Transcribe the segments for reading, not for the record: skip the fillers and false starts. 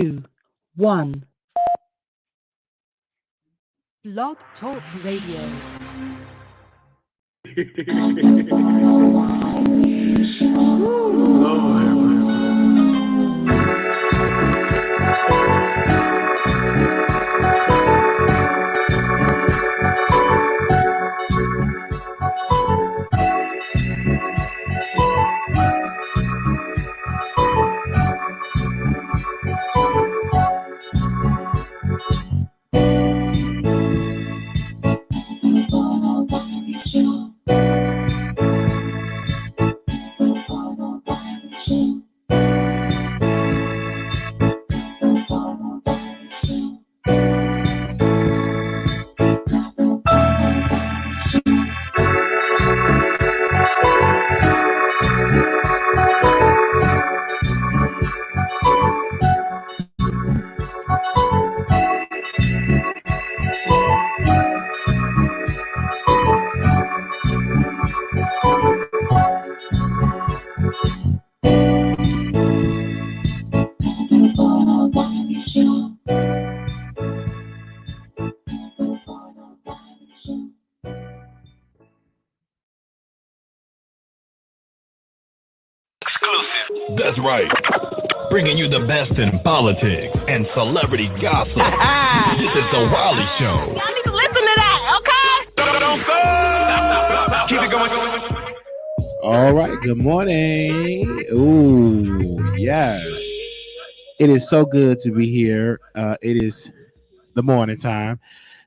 2, 1. Blog Talk Radio. That's right. Bringing you the best in politics and celebrity gossip. This is the Wiley Show. Y'all need to listen to that, okay? Don't Keep it going. All right. Good morning. Ooh, yes. It is so good to be here. It is the morning time.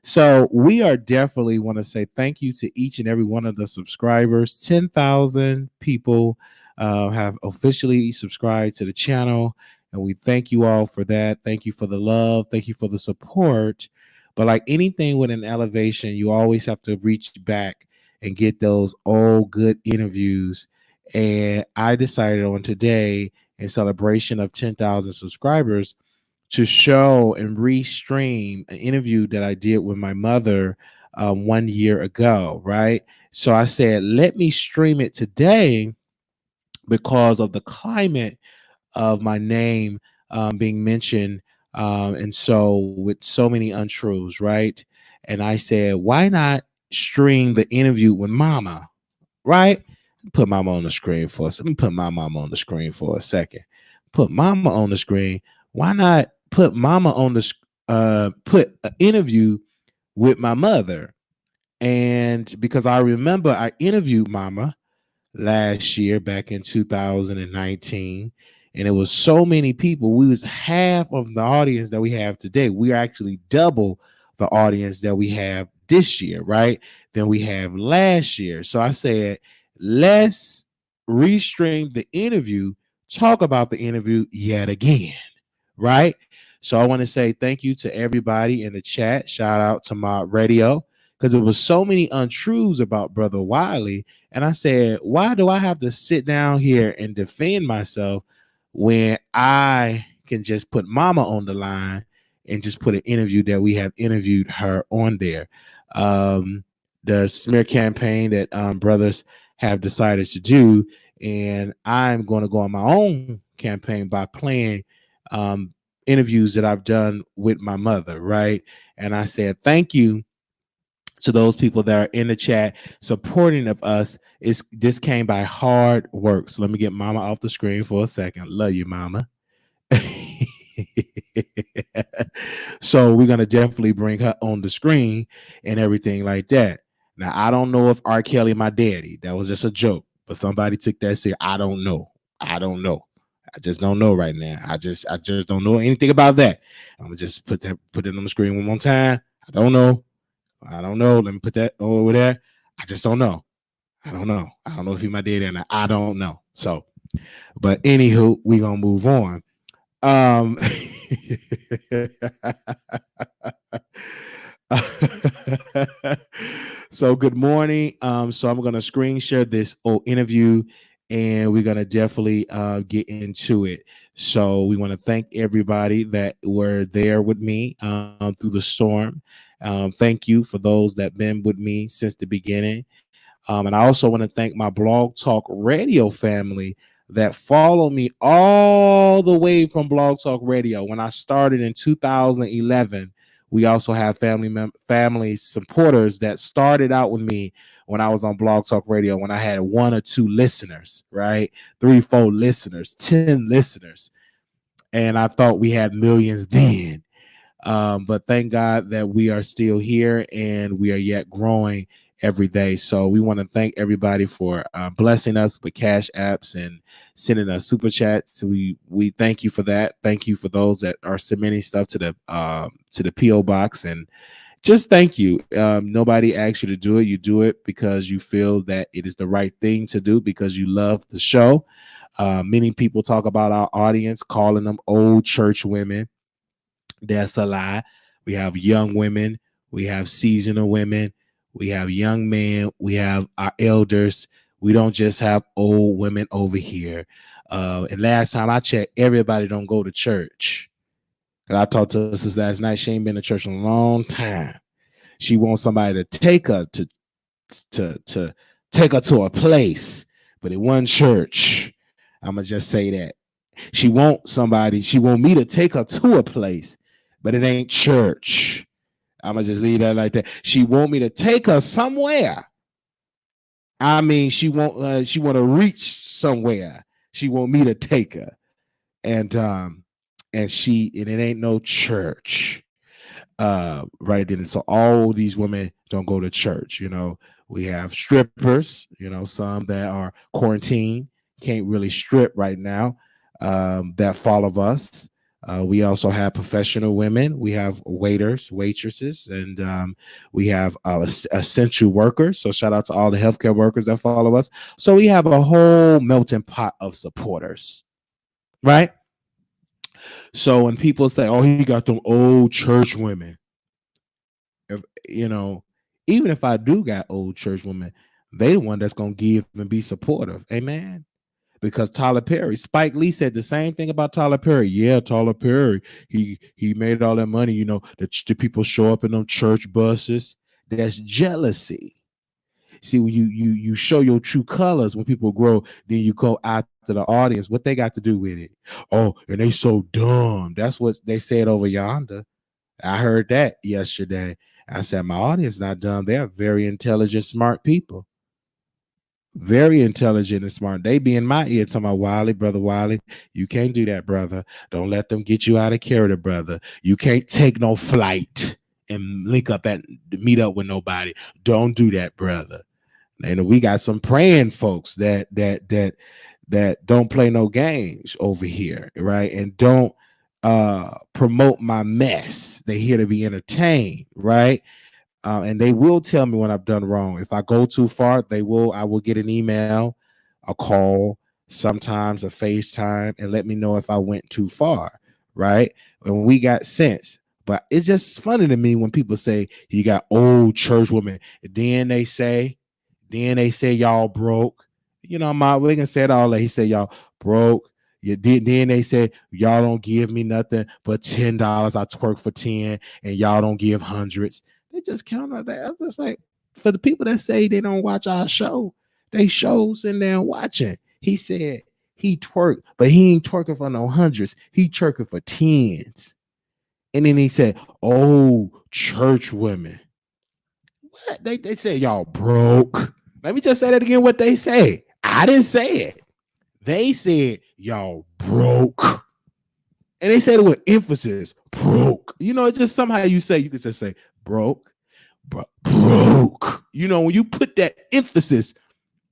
So we are definitely want to say thank you to each and every one of the subscribers. 10,000 people have officially subscribed to the channel, and we thank you all for that. Thank you for the love. Thank you for the support. But like anything with an elevation, you always have to reach back and get those old good interviews. And I decided on today, in celebration of 10,000 subscribers, to show and restream an interview that I did with my mother 1 year ago, right? So I said, let me stream it today because of the climate of my name being mentioned. And so with so many untruths, right? And I said, why not stream the interview with Mama, right? Put Mama on the screen for us. Let me put my Mama on the screen for a second. Put Mama on the screen. Why not put Mama on the put an interview with my mother? And because I remember I interviewed Mama last year back in 2019, and it was so many people. We was half of the audience that we have today. We are actually double the audience that we have this year, right? Than we have last year. So I said, let's restream the interview, talk about the interview yet again, right? So I want to say thank you to everybody in the chat. Shout out to my radio, because it was so many untruths about Brother Wiley. And I said, why do I have to sit down here and defend myself when I can just put Mama on the line and just put an interview that we have interviewed her on there? The smear campaign that brothers have decided to do. And I'm going to go on my own campaign by playing interviews that I've done with my mother, right? And I said, thank you to those people that are in the chat supporting of us. This came by hard work. So let me get Mama off the screen for a second. Love you, Mama. So we're going to definitely bring her on the screen and everything like that. Now, I don't know if R. Kelly my daddy. That was just a joke, but somebody took that serious. I don't know. I just don't know right now. I just don't know anything about that. I'm gonna just put it on the screen one more time. I don't know. Let me put that over there. I just don't know. I don't know if he my daddy or not. I don't know. So, but anywho, we gonna move on. So good morning. So I'm gonna screen share this old interview, and we're gonna definitely get into it. So we want to thank everybody that were there with me through the storm. Thank you for those that been with me since the beginning. And I also want to thank my Blog Talk Radio family that follow me all the way from Blog Talk Radio. When I started in 2011, we also have family supporters that started out with me when I was on Blog Talk Radio, when I had 1 or 2 listeners, right? 3, 4 listeners, 10 listeners. And I thought we had millions then. But thank God that we are still here and we are yet growing every day. So we want to thank everybody for blessing us with cash apps and sending us super chats. We thank you for that. Thank you for those that are submitting stuff to the PO box, and just thank you. Nobody asked you to do it. You do it because you feel that it is the right thing to do, because you love the show. Many people talk about our audience, calling them old church women. That's a lie. We have young women. We have seasonal women. We have young men. We have our elders. We don't just have old women over here. And last time I checked, everybody don't go to church. And I talked to her since last night. She ain't been to church in a long time. She wants somebody to take her to take her to a place, but it wasn't church. I'm gonna just say that. She want me to take her to a place, but it ain't church. I'm gonna just leave that like that. She want me to take her somewhere. I mean, she want to reach somewhere. She want me to take her, and it ain't no church. Right then. So all these women don't go to church. We have strippers. Some that are quarantined, can't really strip right now. That follow us. We also have professional women. We have waiters, waitresses, and we have essential workers. So shout out to all the healthcare workers that follow us. So we have a whole melting pot of supporters, right? So when people say, "Oh, he got them old church women," even if I do got old church women, they the one that's gonna give and be supportive. Amen. Because Tyler Perry, Spike Lee said the same thing about Tyler Perry. Yeah, Tyler Perry, he made all that money. The people show up in them church buses. That's jealousy. See, when you show your true colors when people grow, then you go out to the audience. What they got to do with it? Oh, and they so dumb. That's what they said over yonder. I heard that yesterday. I said, my audience not dumb. They're very intelligent, smart people. Very intelligent and smart. They be in my ear talking about, Wiley, brother Wiley, you can't do that, brother. Don't let them get you out of character, brother. You can't take no flight and meet up with nobody. Don't do that, brother. And we got some praying folks that don't play no games over here, right? And don't promote my mess. They here to be entertained, right? And they will tell me when I've done wrong. If I go too far, I will get an email, a call, sometimes a FaceTime, and let me know if I went too far, right? And we got sense. But it's just funny to me when people say you got old church women. Then they say y'all broke. Mama Williams said all that. He said y'all broke. Then they said y'all don't give me nothing but $10. I twerk for 10, and y'all don't give hundreds. They just counter that. I'm just like, for the people that say they don't watch our show, they shows in there watching. He said he twerked, but he ain't twerking for no hundreds. He twerking for tens. And then he said, "Oh, church women." What? They said y'all broke. Let me just say that again. What they say. I didn't say it. They said y'all broke. And they said it with emphasis. Broke. It's just somehow you can just say broke. Broke. When you put that emphasis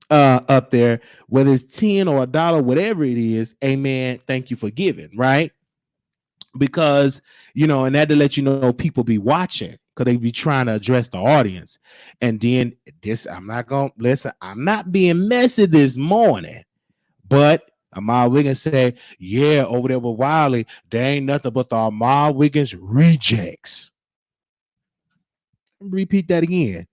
up there, whether it's 10 or $1, whatever it is, amen, thank you for giving, right? Because, and that to let you know people be watching, because they be trying to address the audience. And then I'm not being messy this morning, but Armon Wiggins say, yeah, over there with Wiley, there ain't nothing but the Armon Wiggins rejects. Repeat that again.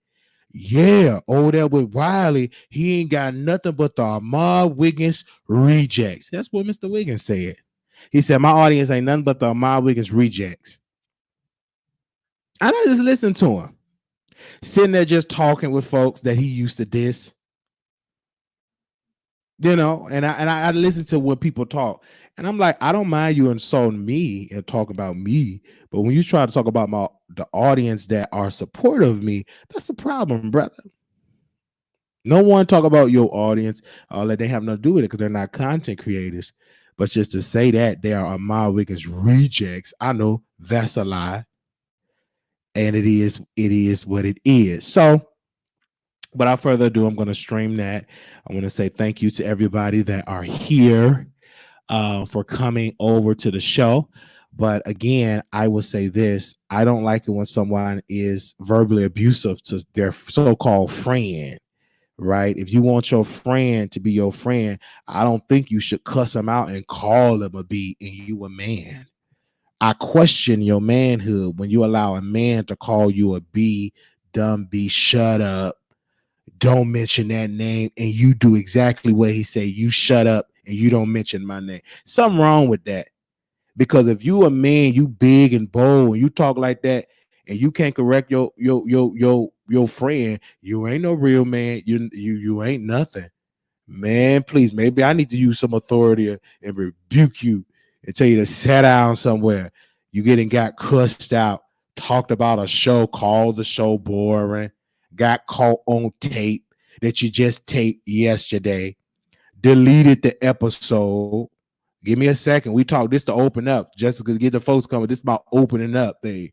Yeah, over there with Wiley, he ain't got nothing but the Armon Wiggins rejects. That's what Mr. Wiggins said. He said, my audience ain't nothing but the Armon Wiggins rejects. I just listened to him. Sitting there just talking with folks that he used to diss. And I listen to when people talk, and I'm like, I don't mind you insulting me and talk about me, but when you try to talk about the audience that are supportive of me, that's a problem, brother. No one talk about your audience, that they have nothing to do with it because they're not content creators. But just to say that they are Armon Wiggins rejects, I know that's a lie, and it is what it is. So, without further ado, I'm going to stream that. I want to say thank you to everybody that are here for coming over to the show. But again, I will say this: I don't like it when someone is verbally abusive to their so-called friend. Right? If you want your friend to be your friend, I don't think you should cuss him out and call him a B and you a man. I question your manhood when you allow a man to call you a B, dumb B, shut up, don't mention that name, and you do exactly what he say. You shut up and you don't mention my name. Something wrong with that. Because if you a man, you big and bold, and you talk like that, and you can't correct your friend, you ain't no real man. You ain't nothing, man. Please, maybe I need to use some authority and rebuke you and tell you to sit down somewhere. You got cussed out, talked about a show, called the show boring, got caught on tape that you just taped yesterday, deleted the episode. Give me a second. We talk this to open up, just to get the folks coming. This is about opening up thing.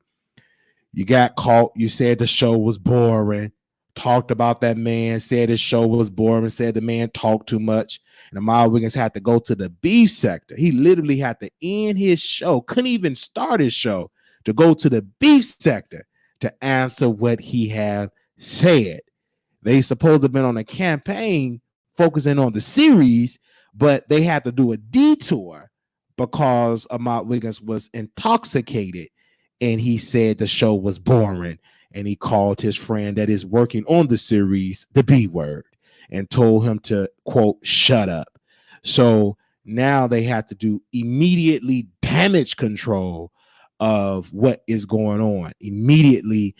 You got caught. You said the show was boring. Talked about that man. Said his show was boring. Said the man talked too much. And Mama Wiggins had to go to the beef sector. He literally had to end his show. Couldn't even start his show to go to the beef sector to answer what he had said. They supposed to have been on a campaign focusing on the series, but they had to do a detour because Arnmon Wiggins was intoxicated. And he said the show was boring. And he called his friend that is working on the series the B word and told him to, quote, shut up. So now they have to do immediately damage control of what is going on. Immediately,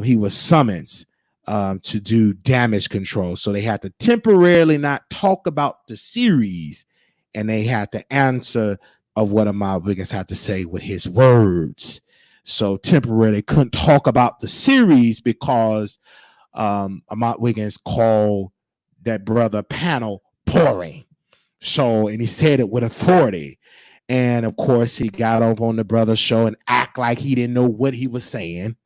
he was summoned to do damage control. So they had to temporarily not talk about the series, and they had to answer of what Arnmon Wiggins had to say with his words. So temporarily, they couldn't talk about the series because Arnmon Wiggins called that brother panel boring. So, and he said it with authority. And of course, he got up on the brother's show and act like he didn't know what he was saying.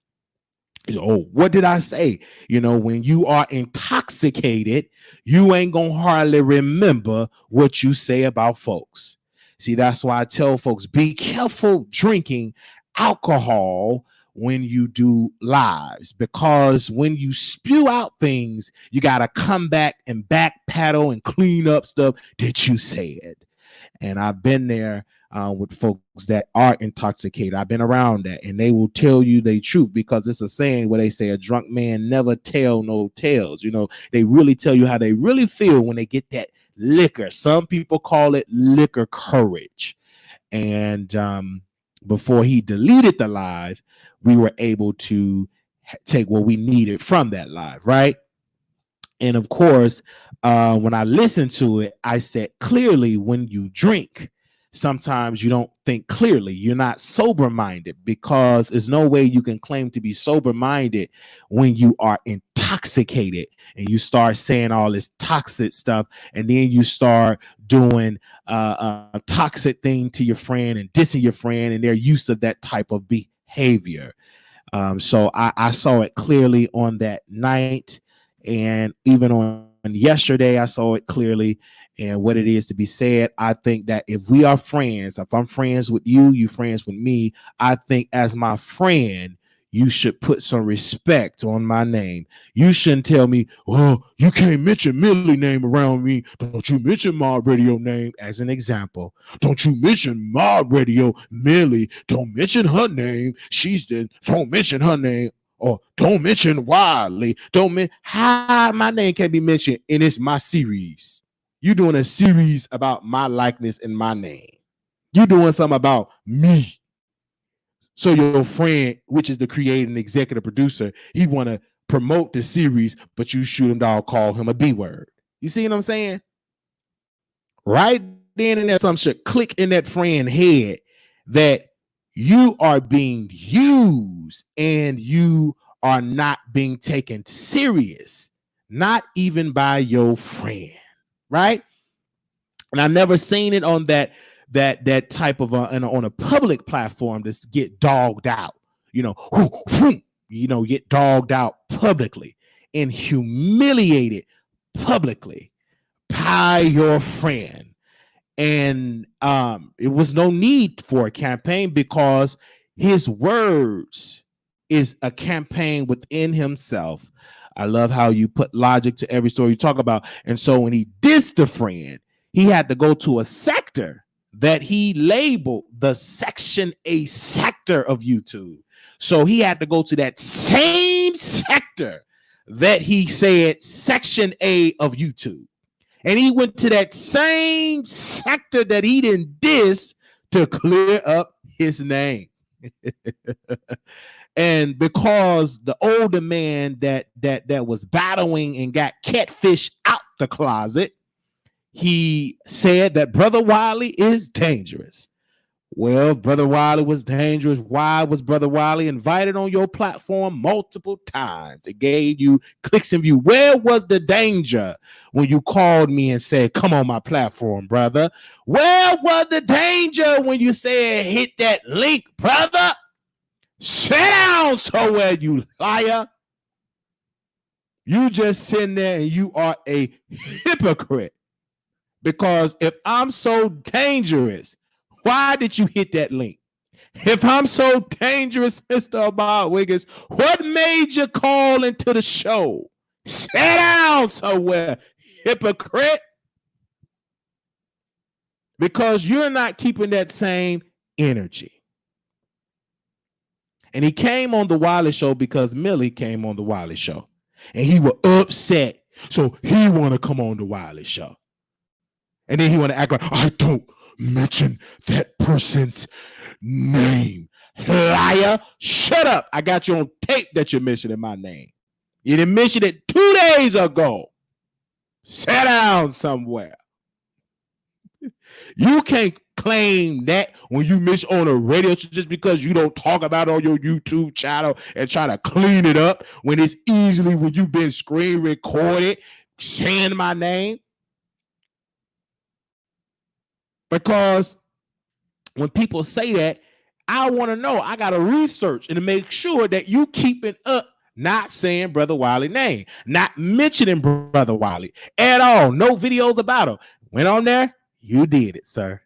Oh, what did I say? When you are intoxicated, you ain't gonna hardly remember what you say about folks. See, that's why I tell folks, be careful drinking alcohol when you do lives, because when you spew out things, you got to come back and backpedal and clean up stuff that you said. And I've been there with folks that are intoxicated. I've been around that, and they will tell you the truth, because it's a saying where they say a drunk man never tell no tales. They really tell you how they really feel when they get that liquor. Some people call it liquor courage. And before he deleted the live, we were able to take what we needed from that live, right? And of course, when I listened to it, I said clearly, when you drink, sometimes you don't think clearly. You're not sober-minded, because there's no way you can claim to be sober-minded when you are intoxicated and you start saying all this toxic stuff, and then you start doing a toxic thing to your friend and dissing your friend and their use of that type of behavior. So I saw it clearly on that night, and even on yesterday, I saw it clearly. And what it is to be said, I think that if we are friends, if I'm friends with you, you friends with me, I think as my friend, you should put some respect on my name. You shouldn't tell me, oh, you can't mention Millie name around me. Don't you mention my radio name as an example. Don't you mention my radio, Millie. Don't mention her name. She's the, don't mention her name. Or don't mention Wiley. How my name can be mentioned, and it's my series. You doing a series about my likeness and my name. You doing something about me. So your friend, which is the creator and executive producer, he want to promote the series, but you shoot him down, call him a B word. You see what I'm saying? right then and there, some should click in that friend head that you are being used and you are not being taken serious, not even by your friend, right? And I've never seen it on that type of on a public platform to get dogged out, get dogged out publicly and humiliated publicly by your friend. And it was no need for a campaign because his words is a campaign within himself. I love how you put logic to every story you talk about. And so when he dissed the friend, he had to go to a sector that he labeled the Section A sector of YouTube. So he had to go to that same sector that he said Section A of YouTube. And he went to that same sector that he didn't diss to clear up his name. And because the older man that was battling and got catfish out the closet, he said that Brother Wiley is dangerous. Well, Brother Wiley was dangerous. Why was Brother Wiley invited on your platform multiple times? It gave you clicks and views. Where was the danger when you called me and said, come on my platform, brother? Where was the danger when you said, hit that link, brother? Sit down somewhere, you liar. You just sitting there and you are a hypocrite. Because if I'm so dangerous, why did you hit that link? If I'm so dangerous, Mr. Arnmon Wiggins, what made you call into the show? Sit down somewhere, hypocrite. Because you're not keeping that same energy. And he came on the Wiley Show because Millie came on the Wiley Show. And he was upset. So he want to come on the Wiley Show. And then he want to act like, I don't mention that person's name. Liar. Shut up. I got you on tape that you're mentioning my name. You didn't mention it 2 days ago. Sit down somewhere. You can't claim that when you mention on a radio just because you don't talk about it on your YouTube channel and try to clean it up when it's easily when you've been screen recorded saying my name. Because when people say that, I want to know. I got to research and to make sure that you keeping up, not saying Brother Wiley's name, not mentioning Brother Wiley at all. No videos about him. Went on there, you did it, sir.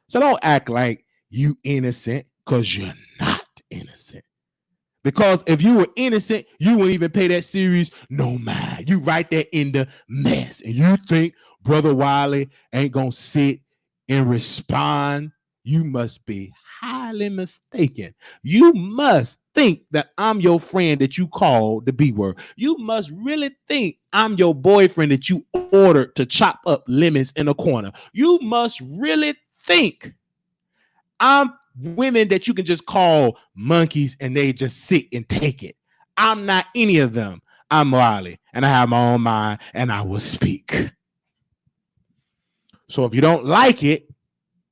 So don't act like you innocent because you're not innocent. Because if you were innocent, you wouldn't even pay that series no mind. You right there in the mess. And you think Brother Wiley ain't going to sit and respond. You must be highly mistaken. You must think that I'm your friend that you called the B word. You must really think I'm your boyfriend that you ordered to chop up lemons in a corner. You must really think I'm women that you can just call monkeys and they just sit and take it. I'm not any of them. I'm Wiley and I have my own mind and I will speak. So if you don't like it,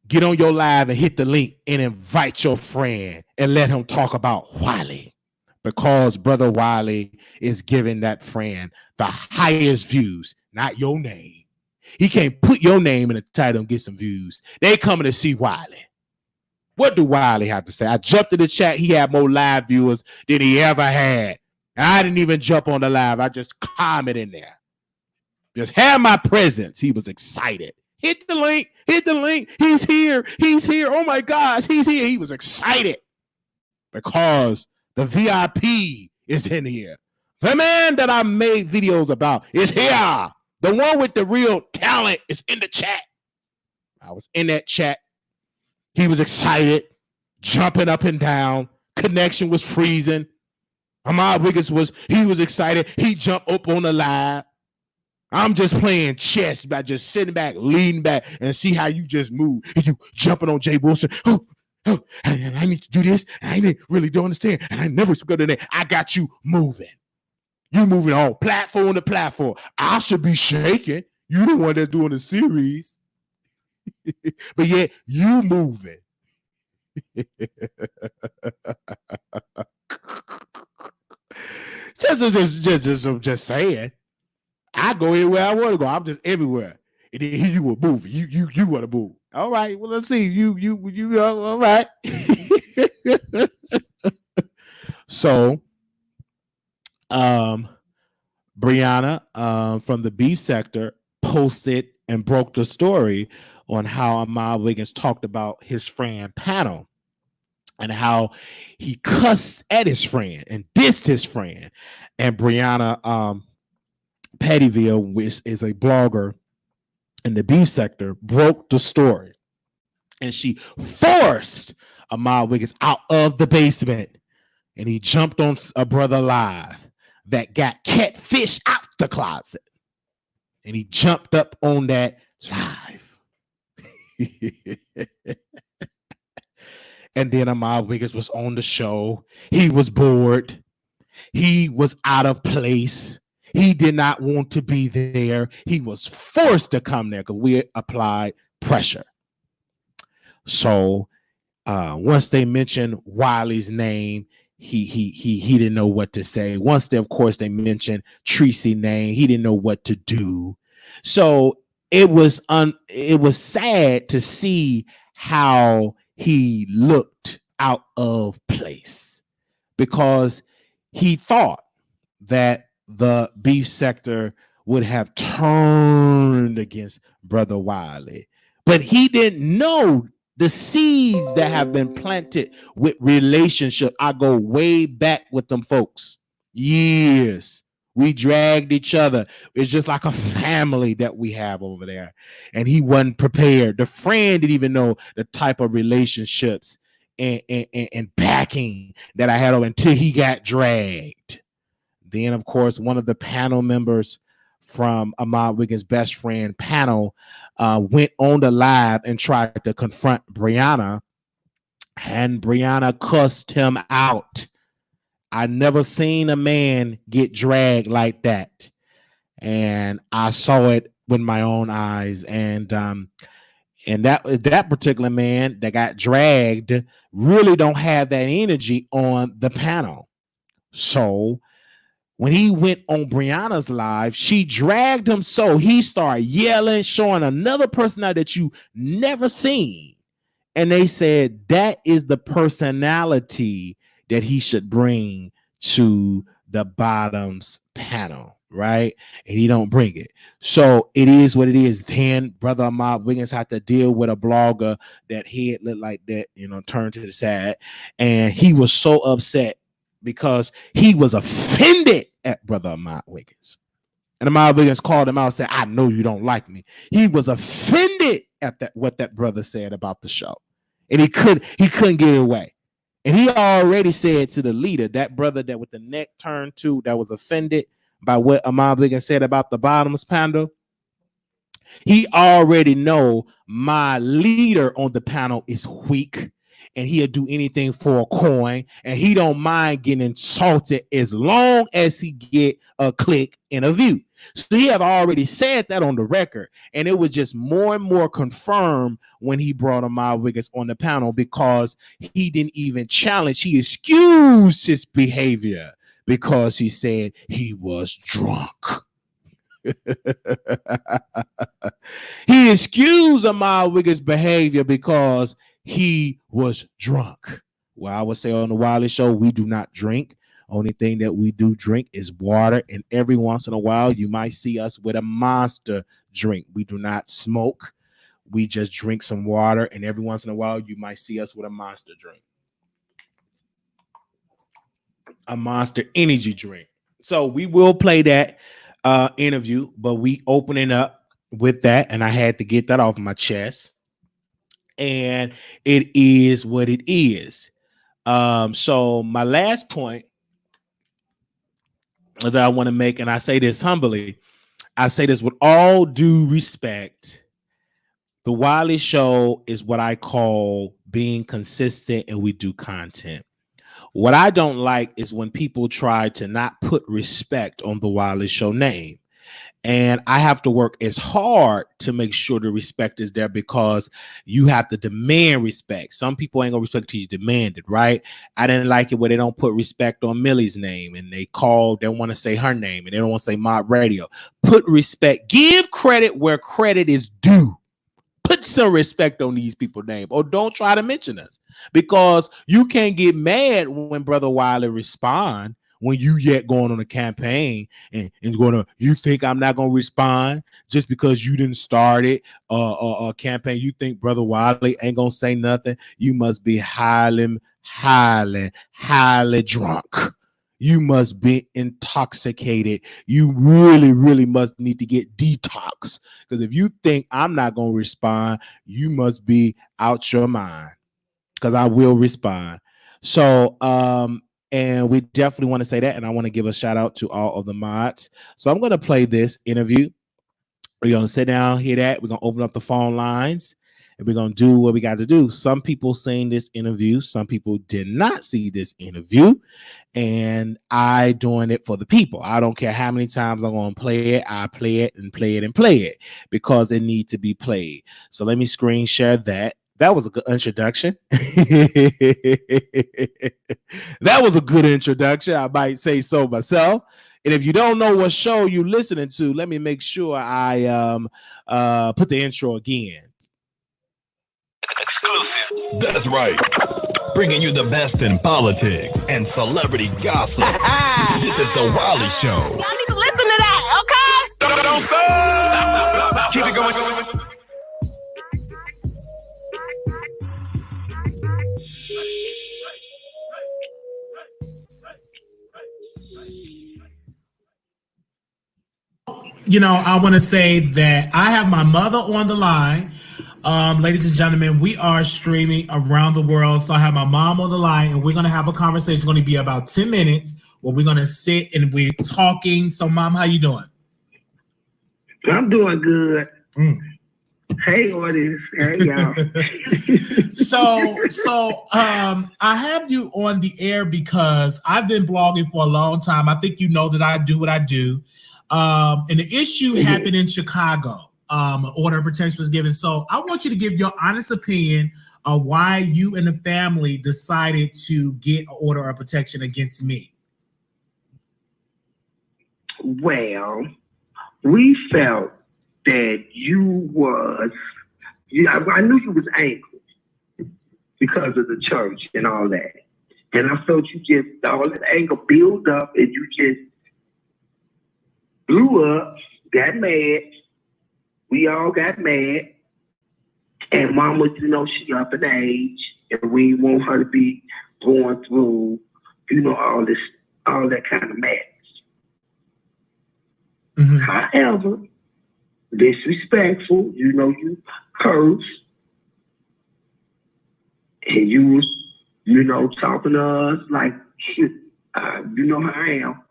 get on your live and hit the link and invite your friend and let him talk about Wiley, because Brother Wiley is giving that friend the highest views, not your name. He can't put your name in the title and get some views. They coming to see Wiley. What do Wiley have to say? I jumped in the chat. He had more live viewers than he ever had. And I didn't even jump on the live. I just commented in there. Just had my presence. He was excited. Hit the link. Hit the link. He's here. He's here. Oh my gosh. He's here. He was excited because the VIP is in here. The man that I made videos about is here. The one with the real talent is in the chat. I was in that chat. He was excited, jumping up and down. Connection was freezing. Armon Wiggins was excited. He jumped up on the live. I'm just playing chess by just sitting back, leaning back, and see how you just move. And you jumping on Jay Wilson. Oh, and I need to do this. And I didn't really don't understand. And I never go to that. I got you moving. You moving on platform to platform. I should be shaking. You the one that's doing the series, but yet you moving. just saying. I go anywhere I want to go. I'm just everywhere. And then here you will move. You want to move. All right. Well, let's see. You all right. So, Brianna from the beef sector posted and broke the story on how Armon Wiggins talked about his friend Panel and how he cussed at his friend and dissed his friend. And Brianna Pettyville, which is a blogger in the beef sector, broke the story. And she forced Armon Wiggins out of the basement. And he jumped on a brother live that got catfish out the closet. And he jumped up on that live. And then Armon Wiggins was on the show. He was bored. He was out of place. He did not want to be there. He was forced to come there because we applied pressure. So once they mentioned Wiley's name, he didn't know what to say. Once they, of course, they mentioned Tracy's name, he didn't know what to do. So it was sad to see how he looked out of place because he thought that the beef sector would have turned against Brother Wiley, but he didn't know the seeds that have been planted with relationship. I go way back with them folks. Years. We dragged each other. It's just like a family that we have over there. And he wasn't prepared. The friend didn't even know the type of relationships and backing that I had over until he got dragged. Then, of course, one of the panel members from Armon Wiggins' best friend panel went on the live and tried to confront Brianna, and Brianna cussed him out. I never seen a man get dragged like that, and I saw it with my own eyes. And that particular man that got dragged really don't have that energy on the panel. So when he went on Brianna's live, she dragged him so he started yelling, showing another personality that you never seen. And they said that is the personality that he should bring to the bottoms panel, right? And he don't bring it. So it is what it is. Then Brother Armon Wiggins had to deal with a blogger that head looked like that, turned to the side. And he was so upset because he was offended at Brother Armon Wiggins. And Armon Wiggins called him out and said, I know you don't like me. He was offended at what that brother said about the show. And he couldn't get it away. And he already said to the leader, that brother that with the neck turned to, that was offended by what Armon Wiggins said about the bottoms panel, he already know my leader on the panel is weak. And he'll do anything for a coin, and he don't mind getting insulted as long as he get a click and a view. So he have already said that on the record, and it was just more and more confirmed when he brought Armon Wiggins on the panel because he didn't even challenge. He excused his behavior because he said he was drunk. He excused Armon Wiggins' behavior because he was drunk. Well, I would say on the Wiley Show, we do not drink. Only thing that we do drink is water. And every once in a while, you might see us with a Monster drink. We do not smoke. We just drink some water. And every once in a while, you might see us with a Monster drink. A Monster energy drink. So we will play that interview, but we opening up with that. And I had to get that off my chest. And it is what it is. So my last point that I want to make, and I say this humbly, I say this with all due respect, the Wiley Show is what I call being consistent, and we do content. What I don't like is when people try to not put respect on the Wiley Show name. And I have to work as hard to make sure the respect is there because you have to demand respect. Some people ain't gonna respect till you demand it, right? I didn't like it where they don't put respect on Millie's name and they want to say her name and they don't want to say Mob Radio. Put respect, give credit where credit is due. Put some respect on these people's name, or don't try to mention us because you can't get mad when Brother Wiley respond when you yet going on a campaign and you think I'm not going to respond just because you didn't start it a campaign. You think Brother Wiley ain't going to say nothing. You must be highly drunk. You must be intoxicated. You really, really must need to get detox. Because if you think I'm not going to respond, you must be out your mind. Because I will respond. So, and we definitely want to say that. And I want to give a shout out to all of the mods. So I'm going to play this interview. We're going to sit down, hear that. We're going to open up the phone lines. And we're going to do what we got to do. Some people seen this interview. Some people did not see this interview. And I doing it for the people. I don't care how many times I'm going to play it. I play it and play it and play it because it needs to be played. So let me screen share that. That was a good introduction. That was a good introduction. I might say so myself. And if you don't know what show you're listening to, let me make sure I put the intro again. Exclusive. That's right. Bringing you the best in politics and celebrity gossip. This is the Wiley Show. Y'all need to listen to that, okay? Don't stop. Keep it going. You know, I want to say that I have my mother on the line. Ladies and gentlemen, we are streaming around the world. So I have my mom on the line and we're going to have a conversation. It's going to be about 10 minutes where we're going to sit and we're talking. So Mom, how you doing? I'm doing good. Hey, audience. Hey, y'all. So I have you on the air because I've been blogging for a long time. I think you know that I do what I do. And the issue happened in Chicago. Order of protection was given. So I want you to give your honest opinion of why you and the family decided to get an order of protection against me. Well, we felt that I knew you was angry because of the church and all that. And I felt you just, all that anger built up and you just blew up, got mad. We all got mad. And Mama, you know, she up in age and we want her to be going through, you know, all that kind of madness. Mm-hmm. However, disrespectful, you know, you curse. And you know, talking to us like, you know how I am.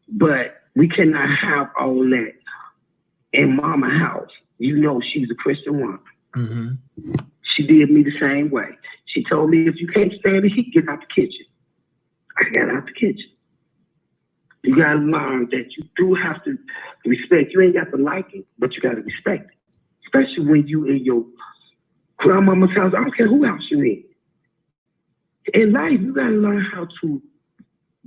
But we cannot have all that in Mama's house. You know she's a Christian woman. Mm-hmm. She did me the same way. She told me if you can't stand the heat, get out the kitchen. I got out the kitchen. You gotta learn that you do have to respect. You ain't got to like it, but you gotta respect it. Especially when you in your grandmama's house. I don't care who else you in. In life, you gotta learn how to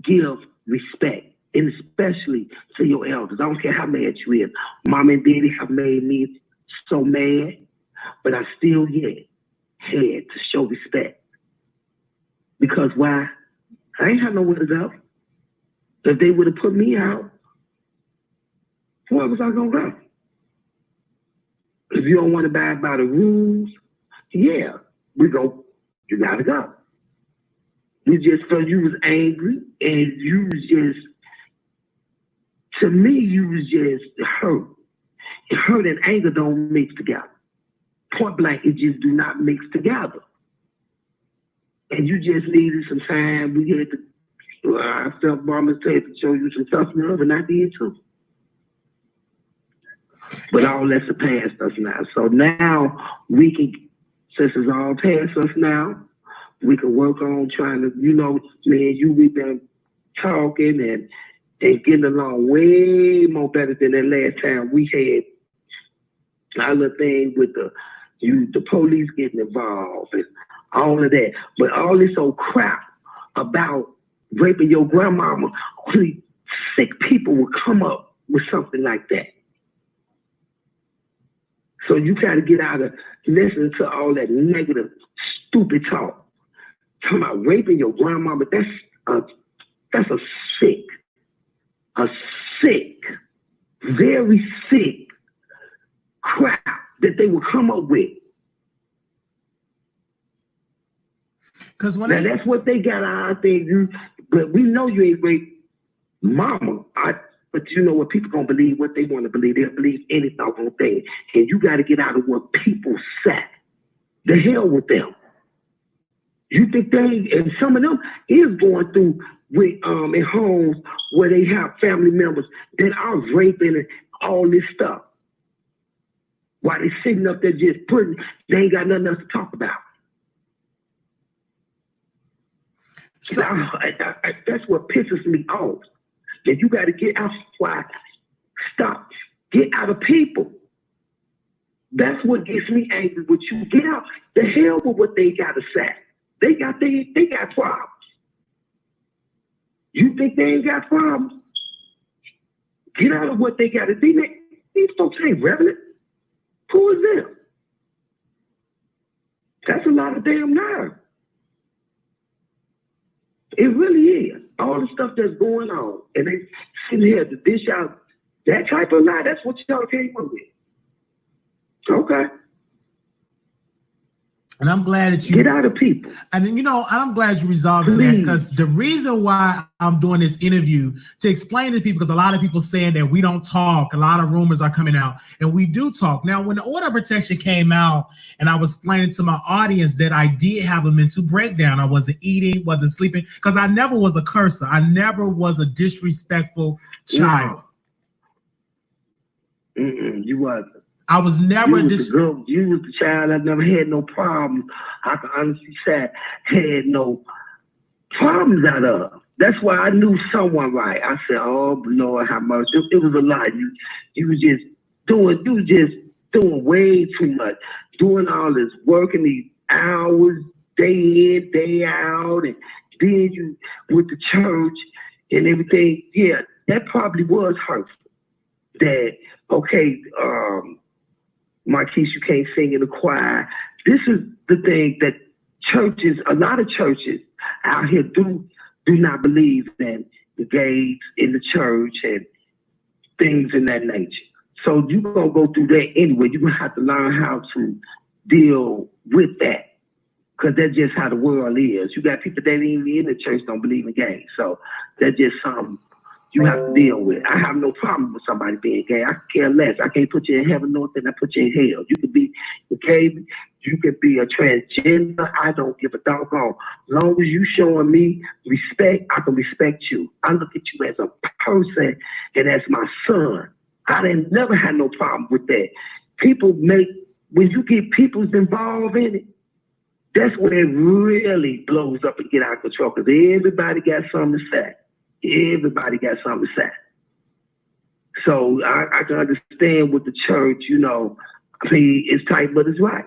give respect. And especially to your elders. I don't care how mad you is. Mom and Daddy have made me so mad, but I still yet had to show respect. Because why? I ain't had nowhere to go. If they would have put me out, where was I gonna go? If you don't want to abide by the rules, yeah, you gotta go. You just felt you was angry and you was just, to me, you was just hurt. Hurt and anger don't mix together. Point blank, it just do not mix together. And you just needed some time. We had to, I felt Mama said to show you some tough love, and I did too. But all that's past us now. So now we can, since it's all past us now, we can work on trying to, you know, me and you, we've been talking and They getting along way more better than that last time we had our little thing with the police getting involved and all of that. But all this old crap about raping your grandmama, only sick people will come up with something like that. So you got to get out of listening to all that negative, stupid talk. Talking about raping your grandmama, that's a sick, very sick crap that they will come up with. Because now that's what they got out there. But we know you ain't raped mama. But you know what? People gonna believe what they want to believe. They'll believe any doggone thing. And you got to get out of what people say. The hell with them. You think and some of them is going through with in homes where they have family members that are raping and all this stuff. While they sitting up there just they ain't got nothing else to talk about. So that's what pisses me off. That you got to get out. Stop. Get out of people. That's what gets me angry with you. Get out. The hell with what they got to say. They got problems. You think they ain't got problems? Get out of what they got to do. These folks ain't relevant. Who is them? That's a lot of damn nerve. It really is. All the stuff that's going on. And they sitting here to dish out that type of lie. That's what y'all came up with. Okay. And I'm glad that you get out of people. And I'm glad you resolved that, because the reason why I'm doing this interview to explain to people, because a lot of people saying that we don't talk, a lot of rumors are coming out, and we do talk. Now, when the order of protection came out, and I was explaining to my audience that I did have a mental breakdown, I wasn't eating, wasn't sleeping, because I never was a cursor. I never was a disrespectful child. You wasn't. I was never you was the child I never had no problems. I can honestly say had no problems out of. That's why I knew someone right. I said, "Oh Lord, how much?" It was a lot. You was just doing way too much, doing all this work in these hours, day in, day out, and then you with the church and everything. Yeah, that probably was hurtful. That okay. Marquise, you can't sing in the choir. This is the thing that a lot of churches out here do not believe in the gays in the church and things in that nature. So you're going to go through that anyway. You're going to have to learn how to deal with that, because that's just how the world is. You got people that ain't even in the church don't believe in gays. So that's just something you have to deal with. I have no problem with somebody being gay. I care less. I can't put you in heaven nor can I put you in hell. You could be gay, you could be a transgender. I don't give a doggone. As long as you showing me respect, I can respect you. I look at you as a person and as my son. I didn't never had no problem with that. When you get people involved in it, that's when it really blows up and get out of control, because everybody got something to say. Everybody got something to say. So I can understand with the church, it's tight, but it's right.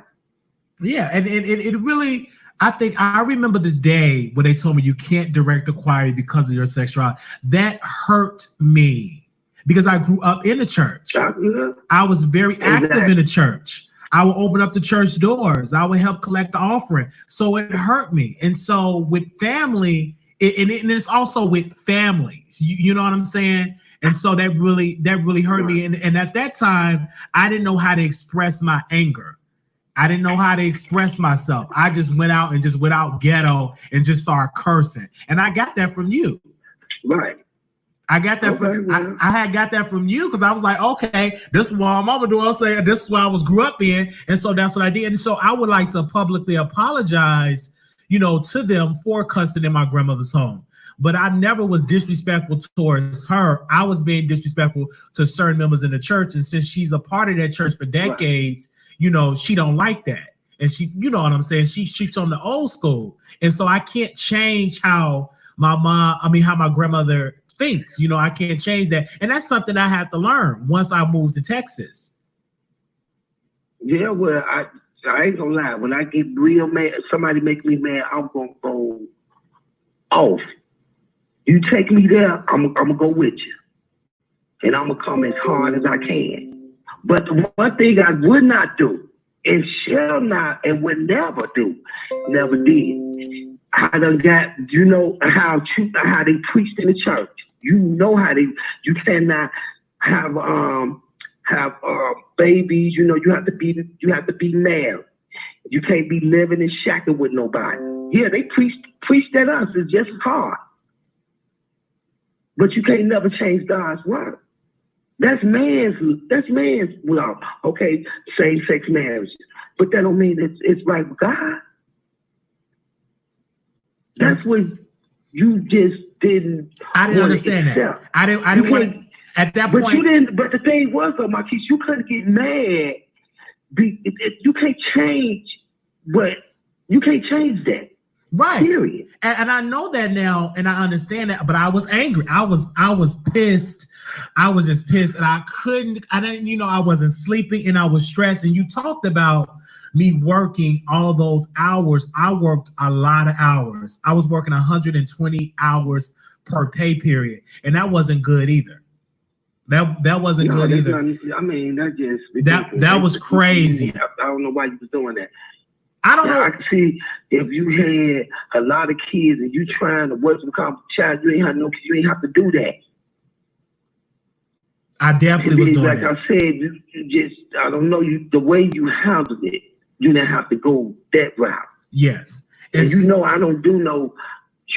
Yeah, and it really, I remember the day when they told me you can't direct the choir because of your sexuality. That hurt me because I grew up in the church. I was very active in the church. I would open up the church doors. I would help collect the offering. So it hurt me. And so with family, and it's also with families, you know what I'm saying? And so that really hurt me. And at that time, I didn't know how to express my anger. I didn't know how to express myself. I just went out ghetto and just started cursing. And I got that from you. Right. I got that I had got that from you, because I was like, okay, this is what my mama do. I'll say this is what I grew up in. And so that's what I did. And so I would like to publicly apologize, to them for cussing in my grandmother's home. But I never was disrespectful towards her. I was being disrespectful to certain members in the church. And since she's a part of that church for decades, she don't like that. And she, you know what I'm saying? She's from the old school. And so I can't change how my grandmother thinks. You know, I can't change that. And that's something I have to learn once I move to Texas. Yeah, well, I ain't gonna lie. When I get real mad, somebody make me mad, I'm gonna go off. You take me there, I'm gonna go with you. And I'm gonna come as hard as I can. But the one thing I would not do, and shall not, and would never do, never did. I done got, you know how they preached in the church. You know how you cannot have babies. You know you have to be married. You can't be living and shacking with nobody. Yeah, they preached at us. It's just hard. But you can't never change God's word. That's man's well, okay, same-sex marriage. But that don't mean it's right with God. That's what you just didn't. I didn't understand that. I didn't want to, at that point. But you didn't. But the thing was, though, Marquise, you couldn't get mad. You can't change, but you can't change that. Right. Period. And I know that now, and I understand that. But I was angry. I was pissed. I was just pissed, and I didn't. You know, I wasn't sleeping, and I was stressed. And you talked about me working all those hours. I worked a lot of hours. I was working 120 hours per pay period, and that wasn't good either. That wasn't good either. I mean, that just ridiculous. that was crazy. I don't know why you was doing that. I don't know. I can see if you had a lot of kids and you trying to work with a child, you ain't have no kids. You ain't have to do that. I definitely was doing like that. I said, you just, I don't know, the way you handled it, you didn't have to go that route. Yes. And you know, I don't do no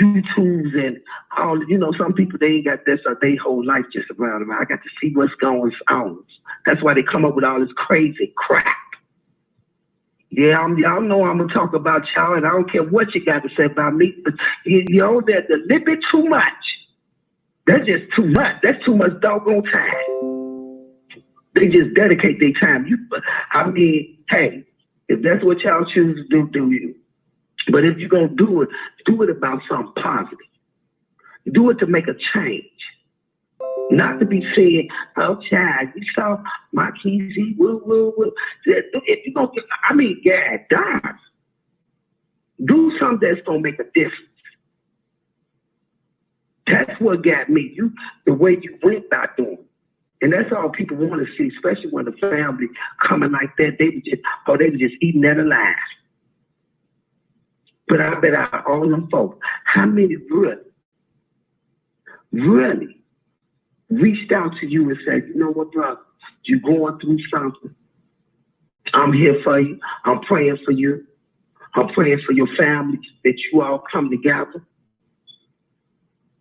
YouTubes and all, you know, some people, they ain't got that stuff, they whole life just around them. I got to see what's going on. That's why they come up with all this crazy crap. Yeah, y'all know I'm going to talk about y'all, and I don't care what you got to say about me, but you know, that's a little bit too much. That's just too much. That's too much doggone time. They just dedicate their time. I mean, hey, if that's what y'all choose to do, do you. But if you're going to do it about something positive. Do it to make a change. Not to be saying, oh, child, you saw my keys, woo. If you're going to, I mean, yeah, die. Do something that's going to make a difference. That's what got me. The way you went about doing it. And that's all people want to see, especially when the family coming like that. They were just eating that alive. But I bet out of all them folks, how many really reached out to you and said, you know what, brother, you're going through something. I'm here for you. I'm praying for you. I'm praying for your family, that you all come together.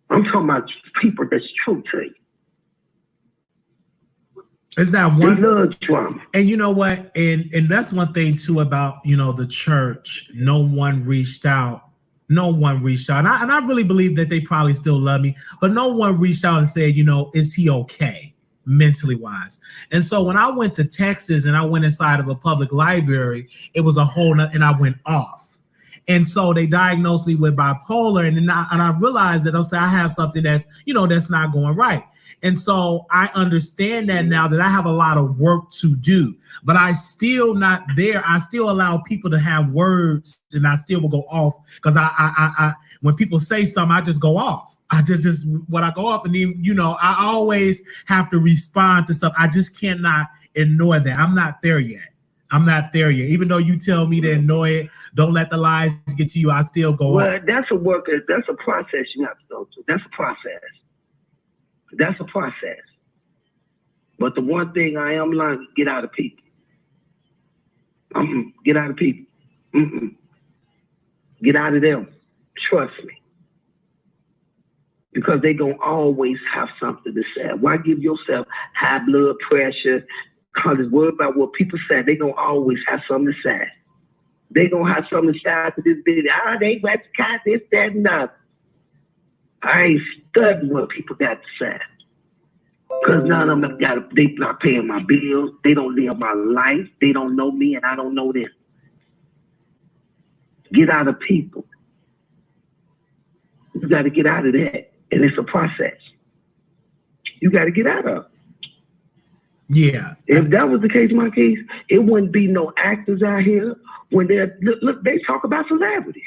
I'm talking about people that's true to you. It's not one. They love drama. And you know what? And that's one thing too about, you know, the church. No one reached out. And I really believe that they probably still love me, but no one reached out and said, you know, is he okay mentally wise? And so when I went to Texas and I went inside of a public library, it was a whole nother, and I went off. And so they diagnosed me with bipolar, and I realized that I have something that's, you know, that's not going right. And so I understand that now, that I have a lot of work to do, but I still not there. I still allow people to have words, and I still will go off because I when people say something, I just go off. I just when I go off, and then, you know, I always have to respond to stuff. I just cannot ignore that. I'm not there yet. Even though you tell me to ignore it, don't let the lies get to you, I still go off. Well, that's a process you have to go through. That's a process. But the one thing I am learning, get out of people. Get out of people. Get out of them. Trust me. Because they're going to always have something to say. Why give yourself high blood pressure? Because worry about what people say. They're going to always have something to say. They're going to have something to say after this video. They recognize this, that, and that. I ain't studying what people got to say. Because none of them they not paying my bills. They don't live my life. They don't know me, and I don't know them. Get out of people. You got to get out of that. And it's a process. you got to get out of. Yeah. If that was the case, my case, it wouldn't be no actors out here when they're look. They talk about celebrities.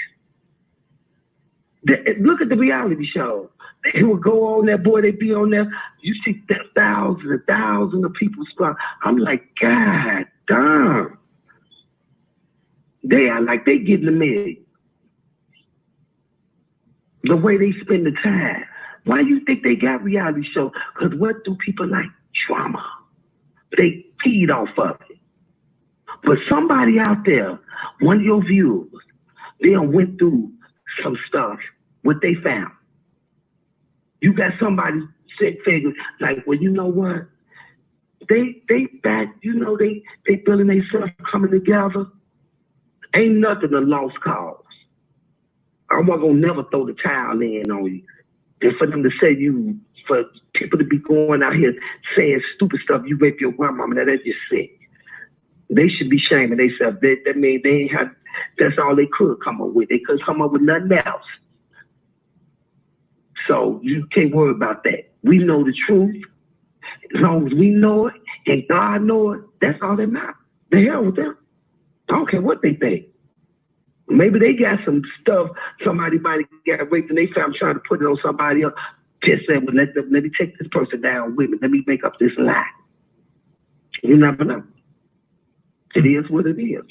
Look at the reality show. They would go on there, boy. They be on there. You see thousands and thousands of people spot. I'm like, God damn. They are like they getting the million. The way they spend the time. Why you think they got reality show? Because what do people like? Drama. They feed off of it. But somebody out there, one of your viewers, they done went through some stuff, what they found. You got somebody sick figure, like, well, you know what? They back, you know, they feeling themselves coming together. Ain't nothing a lost cause. I wasn't gonna never throw the towel in on you. And for them to say you, for people to be going out here saying stupid stuff, you rape your grandmama, that's just sick. They should be shaming themselves. That means they ain't had, that's all they could come up with. They couldn't come up with nothing else. So you can't worry about that. We know the truth. As long as we know it and God knows it, that's all that matters. The hell with them. I don't care what they think. Maybe they got some stuff, somebody might have got raped and they found trying to put it on somebody else. Just said, well, let me take this person down with me. Let me make up this lie. You never know. It is what it is.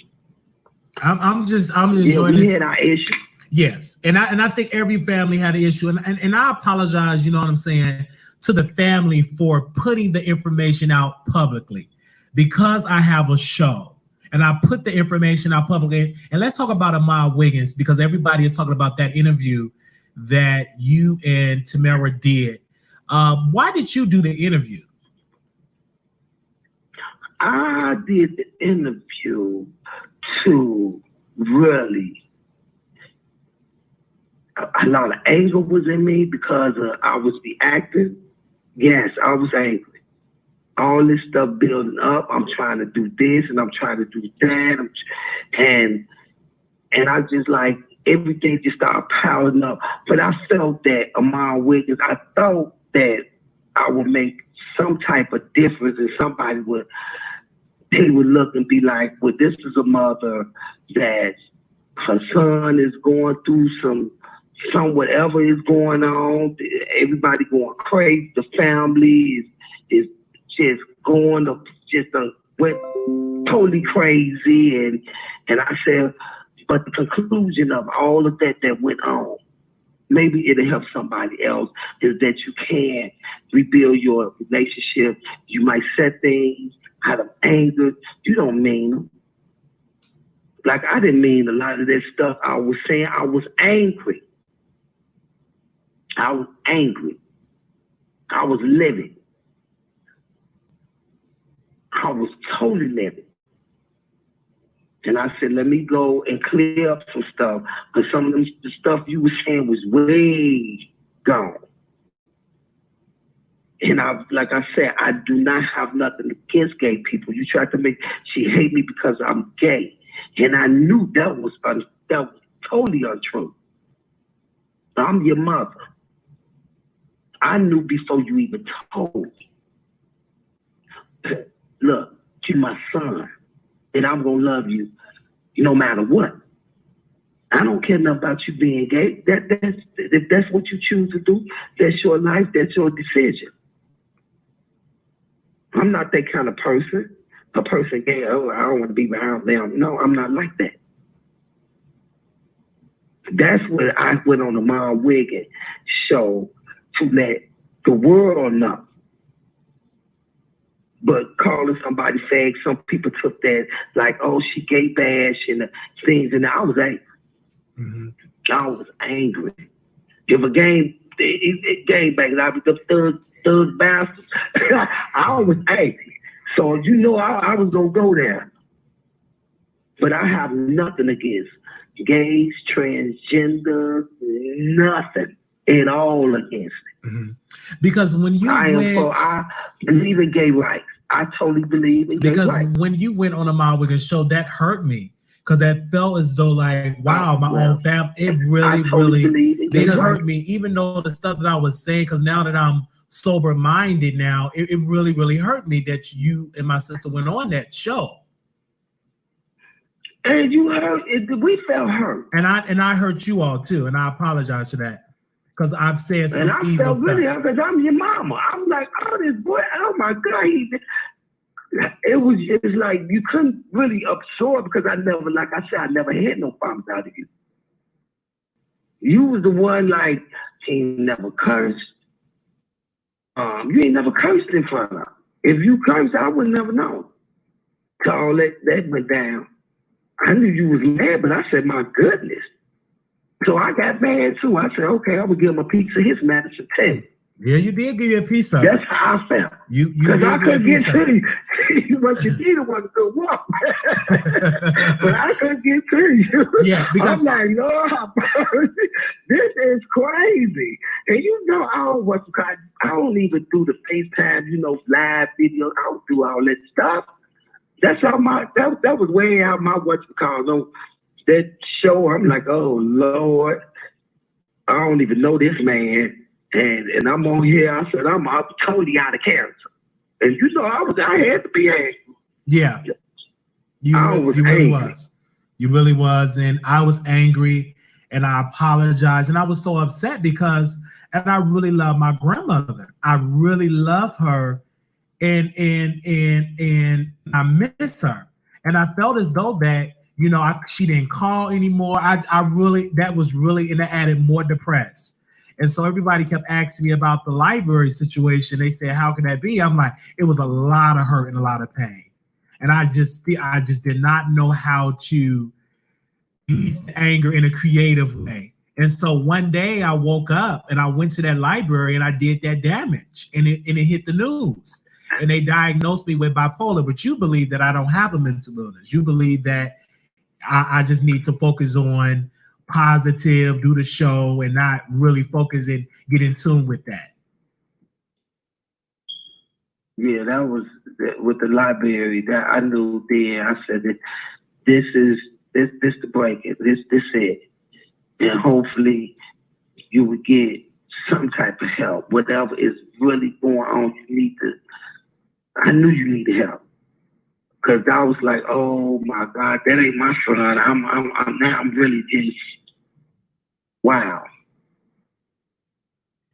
I'm just enjoying we this. had our issue. Yes, and I think every family had an issue, and I apologize. You know what I'm saying, to the family for putting the information out publicly, because I have a show and I put the information out publicly. And let's talk about Armon Wiggins, because everybody is talking about that interview that you and Tamara did. Why did you do the interview? I did the interview to really, a lot of anger was in me because I was the actor. Yes, I was angry. All this stuff building up. I'm trying to do this and I'm trying to do that. And I just like, everything just started piling up. But I felt that Armon Wiggins, I thought that I would make some type of difference and somebody would, they would look and be like, well, this is a mother that her son is going through some whatever is going on. Everybody going crazy. The family is just going up, went totally crazy. And I said, but the conclusion of all of that went on, maybe it'll help somebody else, is that you can rebuild your relationship. You might set things out of anger. You don't mean them. Like, I didn't mean a lot of that stuff I was saying. I was angry. I was angry. I was livid. I was totally livid. And I said, let me go and clear up some stuff, because some of the stuff you were saying was way gone. And like I said, I do not have nothing against gay people. You tried to make, she hate me because I'm gay. And I knew that was totally untrue. I'm your mother. I knew before you even told me. Look, you're my son, and I'm going to love you no matter what. I don't care nothing about you being gay. If that's what you choose to do, that's your life, that's your decision. I'm not that kind of person. A person gay, oh, I don't want to be around them. No, I'm not like that. That's what I went on the Mama Wiggins show to let the world know. But calling somebody fag, some people took that like, oh, she gay bash and things, and I was angry. Mm-hmm. I was angry. If a game bang, I was the third bastard. I was angry. So you know I was gonna go there. But I have nothing against gays, transgender, nothing at all against it. Mm-hmm. Because when you I believe in gay rights. I totally believe in gay rights. Because when you went on a Mama Wiggins show, that hurt me. Because that felt as though like, wow, my own family, it really hurt me. Even though the stuff that I was saying, because now that I'm sober-minded now, it really, really hurt me that you and my sister went on that show. And you hurt. We felt hurt. And I hurt you all too, and I apologize for that because I've said some evil stuff. And I felt really hurt because I'm your mama. I'm like, oh, this boy, oh my God, it was just like you couldn't really absorb because I never, like I said, I never had no problems out of you. You was the one like she never cursed. You ain't never cursed in front of her. If you cursed, I would never know. So all that went down. I knew you was mad, but I said, my goodness. So I got mad too. I said, okay, I'm gonna give him a piece of his medicine too. Yeah, you did give you a piece of it. That's how I felt. Because I couldn't get to you. But you didn't want to go walk. But I couldn't get to you. Yeah, because I'm like, Lord, this is crazy. And you know, I don't even do the FaceTime, live videos. I don't do all that stuff. That's how that was way out my that show. I'm like, oh Lord, I don't even know this man. And I'm on here. I said, I'm totally out of character. And I had to be angry. Yeah. You really was. You really was. And I was angry and I apologized. And I was so upset because I really love my grandmother. I really love her. And I miss her. And I felt as though that, she didn't call anymore. That was really, and that added more depressed. And so everybody kept asking me about the library situation. They said, how can that be? I'm like, it was a lot of hurt and a lot of pain. And I just did not know how to use anger in a creative way. And so one day I woke up and I went to that library and I did that damage and it hit the news. And they diagnosed me with bipolar, but you believe that I don't have a mental illness. You believe that I just need to focus on positive, do the show, and not really focus and get in tune with that. Yeah, that was with the library that I knew then. I said that this to break it. This it. And hopefully you would get some type of help. Whatever is really going on, I knew you needed help. Cause I was like, oh my God, that ain't my son. I'm really just, wow.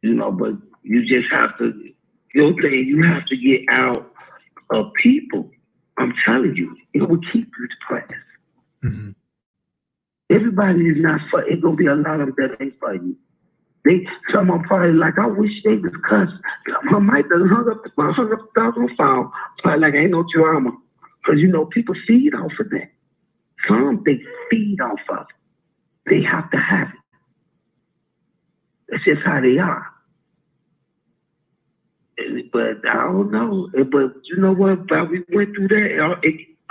But you just have to, you have to get out of people. I'm telling you, it will keep you depressed. Mm-hmm. Everybody is not for, it's gonna be a lot of them that ain't for you. Some are probably like, I wish they was cuss. I might have hung up the phone, probably like, ain't no drama. Because, people feed off of that. Some, they feed off of it. They have to have it. That's just how they are. But I don't know. But you know what? But we went through that.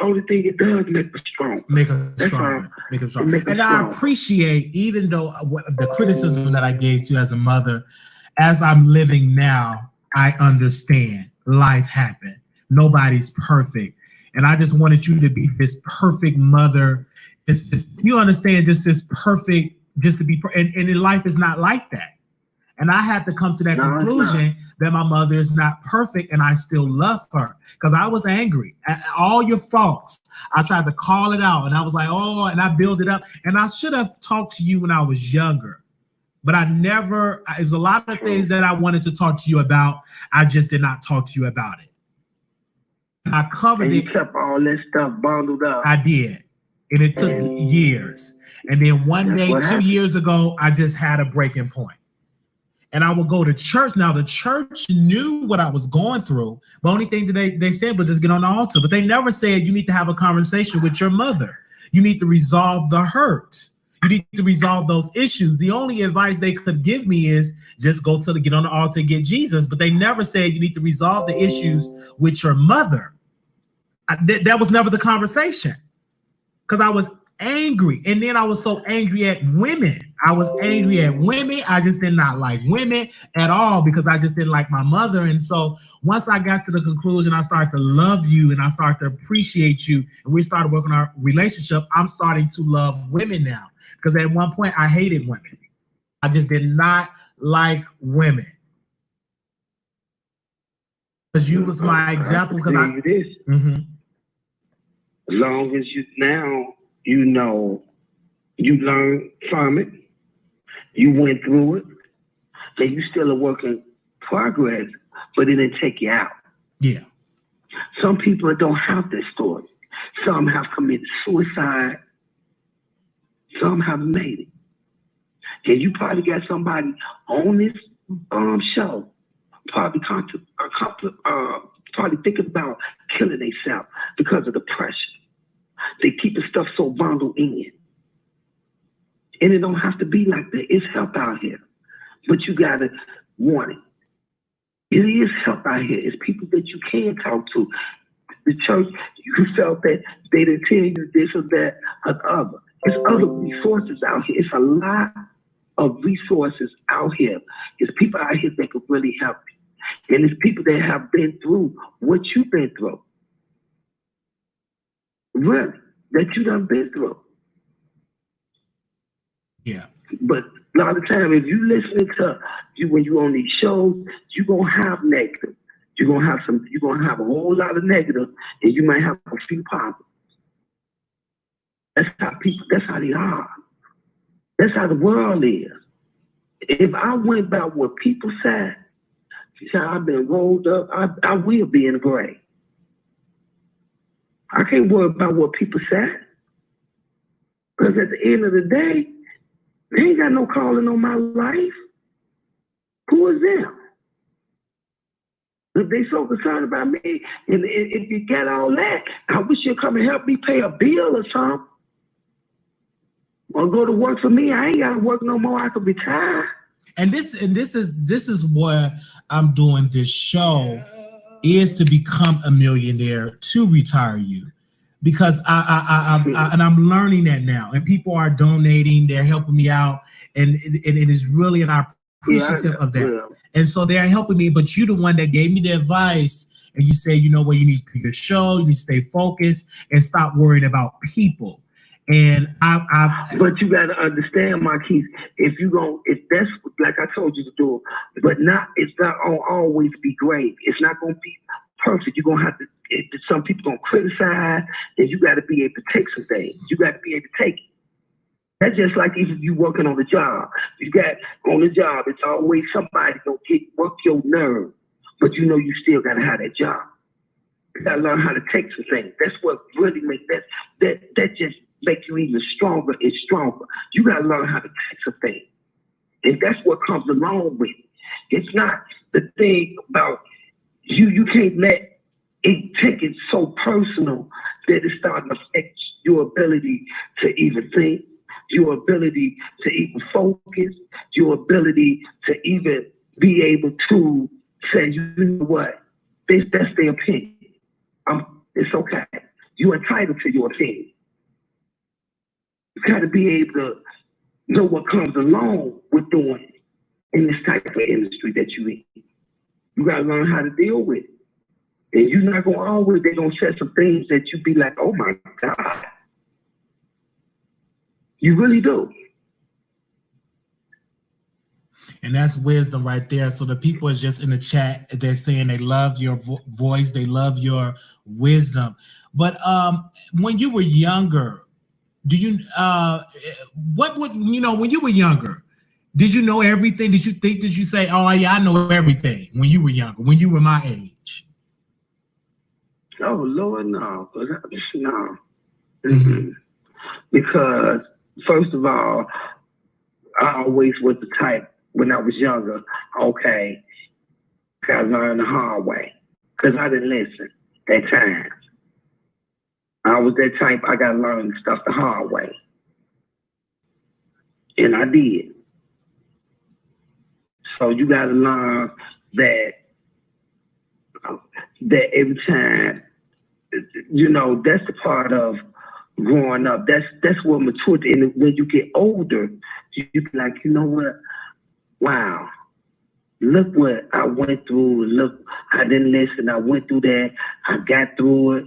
Only thing it does make us strong. Make us strong. And I appreciate, even though the criticism that I gave to you as a mother, as I'm living now, I understand life happened. Nobody's perfect. And I just wanted you to be this perfect mother. You understand, just this perfect, just to be, and in life is not like that. And I had to come to that conclusion that my mother is not perfect and I still love her. Because I was angry at all your faults. I tried to call it out and I was like, oh, and I built it up. And I should have talked to you when I was younger. But there's a lot of things that I wanted to talk to you about. I just did not talk to you about it. I covered it. You kept all that stuff bundled up. I did. And it took years. And then one day, 2 years ago, I just had a breaking point. And I would go to church. Now, the church knew what I was going through. The only thing that they said was just get on the altar. But they never said you need to have a conversation with your mother. You need to resolve the hurt. You need to resolve those issues. The only advice they could give me is just get on the altar and get Jesus. But they never said you need to resolve the issues with your mother. That was never the conversation. Because I was angry. And then I was so angry at women. I just did not like women at all because I just didn't like my mother. And so once I got to the conclusion, I started to love you and I started to appreciate you. And we started working on our relationship. I'm starting to love women now. Because at one point I hated women. I just did not like women. Because you was my example. Because I this. Mm-hmm. As long as you know, you learn from it, you went through it, and you still a work in progress, but it didn't take you out. Yeah. Some people don't have that story. Some have committed suicide. Some have made it. And you probably got somebody on this show probably thinking about killing themselves because of depression. They keep the stuff so bundled in. And it don't have to be like that. It's help out here. But you got to want it. It is help out here. It's people that you can talk to. The church, you felt that they didn't tell you this or that or the other. There's other resources out here. It's a lot of resources out here. There's people out here that could really help you. And there's people that have been through what you've been through. Really, that you done been through. Yeah. But a lot of time, if you listening to you when you on these shows, you're gonna have negative. You're gonna have a whole lot of negative, and you might have a few positives. That's how they are. That's how the world is. If I went by what people said, I've been rolled up, I will be in the grave. I can't worry about what people said. Because at the end of the day, they ain't got no calling on my life. Who is them? If they so concerned about me, and if you get all that, I wish you'd come and help me pay a bill or something. Or go to work for me. I ain't got to work no more. I could retire. And this is what I'm doing this show is to become a millionaire, to retire you. Because I'm learning that now, and people are donating, they're helping me out, and it is really an appreciative of that. Yeah. And so they're helping me, but you're the one that gave me the advice, and you say, you know what, you need to do your show, you need to stay focused, and stop worrying about people. And but you got to understand, Marquise, if that's like I told you to do, but it's not gonna always be great. It's not gonna be perfect. You're gonna have to. Some people gonna criticize, and you got to be able to take some things. You got to be able to take it. That's just like if you working on the job. You got on the job, it's always somebody gonna work your nerve, but you know you still gotta have that job. You gotta learn how to take some things. That's what really makes that just make you even stronger and stronger. You gotta learn how to take some things, and that's what comes along with it. It's not the thing about you. You can't let it take it so personal that it's starting to affect your ability to even think, your ability to even focus, your ability to even be able to say, you know what, that's their opinion. It's okay. You're entitled to your opinion. You got to be able to know what comes along with doing it in this type of industry that you're in. You got to learn how to deal with it. And you're not going to always, they're going to say some things that you be like, oh my God. You really do. And that's wisdom right there. So the people is just in the chat, they're saying they love your voice, they love your wisdom. But when you were younger, do you when you were younger, did you know everything? Did you say, oh yeah, I know everything when you were younger, when you were my age? Oh Lord, no. No. Mm-hmm. Because first of all, I always was the type when I was younger, okay, I learned the hard way. Because I didn't listen that time. I was that type, I got to learn stuff the hard way. And I did. So you got to learn that every time, that's the part of growing up. That's what maturity. And when you get older, you be like, you know what? Wow, look what I went through. Look, I didn't listen. I went through that. I got through it.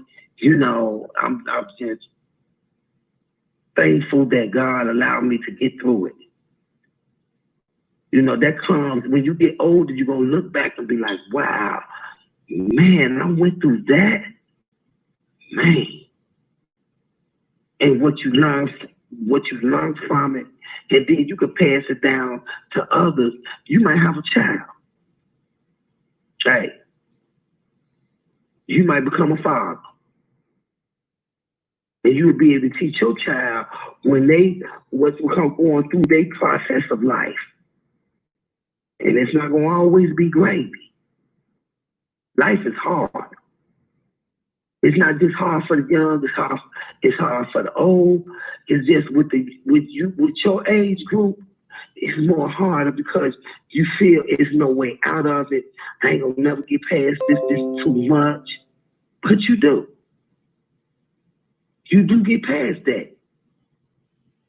I'm just thankful that God allowed me to get through it. That comes when you get older. You're gonna look back and be like, wow, man, I went through that, man. And what you learn from it, and then you could pass it down to others. You might have a child. Hey, you might become a father. And you will be able to teach your child when what's going through their process of life. And it's not going to always be gravy. Life is hard. It's not just hard for the young, it's hard for the old. It's just with your age group, it's more harder because you feel it's no way out of it. I ain't gonna never get past this too much. But you do. You do get past that.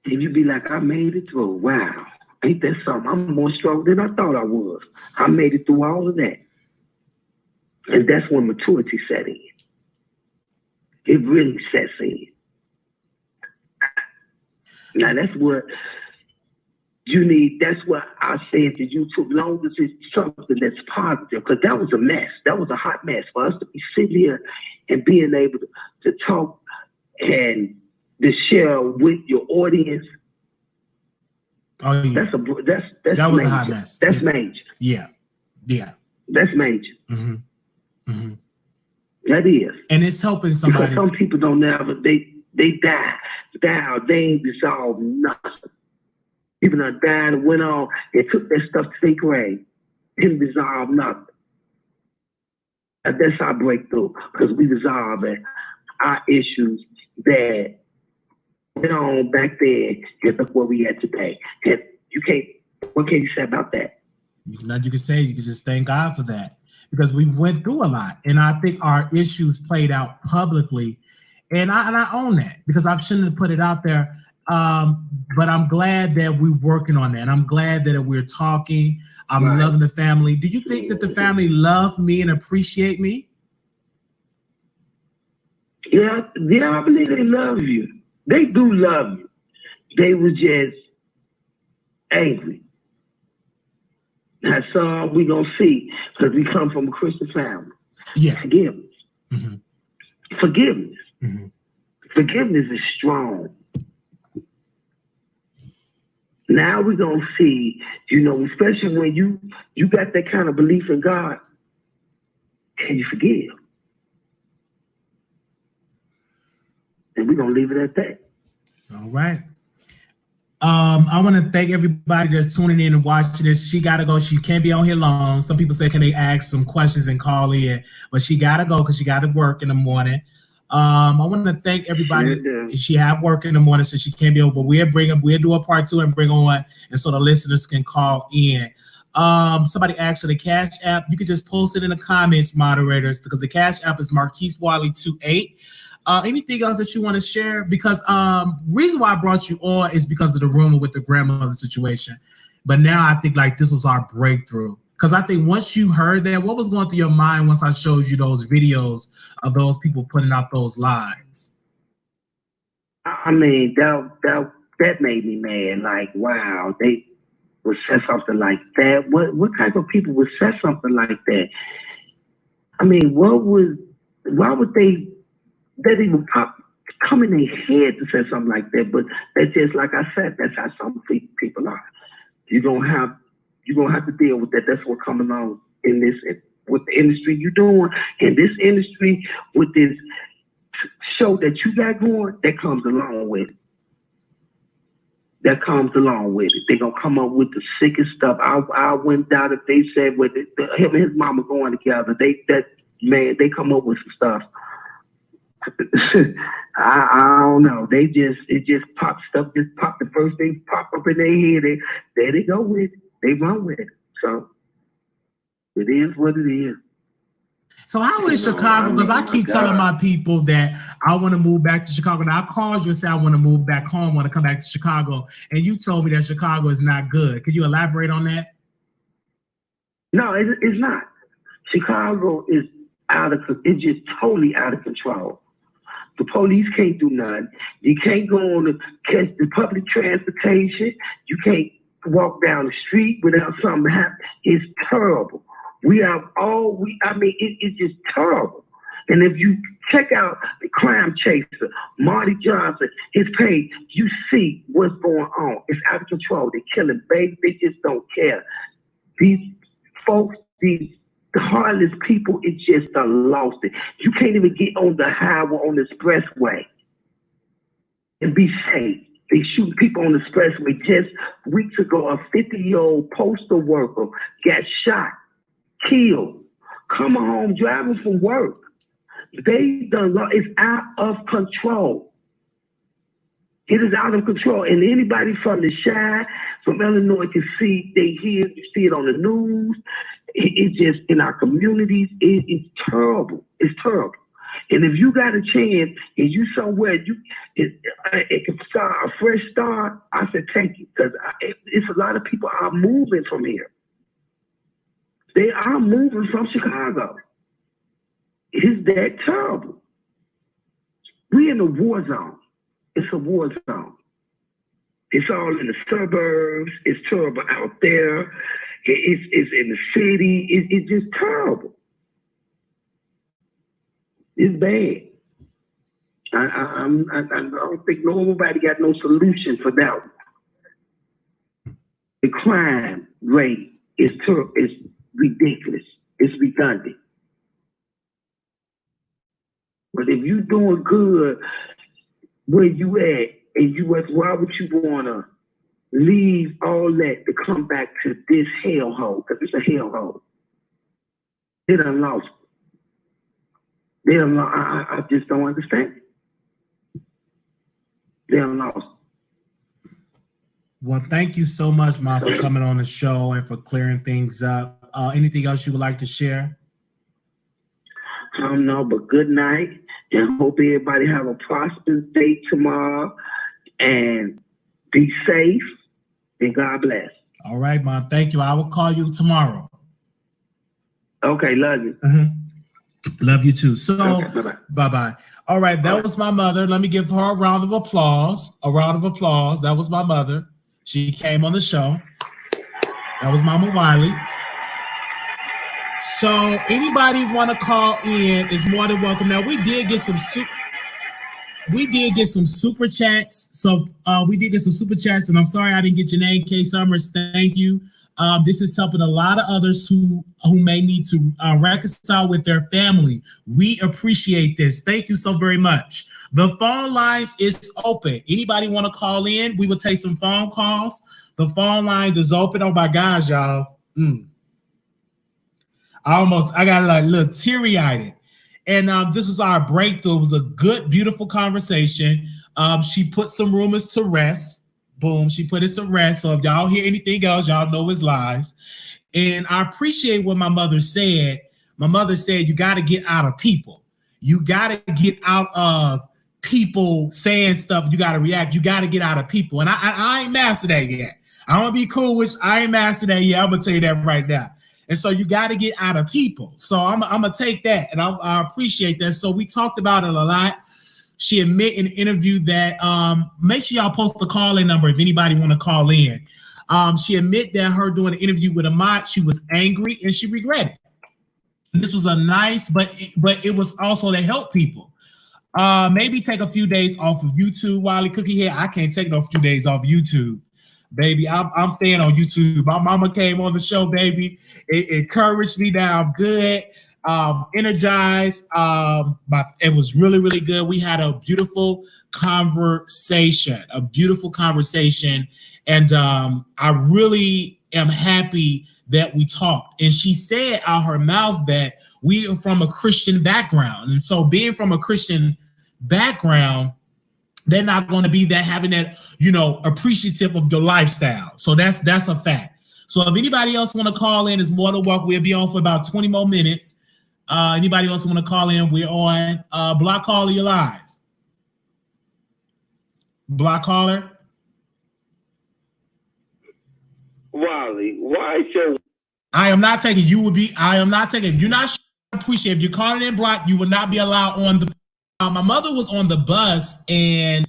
And you be like, I made it through. Wow. Ain't that something? I'm more strong than I thought I was. I made it through all of that. And that's when maturity set in. It really sets in. Now that's what you need. That's what I said to you too. Long as it's something that's positive, because that was a mess. That was a hot mess for us to be sitting here and being able to talk and to share with your audience. Oh yeah, that was major. A hot mess. That's major. Yeah. That's major. Mm-hmm. Mm-hmm. That is, and it's helping somebody. Because some people don't ever they die. They ain't dissolved nothing. People that died and went on and took their stuff to their grave. Didn't dissolve nothing. And that's our breakthrough, because we dissolve our issues that went on back then and look where we at today. And what can you say about that? Nothing you can say. You can just thank God for that, because we went through a lot, and I think our issues played out publicly, and I own that, because I shouldn't have put it out there. But I'm glad that we're working on that. I'm glad that we're talking. I'm right. Loving the family. Do you think that the family love me and appreciate me? Yeah, I believe they love you. They do love you. They were just angry. That's all we gonna see, because we come from a Christian family. Yeah. Forgiveness. Mm-hmm. Forgiveness. Mm-hmm. Forgiveness is strong. Now we're gonna see, especially when you got that kind of belief in God, can you forgive? And we're gonna leave it at that. All right. I want to thank everybody that's tuning in and watching this. She got to go. She can't be on here long. Some people say, can they ask some questions and call in? But she got to go because she got to work in the morning. I want to thank everybody. She have work in the morning, so she can't be able, but we'll do a part 2 and bring on, and so the listeners can call in. Somebody asked for the Cash App. You can just post it in the comments, moderators, because the Cash App is Marquise Wiley 28. Anything else that you want to share? Because reason why I brought you on is because of the rumor with the grandmother situation. But now I think like this was our breakthrough. Because I think once you heard that, what was going through your mind once I showed you those videos of those people putting out those lies? I mean, that made me mad. Like, wow, they would say something like that. What type of people would say something like that? I mean, why would they even come in their head to say something like that? But that's just like I said, that's how some people are. You're gonna have to deal with that. That's what comes along in this, with the industry you're doing, in this industry, with this show that you got going, that comes along with it. That comes along with it. They're gonna come up with the sickest stuff. I went down if they said with it, him and his mama going together. They come up with some stuff. I don't know. It just pop stuff. Just pop the first thing pop up in their head. There they go with it. They run with it. So it is what it is. So how is Chicago? Because I keep telling my people that I want to move back to Chicago. Now I called you and said I want to move back home, want to come back to Chicago, and you told me that Chicago is not good. Could you elaborate on that? No, it's not. Chicago is it's just totally out of control. The police can't do nothing. You can't go on to catch the public transportation. You can't walk down the street without something happening. It's terrible. We have it's just terrible. And if you check out the crime chaser, Marty Johnson, his page, you see what's going on. It's out of control. They're killing babies. They just don't care. These folks, these heartless people, it just lost it. You can't even get on the highway, on the expressway and be safe. They shoot people on the expressway. Just weeks ago, a 50-year-old postal worker got shot, killed, coming home, driving from work. They done, it's out of control. It is out of control. And anybody from the Chi, from Illinois can see, they hear, you see it on the news. It's just in our communities, it's terrible. It's terrible. And if you got a chance and you somewhere, it can start a fresh start, I said take it. Because it's a lot of people are moving from here. They are moving from Chicago. It's that terrible. We're in a war zone. It's a war zone. It's all in the suburbs. It's terrible out there. It's in the city. It's just terrible. It's bad. I don't think nobody got no solution for that one. The crime rate is ridiculous. It's redundant. But if you're doing good where you at, and why would you want to leave all that to come back to this hellhole? Because it's a hellhole. They done lost. They done lost. I just don't understand. They done lost. Well, thank you so much, Ma, for coming on the show and for clearing things up. Anything else you would like to share? No, but good night, and hope everybody have a prosperous day tomorrow, and be safe, and God bless. All right, Mom. Thank you. I will call you tomorrow. Okay, love you. Mm-hmm. Love you too. So, okay, bye-bye. All right, that was my mother. Let me give her a round of applause. A round of applause. That was my mother. She came on the show. That was Mama Wiley. So anybody want to call in is more than welcome. Now we did get some super chats. So we did get some super chats, and I'm sorry I didn't get your name, Kay Summers. Thank you. This is helping a lot of others who may need to reconcile with their family. We appreciate this. Thank you so very much. The phone lines is open. Anybody want to call in? We will take some phone calls. The phone lines is open. Oh my gosh, y'all. I got like a little teary-eyed. And this was our breakthrough. It was a good, beautiful conversation. She put some rumors to rest. Boom, she put it to rest. So if y'all hear anything else, y'all know it's lies. And I appreciate what my mother said. My mother said, you got to get out of people. You got to get out of people saying stuff. You got to react. You got to get out of people. And I ain't mastered that yet. I'm going to be cool, which I ain't mastered that yet. I'm going to tell you that right now. And so you got to get out of people. So I'm going to take that, and I appreciate that. So we talked about it a lot. She admitted in an interview that make sure y'all post the call-in number if anybody want to call in. She admitted that her doing an interview with Armon, she was angry and she regretted. This was a nice, but it was also to help people. Maybe take a few days off of YouTube. Wiley Cookie here. I can't take no few days off YouTube. Baby, I'm staying on YouTube. My mama came on the show, baby. It encouraged me. Now I'm good, energized. It was really, really good. We had a beautiful conversation, and I really am happy that we talked. And she said out her mouth that we are from a Christian background, and so being from a Christian background, they're not going to be that having that, appreciative of the lifestyle. So that's a fact. So if anybody else want to call in, is more than welcome. We'll be on for about 20 more minutes. Anybody else want to call in? We're on. Block caller, you're live. Block caller. Wiley, why so? I am not taking. I am not taking. If you're not appreciate. If you're calling in block, you will not be allowed on the. My mother was on the bus, and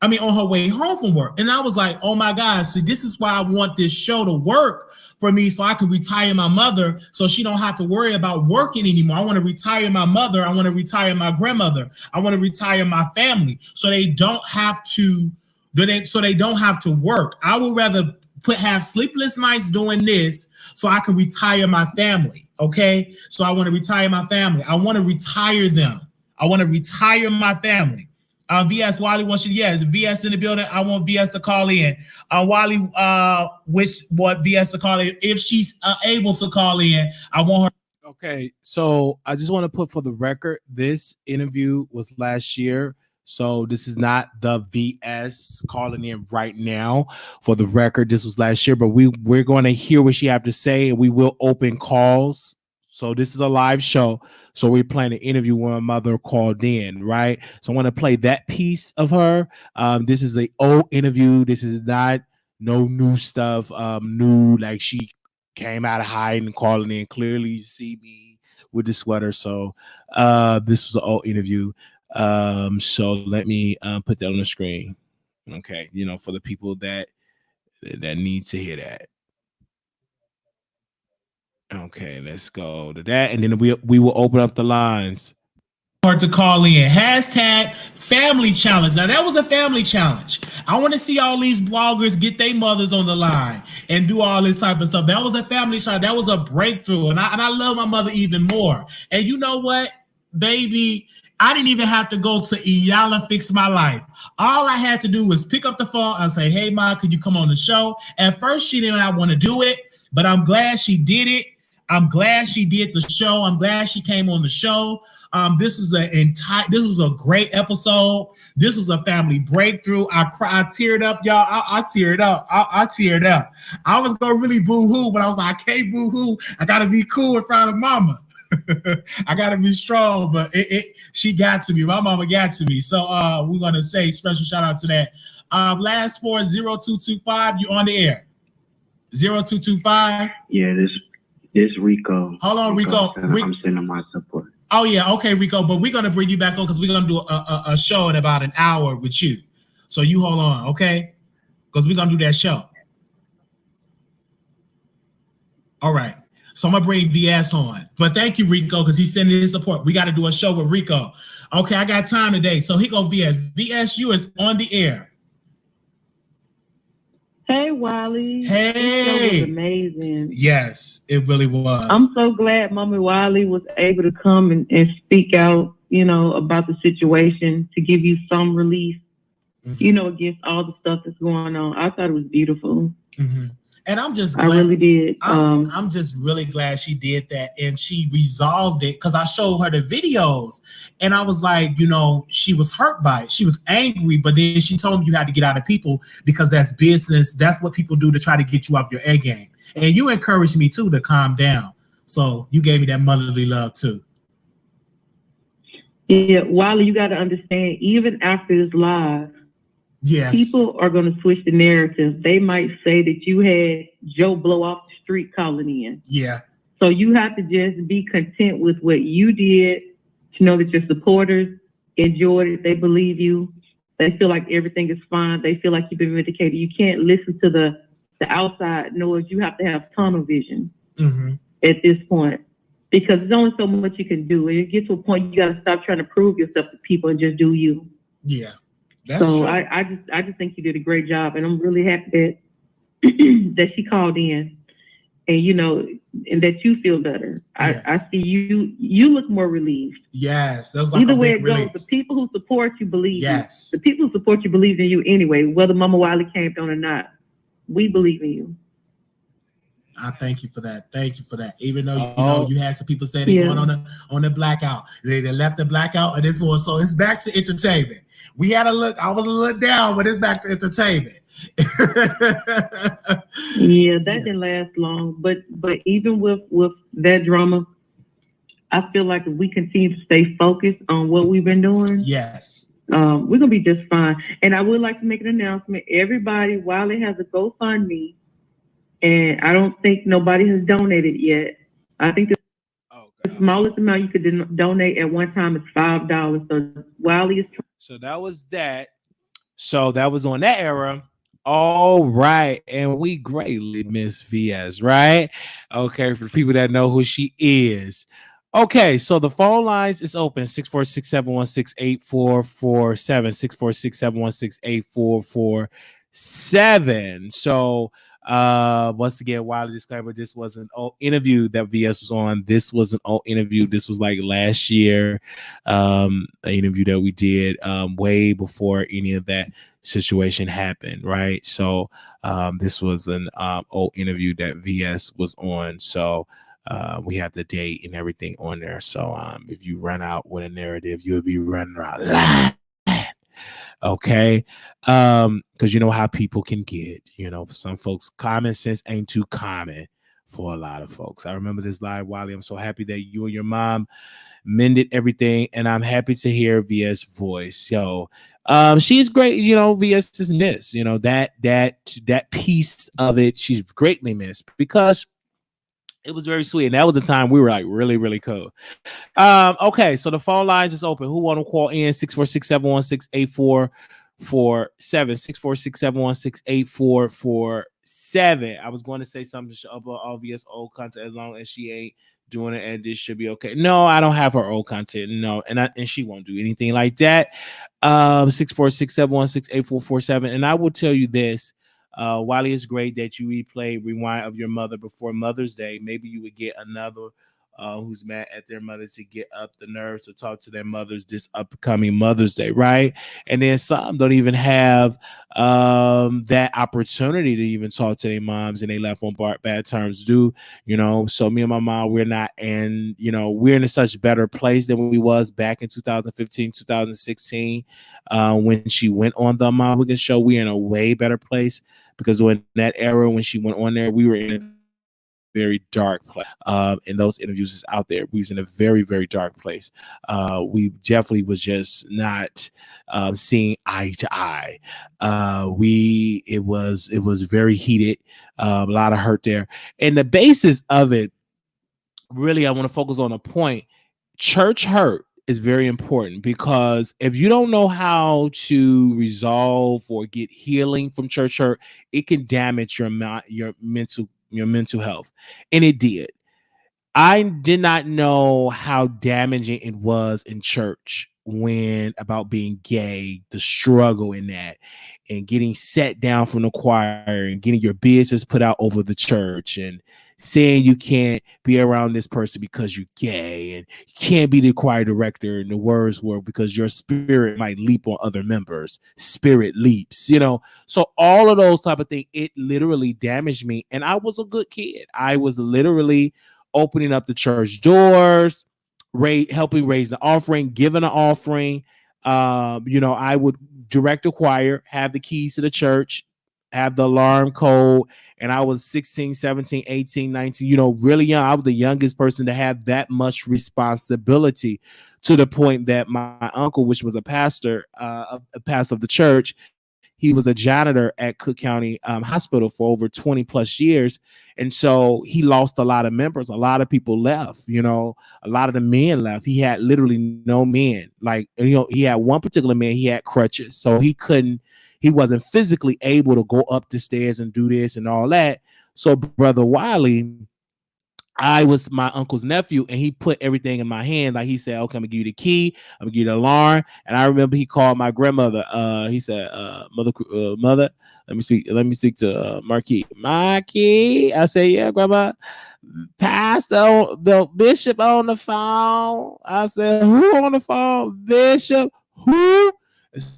on her way home from work. And I was like, oh my gosh, see, this is why I want this show to work for me so I can retire my mother so she don't have to worry about working anymore. I want to retire my mother. I want to retire my grandmother. I want to retire my family so they don't have to work. I would rather have sleepless nights doing this so I can retire my family. Okay. So I want to retire my family. I want to retire them. I want to retire my family. VS Wiley wants you. Yes, VS in the building. I want VS to call in. Wiley, what VS to call in if she's able to call in. I want her. Okay, so I just want to put for the record, this interview was last year, so this is not the VS calling in right now. For the record, this was last year, but we're going to hear what she have to say, and we will open calls. So this is a live show. So we're playing an interview when my mother called in, right? So I want to play that piece of her. This is an old interview. This is not no new stuff. New, like she came out of hiding and calling in. Clearly you see me with the sweater. So this was an old interview. So let me put that on the screen. Okay, for the people that need to hear that. Okay, let's go to that, and then we will open up the lines. Or to call in. Hashtag family challenge. Now that was a family challenge. I want to see all these bloggers get their mothers on the line and do all this type of stuff. That was a family challenge. That was a breakthrough, and I love my mother even more. And you know what, baby? I didn't even have to go to Iyala Fix My Life. All I had to do was pick up the phone and say, hey, Ma, could you come on the show? At first, she didn't want to do it, but I'm glad she did it. I'm glad she did the show. I'm glad she came on the show. This was a great episode. This was a family breakthrough. I teared up, y'all. I teared up. I teared up. I was gonna really boo-hoo, but I was like, I can't boo-hoo. I gotta be cool in front of mama. I gotta be strong, but she got to me. My mama got to me. So we're gonna say special shout out to that. Last 40225, you on the air. 0225. Yeah, this Rico. Hold on, Rico. I'm sending my support. Oh yeah, okay, Rico. But we're gonna bring you back on because we're gonna do a show in about an hour with you. So you hold on, okay? Because we're gonna do that show. All right. So I'm gonna bring VS on. But thank you, Rico, because he's sending his support. We got to do a show with Rico. Okay, I got time today. So here go VS. VS, you is on the air. Hey, Wiley. Hey. This show was amazing. Yes, it really was. I'm so glad Mama Wiley was able to come and speak out, about the situation to give you some relief, against all the stuff that's going on. I thought it was beautiful. Mm-hmm. And I'm just glad, I really did. I'm just really glad she did that and she resolved it because I showed her the videos and I was like, she was hurt by it. She was angry, but then she told me you had to get out of people because that's business. That's what people do to try to get you off your A game. And you encouraged me too to calm down. So you gave me that motherly love too. Yeah, Wiley, you got to understand, even after this live, yes, people are going to switch the narrative. They might say that you had Joe Blow off the street calling in. Yeah. So you have to just be content with what you did, to know that your supporters enjoyed it. They believe you. They feel like everything is fine. They feel like you've been vindicated. You can't listen to the outside noise. You have to have tunnel vision at this point because there's only so much you can do. And you get to a point you got to stop trying to prove yourself to people and just do you. Yeah. So I just think you did a great job, and I'm really happy that she called in, and and that you feel better. Yes. I see you look more relieved. Yes, that was like either way it goes. The people who support you believe. Yes, you. The people who support you believe in you anyway, whether Mama Wiley came on or not. We believe in you. I thank you for that. Thank you for that. Even though you had some people say they're going on the blackout. They left the blackout and this one. So it's back to entertainment. We had a look. I was a little down, but it's back to entertainment. Yeah, that didn't last long. But even with that drama, I feel like if we continue to stay focused on what we've been doing, yes, we're gonna be just fine. And I would like to make an announcement. Everybody, Wiley has a GoFundMe. And I don't think nobody has donated yet. I think the smallest amount you could donate at one time is $5. So Wiley is. So that was that. So that was on that era. All right. And we greatly miss VS, right? Okay. For the people that know who she is. Okay. So the phone lines is open 646-716-8447. 646-716-8447. So once again, Wiley disclaimer, this was an old interview that VS was on. This was an old interview. This was like last year, an interview that we did way before any of that situation happened, right? So this was an old interview that VS was on. So we have the date and everything on there. So if you run out with a narrative, you'll be running out line. Okay. Because you know how people can get, you know, for some folks, common sense ain't too common for a lot of folks. I remember this live, Wiley. I'm so happy that you and your mom mended everything, and I'm happy to hear VS voice. Yo, she's great. You know, VS is missed. You know, that piece of it, she's greatly missed because it was very sweet, and that was the time we were like really, really cool. Okay, so the phone lines is open. Who want to call in? 646-716-8447. 646-716-8447. I was going to say something to upload obvious old content as long as she ain't doing it, and this should be okay. No, I don't have her old content. No, and she won't do anything like that. 646-716-8447. And I will tell you this. Wiley, it's great that you rewind of your mother before Mother's Day. Maybe you would get another who's mad at their mother to get up the nerves to talk to their mothers this upcoming Mother's Day, right? And then some don't even have that opportunity to even talk to their moms, and they left on bad terms. You know, so me and my mom, we're not, and you know, we're in a such better place than we was back in 2015, 2016, when she went on the Mama Wiggins show. We're in a way better place because in that era when she went on there, we were in a very dark place. And those interviews is out there. We was in a very, very dark place. We definitely was just not seeing eye to eye. It was very heated, a lot of hurt there. And the basis of it, really, I want to focus on a point. Church hurt is very important, because if you don't know how to resolve or get healing from church hurt, it can damage your mental health. And it did. I did not know how damaging it was in church about being gay, the struggle in that, and getting set down from the choir and getting your business put out over the church, and saying you can't be around this person because you're gay, and you can't be the choir director, and the words were because your spirit might leap on other members. Spirit leaps, you know. So all of those type of things, it literally damaged me. And I was a good kid. I was literally opening up the church doors, helping raise the offering, giving an offering. You know, I would direct the choir, have the keys to the church, have the alarm code. And I was 16, 17, 18, 19, you know, really young. I was the youngest person to have that much responsibility, to the point that my uncle, which was a pastor of the church, he was a janitor at Cook County Hospital for over 20 plus years. And so he lost a lot of members. A lot of people left, you know, a lot of the men left. He had literally no men. Like, you know, he had one particular man, he had crutches. So he wasn't physically able to go up the stairs and do this and all that. So Brother Wiley, I was my uncle's nephew, and he put everything in my hand. Like, he said, okay, I'm gonna give you the key, I'm gonna give you the alarm. And I remember he called my grandmother. He said, mother, let me speak to Marquis. I say, yeah, grandma. Pastor, the bishop on the phone. I said, who on the phone? Bishop, who?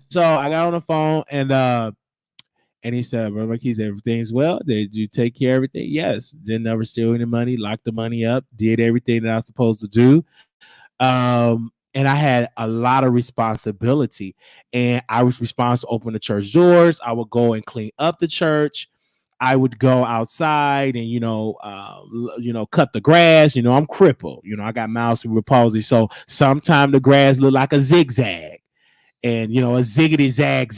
So I got on the phone, and he said, Brother Marquis, everything's well. Did you take care of everything? Yes. Didn't never steal any money, locked the money up, did everything that I was supposed to do. And I had a lot of responsibility, and I was responsible to open the church doors. I would go and clean up the church. I would go outside and, cut the grass. You know, I'm crippled. You know, I got mouse cerebral palsy. So sometimes the grass look like a zigzag, and, you know, a ziggity zag.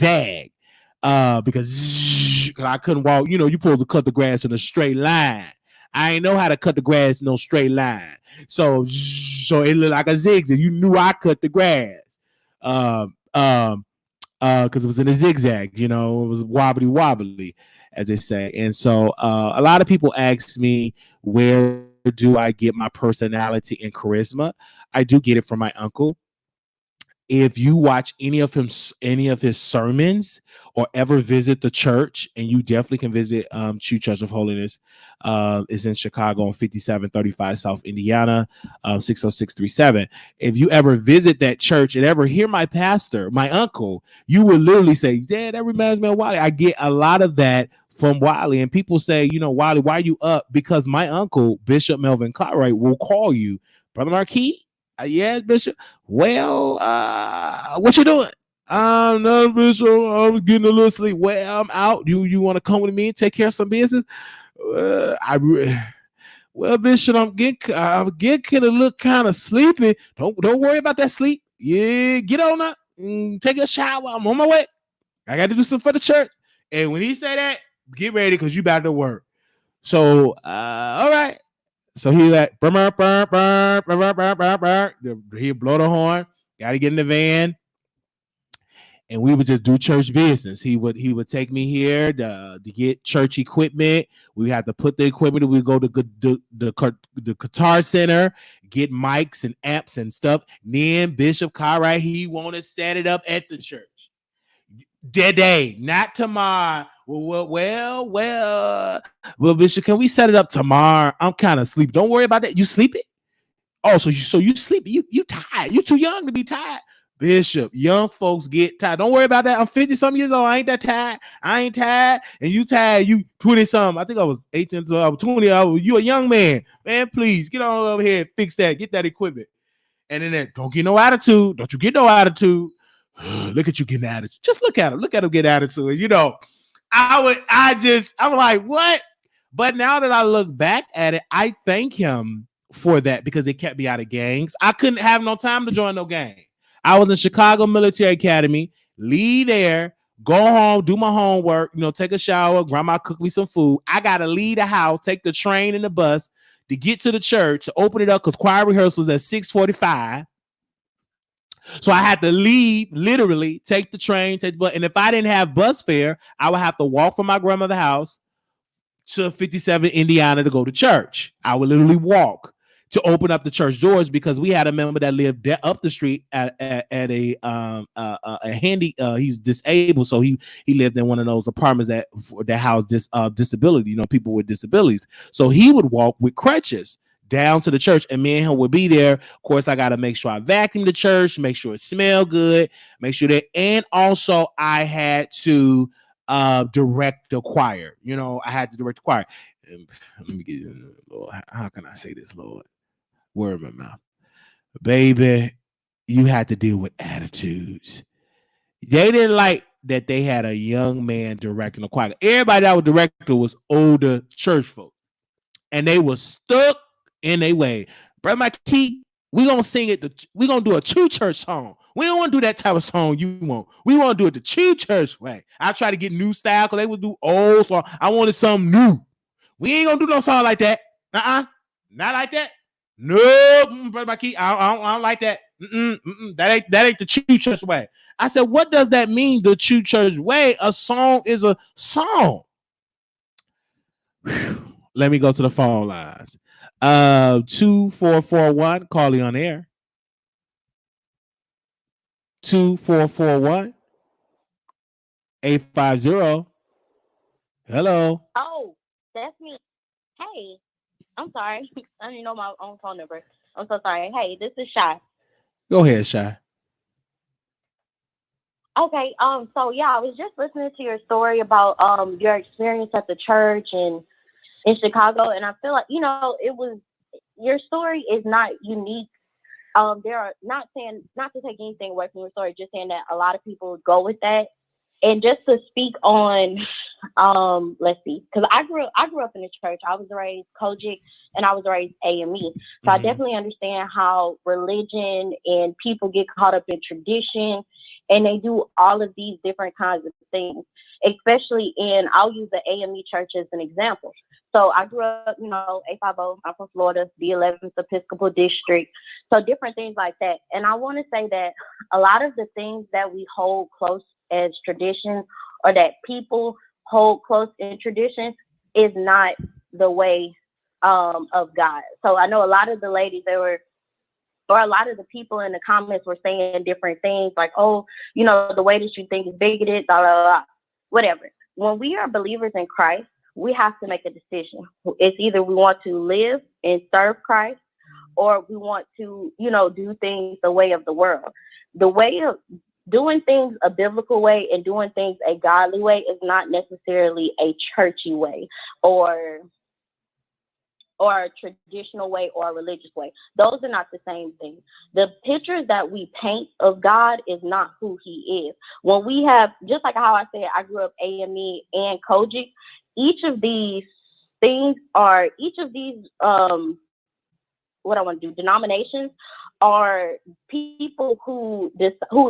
Because I couldn't walk. You know, you supposed to cut the grass in a straight line. I ain't know how to cut the grass in no straight line. So it looked like a zigzag. You knew I cut the grass. because it was in a zigzag, it was wobbly wobbly, as they say. And so a lot of people ask me, where do I get my personality and charisma? I do get it from my uncle. If you watch any of his sermons or ever visit the church, and you definitely can visit True Church of Holiness, is in Chicago on 5735 South Indiana, 60637. If you ever visit that church and ever hear my pastor, my uncle, you will literally say, "Yeah, that reminds me of Wiley." I get a lot of that from Wiley, and people say, "Wiley, why are you up?" Because my uncle, Bishop Melvin Cartwright, will call you, "Brother Marquis." Yes, Bishop. Well, what you doing? I'm not, Bishop. I'm getting a little sleep. Well, I'm out. You want to come with me and take care of some business? Well, Bishop, I'm getting a look kind of sleepy. Don't worry about that sleep. Yeah, get on up. Take a shower. I'm on my way. I got to do something for the church. And when he say that, get ready because you about to work. So, all right. So he like, he'll blow the horn. Got to get in the van, and we would just do church business. He would take me here to get church equipment. We had to put the equipment. We go to the guitar center, get mics and amps and stuff. Then Bishop Cartwright, he want to set it up at the church. Today, not tomorrow. Well, Bishop, can we set it up tomorrow? I'm kind of sleepy. Don't worry about that. You sleepy? Oh, so you sleepy? You tired? You too young to be tired, Bishop. Young folks get tired. Don't worry about that. I'm 50-something years old. I ain't that tired. I ain't tired, and you tired. You 20-something. I think I was 18, so I was 20. You a young man, man. Please get on over here and fix that. Get that equipment. And then don't get no attitude. Don't you get no attitude. Look at you getting attitude. Just look at him. Look at him get attitude. I'm like, what? But now that I look back at it, I thank him for that because it kept me out of gangs. I couldn't have no time to join no gang. I was in Chicago Military Academy, leave there, go home, do my homework, take a shower, grandma cook me some food. I got to leave the house, take the train and the bus to get to the church, to open it up because choir rehearsals at 6:45. So I had to leave, literally, take the train, take the bus. And if I didn't have bus fare, I would have to walk from my grandmother's house to 57 Indiana to go to church. I would literally walk to open up the church doors because we had a member that lived up the street at a handy. He's disabled, so he lived in one of those apartments that house disability, people with disabilities. So he would walk with crutches down to the church, and me and him would be there. Of course, I got to make sure I vacuum the church, make sure it smelled good, make sure that, and also I had to direct the choir. I had to direct the choir. Let me get Lord. How can I say this, Lord? Word in my mouth, baby. You had to deal with attitudes. They didn't like that they had a young man directing the choir. Everybody that was directing was older church folk, and they were stuck in their way. Brother Mikey, we gonna sing it. We gonna do a true church song. We don't want to do that type of song you want. We want to do it the true church way. I try to get new style because they would do old song. I wanted something new. We ain't gonna do no song like that. Not like that. No, Brother Mikey, I don't like that. That ain't the true church way. I said, what does that mean? The true church way? A song is a song. Let me go to the phone lines. 2441, call you on air. 2441 850. Hello. Oh, that's me. Hey, I'm sorry. I didn't know my own phone number. I'm so sorry. Hey, this is Shy. Go ahead, Shy. Okay. So yeah, I was just listening to your story about your experience at the church and in Chicago, and I feel like your story is not unique. There are not to take anything away from your story, just saying that a lot of people go with that. And just to speak on, let's see, because I grew up in the church. I was raised Kojic and I was raised AME. So I definitely understand how religion and people get caught up in tradition, and they do all of these different kinds of things, especially I'll use the AME church as an example. So I grew up, 850, I'm from Florida, the 11th Episcopal District. So different things like that. And I want to say that a lot of the things that we hold close as traditions, or that people hold close in traditions, is not the way of God. So I know a lot of the ladies or a lot of the people in the comments were saying different things like, oh, you know, the way that you think is bigoted, blah, blah, blah, whatever. When we are believers in Christ, we have to make a decision. It's either we want to live and serve Christ, or we want to, you know, do things the way of the world. The way of doing things a biblical way and doing things a godly way is not necessarily a churchy way or a traditional way or a religious way. Those are not the same thing. The pictures that we paint of God is not who he is. When we have, just like how I said, I grew up AME and Kojic, each of these things are, denominations are people who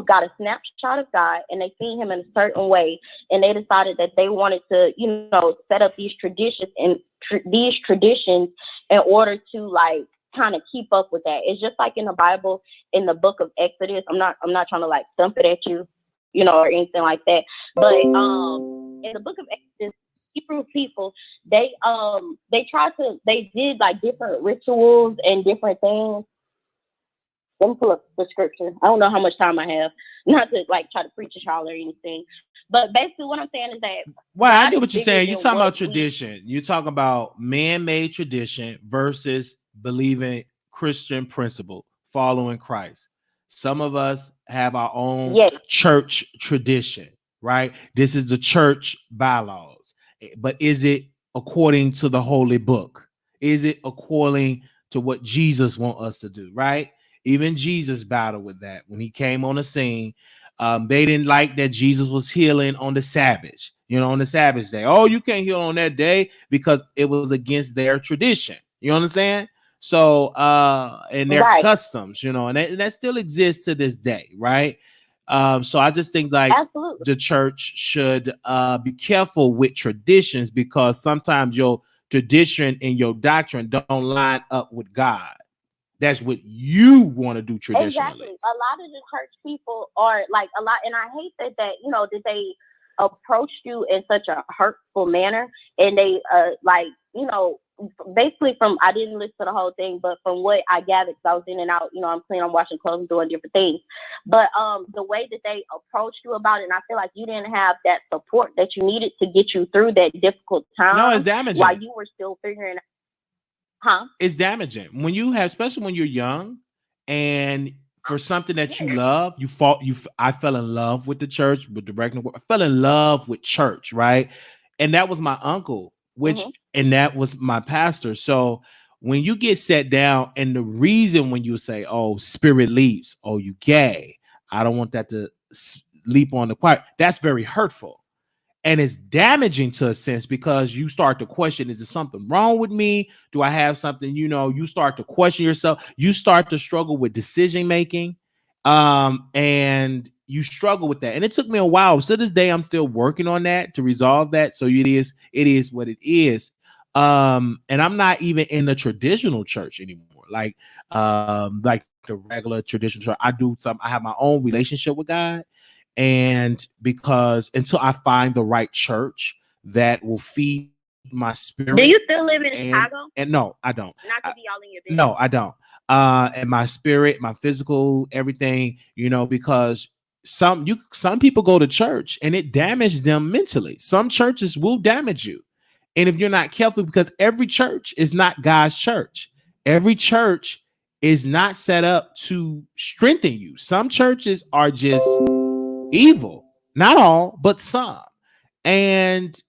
got a snapshot of God and they seen him in a certain way, and they decided that they wanted to, you know, set up these traditions in order to like kind of keep up with that. It's just like in the Bible, in the book of Exodus. I'm not trying to like dump it at you, you know, or anything like that. But in the book of Exodus, Hebrew people, they did like different rituals and different things. Let me pull up the scripture. I don't know how much time I have, not to like try to preach at y'all or anything, but basically what I'm saying is that. Well, I get what you're saying. You're talking about tradition. You're talking about man-made tradition versus believing Christian principle, following Christ. Some of us have our own church tradition, right? This is the church bylaws, but is it according to the holy book? Is it according to what Jesus wants us to do, right? Even Jesus battled with that when he came on the scene. They didn't like that Jesus was healing on the Sabbath, you know, on the Sabbath day. Oh, you can't heal on that day because it was against their tradition. You understand? So, and their customs, you know, and that still exists to this day, right? So I just think like the church should be careful with traditions, because sometimes your tradition and your doctrine don't line up with God. That's what you want to do traditionally. Exactly. A lot of the church people are like a lot, and I hate that you know, that they approached you in such a hurtful manner, and they like, you know, basically from, I didn't listen to the whole thing, but from what I gathered, because I was in and out, you know, I'm cleaning, I'm washing clothes, and doing different things. But the way that they approached you about it, and I feel like you didn't have that support that you needed to get you through that difficult time. No, it's damaging. While you were still figuring out. It's damaging when you have, especially when you're young, and for something that you love, I fell in love with the church, with directing. I fell in love with church, right? And that was my uncle, and that was my pastor. So when you get set down, and the reason when you say, "Oh, spirit leaps," "Oh, you gay," I don't want that to leap on the choir. That's very hurtful. And it's damaging to a sense, because you start to question, is there something wrong with me? Do I have something, you know, you start to question yourself. You start to struggle with decision making, and you struggle with that. And it took me a while. To this day, I'm still working on that to resolve that. So it is what it is. And I'm not even in the traditional church anymore. Like the regular traditional church. I have my own relationship with God. And because until I find the right church that will feed my spirit. Do you still live in Chicago? And no, I don't. Not to be all in your business. No, I don't. And my spirit, my physical, everything, you know, because some people go to church and it damages them mentally. Some churches will damage you. And if you're not careful, because every church is not God's church. Every church is not set up to strengthen you. Some churches are just evil, not all, but some, and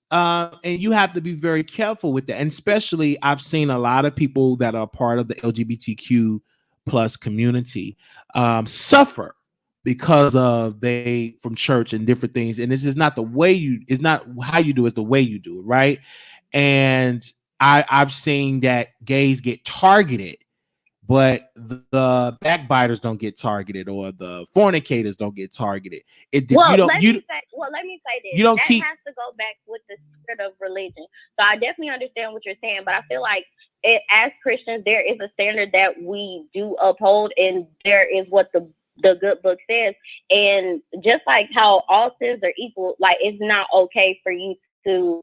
you have to be very careful with that. And especially, I've seen a lot of people that are part of the LGBTQ plus community suffer because of from church and different things. And this is not it's not how you do it, it's the way you do it, right? And I've seen that gays get targeted, but the backbiters don't get targeted, or the fornicators don't get targeted. Let me say this. You don't has to go back with the spirit of religion. So I definitely understand what you're saying, but I feel like as Christians, there is a standard that we do uphold, and there is what the the good book says. And just like how all sins are equal, like it's not okay for you to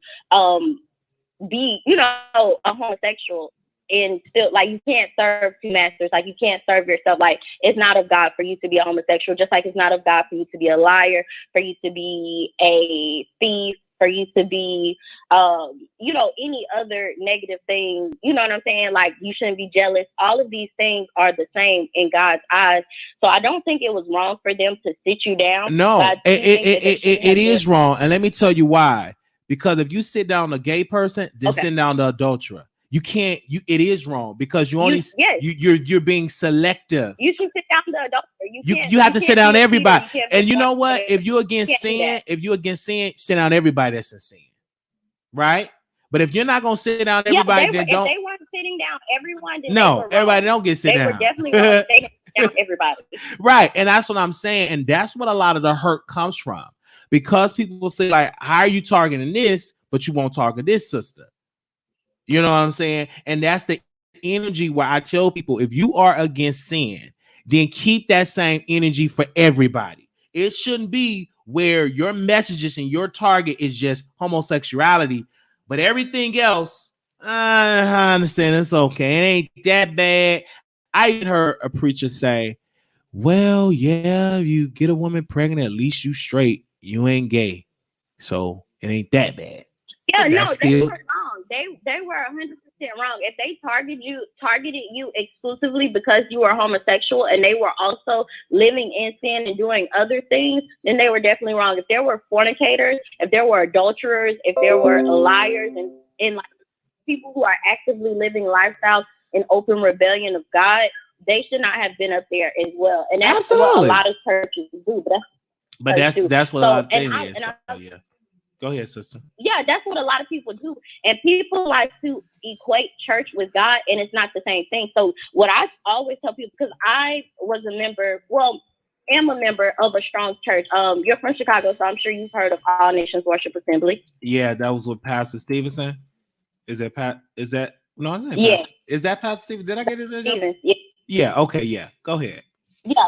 be, you know, a homosexual and still, like, you can't serve two masters. Like, you can't serve yourself. Like, it's not of God for you to be a homosexual, just like it's not of God for you to be a liar, for you to be a thief, for you to be, you know, any other negative thing. You know what I'm saying? Like, you shouldn't be jealous. All of these things are the same in God's eyes. So I don't think it was wrong for them to sit you down. No, it is wrong. And let me tell you why. Because if you sit down a gay person, then sit down the adulterer. You can't. It is wrong because you only you're being selective. You should sit down the adulterer. You have to sit down everybody. And you know what? If you're against sin, sit down everybody that's in sin, right? But if you're not gonna sit down everybody, then don't. If they weren't sitting down everyone, then no, everybody don't get sit down. They were definitely wrong. They didn't sit down everybody. Right, and that's what I'm saying, and that's what a lot of the hurt comes from, because people will say, like, how are you targeting this, but you won't target this sister? You know what I'm saying? And that's the energy where I tell people, if you are against sin, then keep that same energy for everybody. It shouldn't be where your messages and your target is just homosexuality, but everything else, I understand, it's okay. It ain't that bad. I even heard a preacher say, well, yeah, you get a woman pregnant, at least you straight. You ain't gay. So it ain't that bad. Yeah, no, they were wrong. They were 100% wrong. If they targeted you exclusively because you were homosexual and they were also living in sin and doing other things, then they were definitely wrong. If there were fornicators, if there were adulterers, if there were liars and like people who are actively living lifestyles in open rebellion of God, they should not have been up there as well. And that's what a lot of churches do. But that's what a lot of things is. Yeah. Go ahead, sister. Yeah, that's what a lot of people do. And people like to equate church with God, and it's not the same thing. So what I always tell people, because I was a member, am a member of a strong church. You're from Chicago, so I'm sure you've heard of All Nations Worship Assembly. Yeah, that was with Pastor Stevenson. Is that no, I'm not. Yeah. Pastor. Is that Pastor Stevenson? Did I get it? Stevens, yeah. Yeah, okay, yeah. Go ahead. Yeah.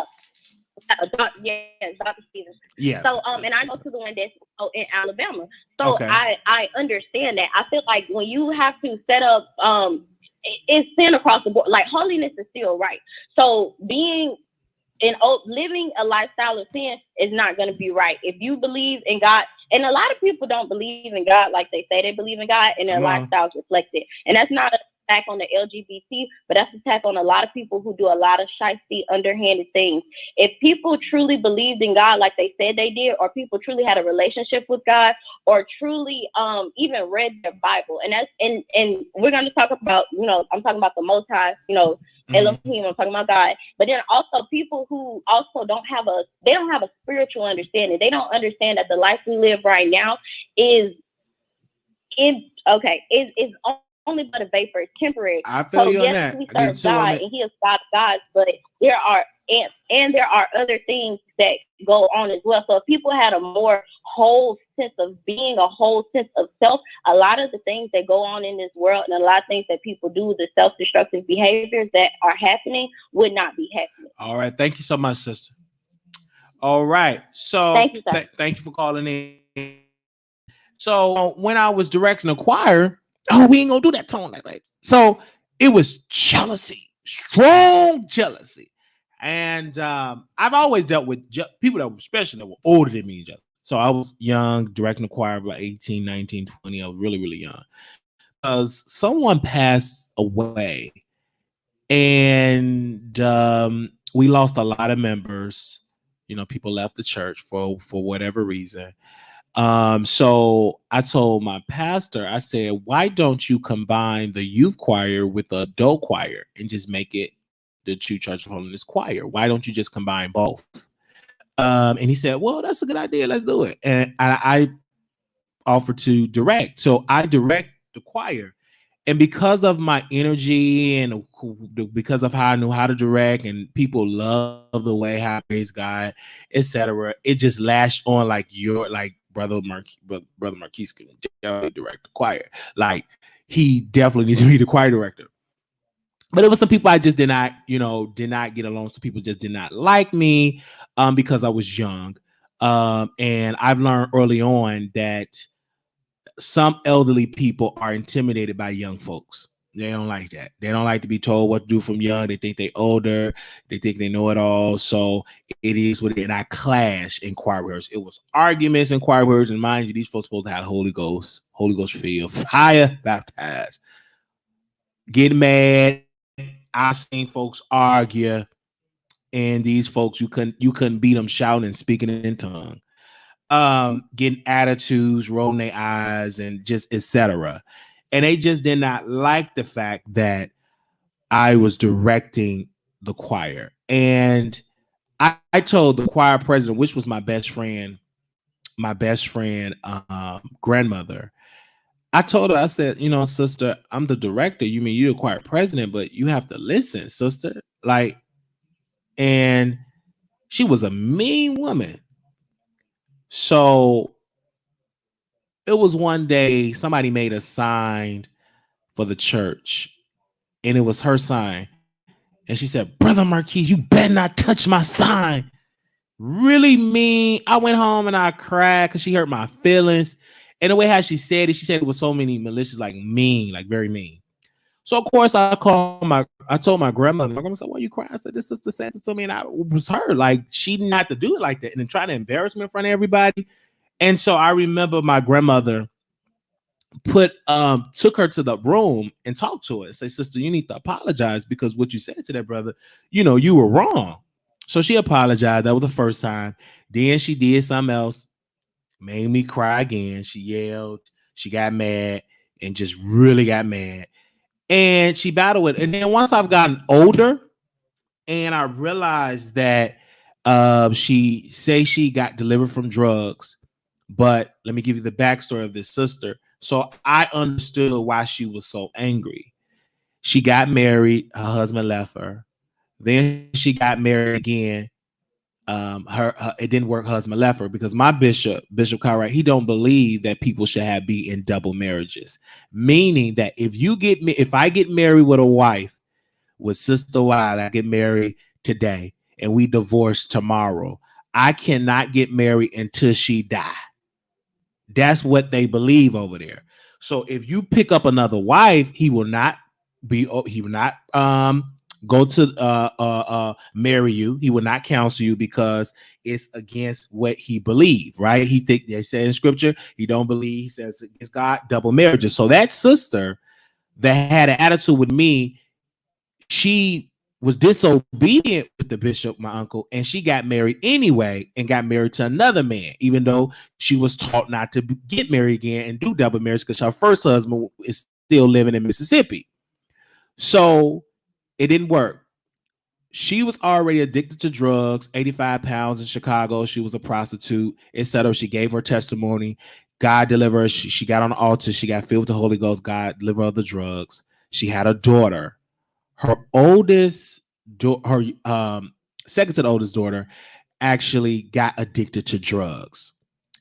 Dr. Stevens. Yeah. So, and I know to the one that's in Alabama. So I understand that. I feel like when you have to set up, it's sin across the board. Like, holiness is still right. So living a lifestyle of sin is not going to be right. If you believe in God, and a lot of people don't believe in God like they say they believe in God, and their lifestyles reflect it. And that's not a attack on the LGBT, but that's an attack on a lot of people who do a lot of shifty, underhanded things. If people truly believed in God like they said they did, or people truly had a relationship with God, or truly even read their Bible, and that's and we're going to talk about, I'm talking about the Most High, Elohim, I'm talking about God, but then also people who also don't have a spiritual understanding. They don't understand that the life we live right now is only but a vapor. It's temporary. I feel you on that. We serve God, and He is God of gods, but there are other things that go on as well. So if people had a more whole sense of being, a whole sense of self, a lot of the things that go on in this world and a lot of things that people do, the self-destructive behaviors that are happening, would not be happening. All right. Thank you so much, sister. All right. So thank you, sir. Thank you for calling in. So when I was directing a choir, we ain't gonna do that tone that way. So it was jealousy, strong jealousy. And I've always dealt with people that were, especially that were older than me. So I was young, directing the choir, about 18, 19, 20. I was really, really young. Because someone passed away. And we lost a lot of members. People left the church for whatever reason. So I told my pastor, I said, why don't you combine the youth choir with the adult choir and just make it the True Church of Holiness choir? Why don't you just combine both? And he said, well, that's a good idea. Let's do it. And I offered to direct. So I direct the choir. And because of my energy and because of how I knew how to direct, and people love the way I praise God, etc., it just lashed on like Brother Marquise can definitely direct the choir. Like, he definitely needs to be the choir director. But it was some people I just did not get along. Some people just did not like me because I was young. And I've learned early on that some elderly people are intimidated by young folks. They don't like that. They don't like to be told what to do from young. They think they older. They think they know it all. So it is what it is. And I clash in choir rehearsal. It was arguments in choir rehearsal. And mind you, these folks supposed to have Holy Ghost filled, fire baptized. Get mad. I seen folks argue, and these folks you couldn't beat them shouting and speaking in tongue, getting attitudes, rolling their eyes, and just etc. And they just did not like the fact that I was directing the choir. And I told the choir president, which was my best friend grandmother. I told her, I said, sister, I'm the director. You mean you're the choir president, but you have to listen, sister. Like, and she was a mean woman. So it was one day somebody made a sign for the church, and it was her sign. And she said, Brother Marquis, you better not touch my sign. Really mean. I went home and I cried because she hurt my feelings. And the way how she said it with so many malicious, like mean, like very mean. So of course I told my grandmother, my grandmother said, why you crying? I said, this sister said it to me, and I was her. Like, she didn't have to do it like that and then try to embarrass me in front of everybody. And so I remember my grandmother took her to the room and talked to her and say, sister, you need to apologize because what you said to that brother, you were wrong. So she apologized. That was the first time. Then she did something else, made me cry again. She yelled, she got mad, and just really got mad. And she battled with it. And then once I've gotten older and I realized that she got delivered from drugs, but let me give you the backstory of this sister. So I understood why she was so angry. She got married. Her husband left her. Then she got married again. It didn't work. Her husband left her because my Bishop Cartwright, he don't believe that people should be in double marriages. Meaning that if I get married with a wife, with Sister Wiley, I get married today and we divorce tomorrow, I cannot get married until she die. That's what they believe over there. So if you pick up another wife, he will not go to marry you. He will not counsel you because it's against what he believed, right? They say in scripture, he don't believe, he says against God, double marriages. So that sister that had an attitude with me, she was disobedient with the bishop, my uncle, and she got married anyway and got married to another man, even though she was taught not to get married again and do double marriage because her first husband is still living in Mississippi. So it didn't work. She was already addicted to drugs, 85 pounds in Chicago. She was a prostitute, etc. She gave her testimony. God delivered her. She got on the altar. She got filled with the Holy Ghost. God delivered her of the drugs. She had a daughter. Her second to the oldest daughter actually got addicted to drugs.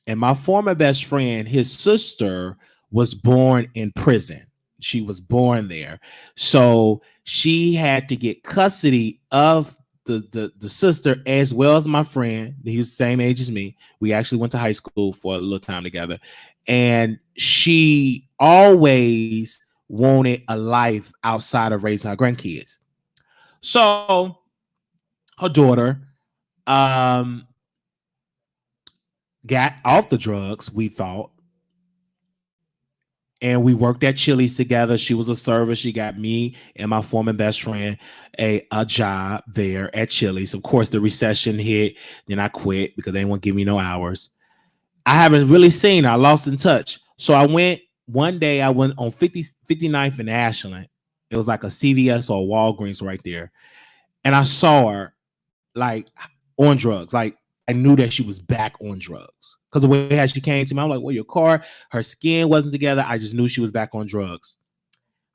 And my former best friend, his sister, was born in prison. She was born there. So she had to get custody of the sister as well as my friend. He was the same age as me. We actually went to high school for a little time together. And she always wanted a life outside of raising her grandkids. So her daughter got off the drugs, we thought. And we worked at Chili's together. She was a server. She got me and my former best friend a job there at Chili's. Of course, the recession hit. Then I quit because they didn't want to give me no hours. I haven't really seen her. I lost in touch. So I went on 59th and Ashland. It was like a CVS or a Walgreens right there. And I saw her like on drugs. Like I knew that she was back on drugs. Because the way how she came to me, I'm like, well, your car, her skin wasn't together. I just knew she was back on drugs.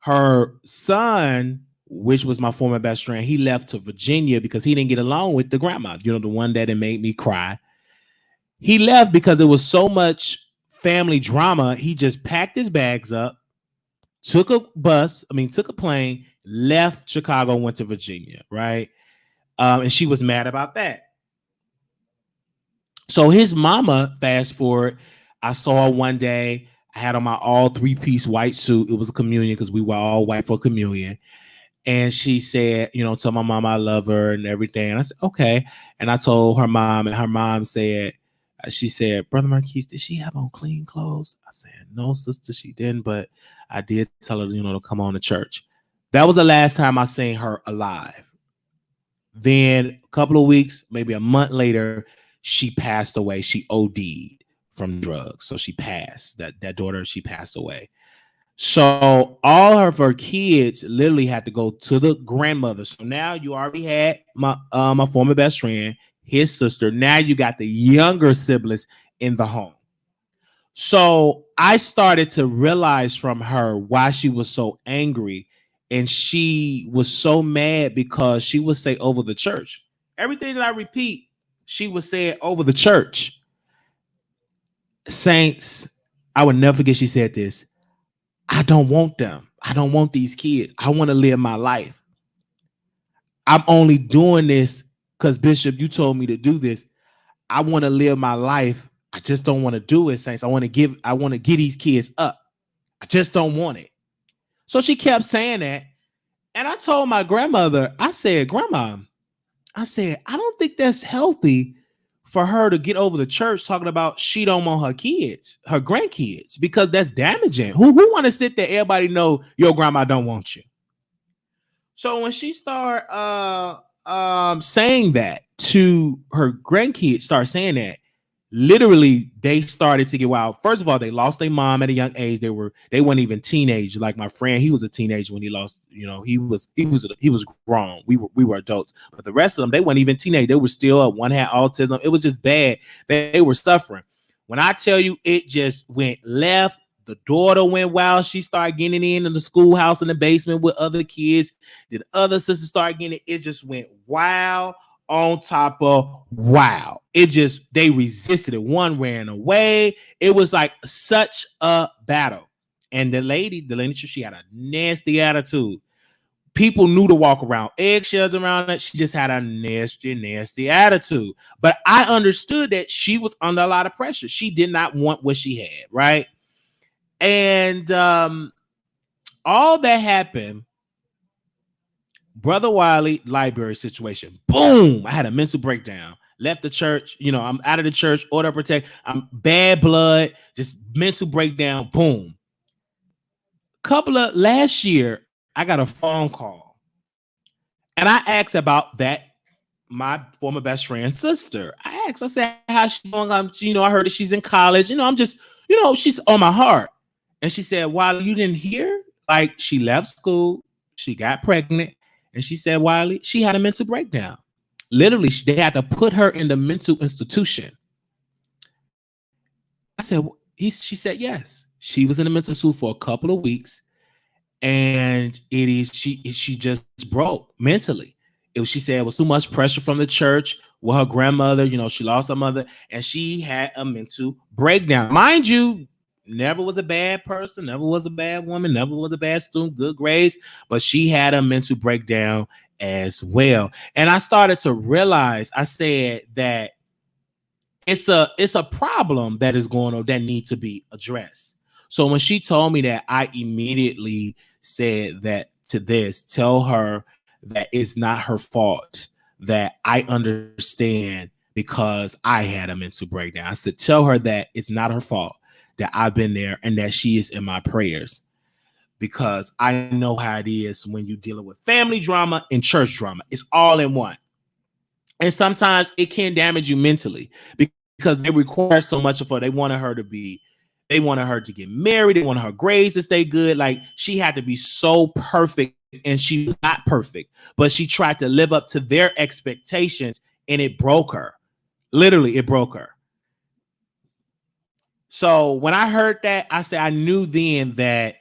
Her son, which was my former best friend, he left to Virginia because he didn't get along with the grandma, the one that had made me cry. He left because it was so much family drama. He just packed his bags up, took a plane, left Chicago, went to Virginia, right? And she was mad about that. So his mama, fast forward, I saw her one day. I had on my all 3-piece white suit. It was a communion because we were all white for communion. And she said, tell my mom I love her and everything. And I said, okay. And I told her mom, and her mom said, she said, Brother Marquise, did she have on clean clothes? I said, no, sister, she didn't. But I did tell her, to come on to church. That was the last time I seen her alive. Then a couple of weeks, maybe a month later, she passed away. She OD'd from drugs. So she passed. That daughter, she passed away. So all of her kids literally had to go to the grandmother. So now you already had my former best friend, his sister. Now you got the younger siblings in the home. So I started to realize from her why she was so angry. And she was so mad because she would say over the church. Everything that I repeat, she would say it over the church. Saints, I would never forget she said this. I don't want them. I don't want these kids. I want to live my life. I'm only doing this because, Bishop, you told me to do this. I want to live my life. I just don't want to do it, Saints. I want to get these kids up. I just don't want it. So she kept saying that. And I told my grandmother, I said, Grandma, I don't think that's healthy for her to get over the church talking about she don't want her kids, her grandkids, because that's damaging. Who want to sit there? Everybody know your grandma don't want you. So when she started saying that to her grandkids, start saying that, literally they started to get wild. First of all, they lost their mom at a young age. They weren't even teenage. Like my friend, he was a teenager when he lost. He was grown. We were adults, but the rest of them, they weren't even teenage. They were still up. One had autism. It was just bad. They were suffering. When I tell you, it just went left. The daughter went wild. She started getting in the schoolhouse in the basement with other kids. Then other sisters started getting it. It just went wild. On top of wow. They resisted it. One ran away. It was like such a battle. And the lady, she had a nasty attitude. People knew to walk around eggshells around her. She just had a nasty attitude. But I understood that she was under a lot of pressure. She did not want what she had, right? And all that happened. Brother Wiley library situation. Boom. I had a mental breakdown. Left the church. I'm out of the church. Order of protect. I'm bad blood. Just mental breakdown. Boom. Last year, I got a phone call. And I asked about that. My former best friend's sister. I said, how's she doing? I heard that she's in college. I'm just, she's on my heart. And she said, Wiley, you didn't hear? Like she left school. She got pregnant. And she said, Wiley, she had a mental breakdown. Literally, they had to put her in the mental institution. I said, she said, yes. She was in the mental institution for a couple of weeks. And she just broke mentally. She said it was too much pressure from the church with her grandmother. She lost her mother and she had a mental breakdown. Mind you, never was a bad person, never was a bad woman, never was a bad student, good grades, but she had a mental breakdown as well. And I started to realize, I said that it's a problem that is going on that needs to be addressed. So when she told me that, I immediately said that tell her that it's not her fault, that I understand because I had a mental breakdown. I said, tell her that it's not her fault, that I've been there and that she is in my prayers, because I know how it is when you're dealing with family drama and church drama. It's all in one. And sometimes it can damage you mentally because they require so much of her. They wanted her to get married. They wanted her grades to stay good. Like she had to be so perfect and she was not perfect, but she tried to live up to their expectations and it broke her. Literally, it broke her. So when I heard that, I said, I knew then that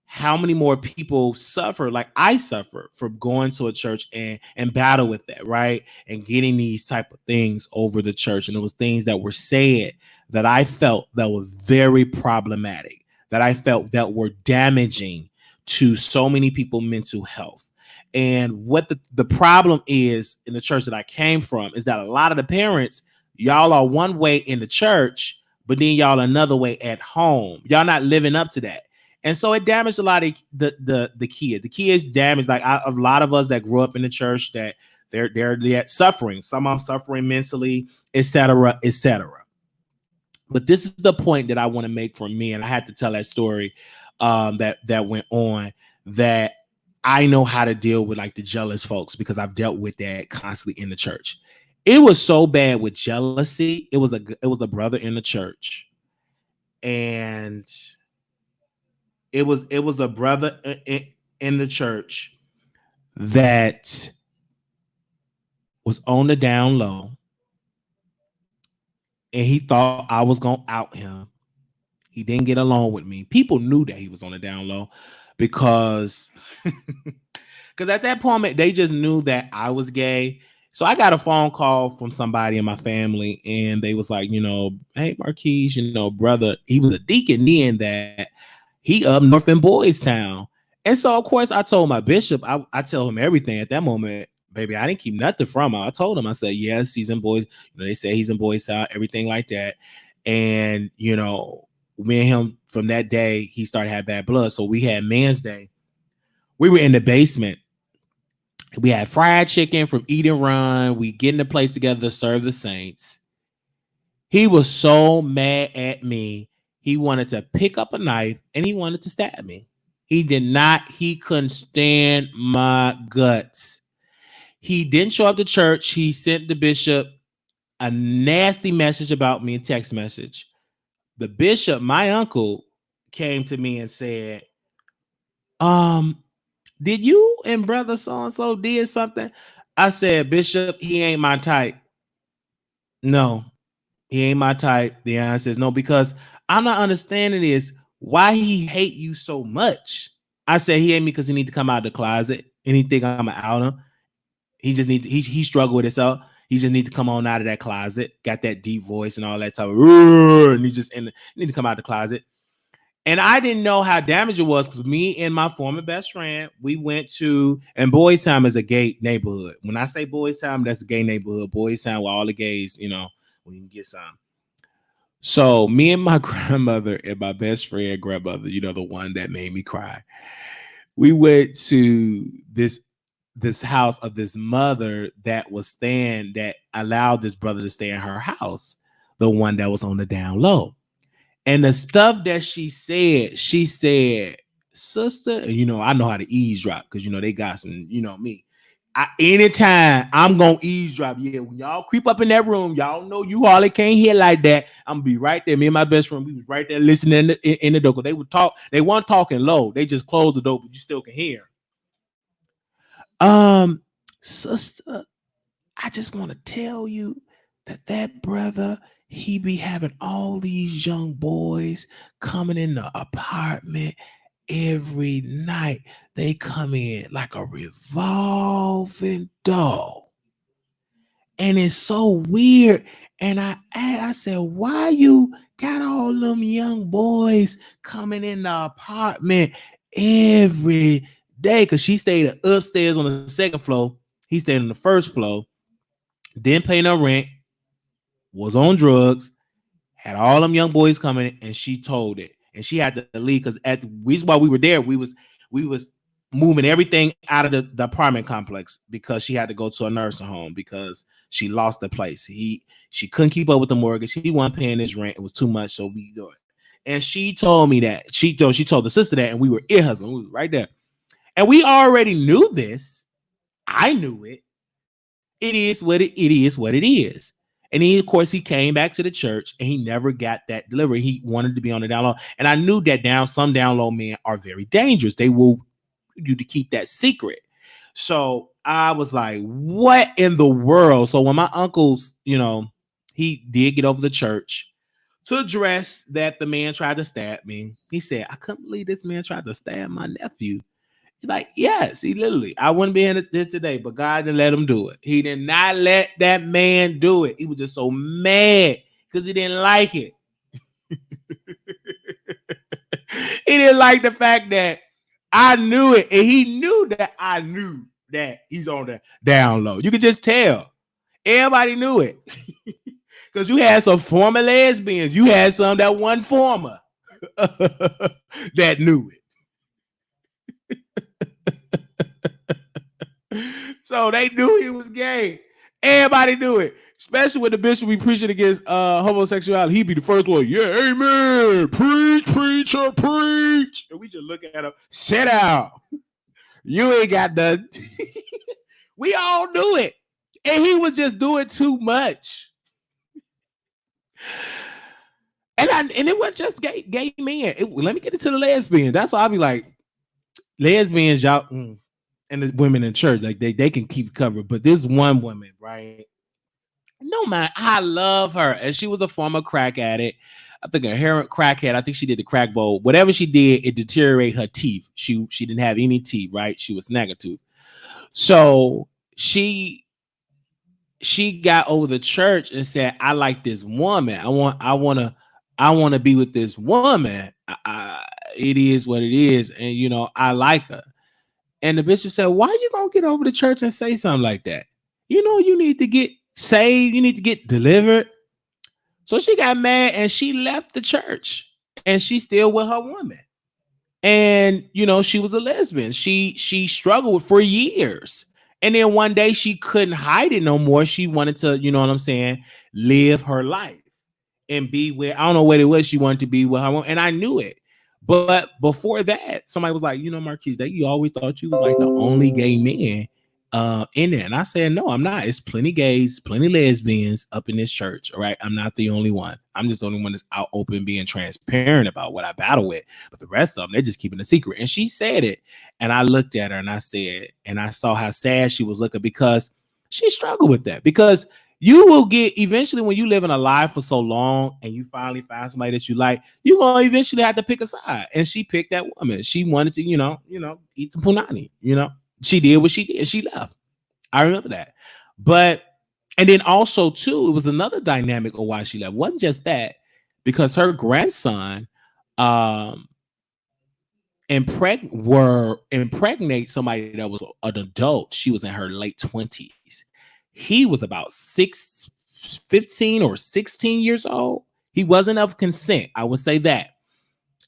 how many more people suffer, like I suffer from going to a church and battle with that, right? And getting these type of things over the church. And it was things that were said that I felt that were very problematic, that I felt that were damaging to so many people's mental health. And what the problem is in the church that I came from is that a lot of the parents, y'all are one way in the church, but then y'all another way at home. Y'all not living up to that. And so it damaged a lot of the kids. The kids damaged, like a lot of us that grew up in the church, that they're suffering. Some of them suffering mentally, etc., etc. But this is the point that I want to make for me, and I had to tell that story that went on, that I know how to deal with like the jealous folks, because I've dealt with that constantly in the church. It was so bad with jealousy. It was a brother in the church, and it was a brother in the church that was on the down low, and he thought I was gonna out him. He didn't get along with me. People knew that he was on the down low because at that point they just knew that I was gay. So I got a phone call from somebody in my family, and they was like, hey Marquise, brother, he was a deacon then, that he up north in Boys Town. And so of course I told my bishop, I tell him everything at that moment. Baby, I didn't keep nothing from him. I told him, I said, yes, he's in Boys. They say he's in Boys Town, everything like that. And me and him, from that day, he started having bad blood. So we had Men's Day. We were in the basement. We had fried chicken from Eat and Run. We get in the place together to serve the saints. He was so mad at me. He wanted to pick up a knife and he wanted to stab me. He couldn't stand my guts. He didn't show up to church. He sent the bishop a nasty message about me, a text message. The bishop, my uncle, came to me and said, did you and brother so-and-so did something? I said, Bishop, he ain't my type. No, he ain't my type. The answer is no, because I'm not understanding is why he hate you so much. I said he hate me because he need to come out of the closet and he think I'm out him. He just need to, he struggled with himself. He just need to come on out of that closet. Got that deep voice and all that type of, and he just need to come out of the closet. And I didn't know how damaged it was, because me and my former best friend, we went to, and Boys Town is a gay neighborhood. When I say Boys Town, that's a gay neighborhood. Boys Town where all the gays, when you can get some. So me and my grandmother and my best friend grandmother, the one that made me cry, we went to this house of this mother that allowed this brother to stay in her house, the one that was on the down low. And the stuff that she said, sister, I know how to eavesdrop, because they got some, me. Anytime I'm gonna eavesdrop, when y'all creep up in that room, y'all know you hardly can't hear like that. I'm gonna be right there. Me and my best friend, we was right there listening in the door. They would talk. They weren't talking low. They just closed the door, but you still can hear. Sister, I just want to tell you that brother, he be having all these young boys coming in the apartment every night. They come in like a revolving door. And it's so weird. And I said, why you got all them young boys coming in the apartment every day? Because she stayed upstairs on the second floor. He stayed on the first floor. Didn't pay no rent. Was on drugs, had all them young boys coming, and she told it, and she had to leave, because at the reason why we were there, we was moving everything out of the apartment complex, because she had to go to a nursing home because she lost the place. She couldn't keep up with the mortgage. He wasn't paying his rent. It was too much, so we do it. And she told me that. She told the sister that, and we were ear hustling. We were right there, and we already knew this. I knew it. It is what it is. And he, of course, he came back to the church and he never got that delivery. He wanted to be on the down low. And I knew that some down low men are very dangerous. They will you to keep that secret. So I was like, what in the world? So when my uncle's, he did get over the church to address that the man tried to stab me. He said, I couldn't believe this man tried to stab my nephew. Like, yes, he literally, I wouldn't be in there today, but God didn't let him do it. He did not let that man do it. He was just so mad because he didn't like it. He didn't like the fact that I knew it, and he knew that I knew that he's on the down low. You could just tell. Everybody knew it. Because you had some former lesbians. You had some that wasn't former that knew it. So they knew he was gay. Everybody knew it. Especially when the bishop be preaching against homosexuality. He'd be the first one. Yeah, amen. Preach, preacher, preach. And we just look at him. Sit down. You ain't got nothing. We all knew it. And he was just doing too much. And it wasn't just gay men. Let me get into the lesbian. That's why I'll be like, lesbians, y'all, and the women in church, like they can keep covered. But this one woman, right? No man, I love her. And she was a former crack addict. I think a heroin crackhead. I think she did the crack bowl. Whatever she did, it deteriorated her teeth. She didn't have any teeth, right? She was negative. So she got over the church and said, I like this woman. I want to be with this woman. It is what it is. And, you know, I like her. And the bishop said, why you going to get over the church and say something like that? You know, you need to get saved. You need to get delivered. So she got mad and she left the church and she's still with her woman. And, you know, she was a lesbian. She struggled for years. And then one day she couldn't hide it no more. She wanted to, you know what I'm saying, live her life and be where, I don't know what it was she wanted to be with her. And I knew it. But before that, somebody was like, you know, Marquise, that you always thought you was like the only gay man in there. And I said, no, I'm not. It's plenty gays, plenty lesbians up in this church. All right. I'm not the only one. I'm just the only one that's out open, being transparent about what I battle with. But the rest of them, they're just keeping a secret. And she said it. And I looked at her and I said, and I saw how sad she was looking because she struggled with that. Because you will get eventually, when you live in a life for so long and you finally find somebody that you like, you're going to eventually have to pick a side. And she picked that woman. She wanted to, you know, eat the punani, you know. She did what she did. She left. I remember that. But, and then also too, it was another dynamic of why she left. It wasn't just that, because her grandson impregnate somebody that was an adult. She was in her late 20s. He was about 15 or 16 years old. He wasn't of consent. I would say that.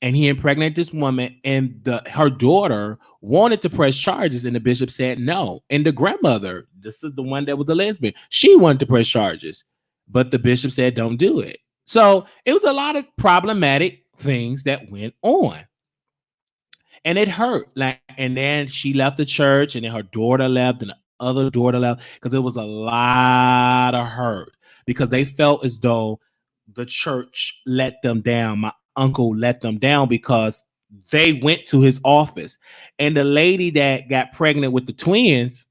And he impregnated this woman, and her daughter wanted to press charges, and the bishop said no. And the grandmother, this is the one that was a lesbian, she wanted to press charges, but the bishop said don't do it. So it was a lot of problematic things that went on. And it hurt. And then she left the church, and then her daughter left, and the other daughter left, because it was a lot of hurt, because they felt as though the church let them down. My uncle let them down because they went to his office, and the lady that got pregnant with the twins,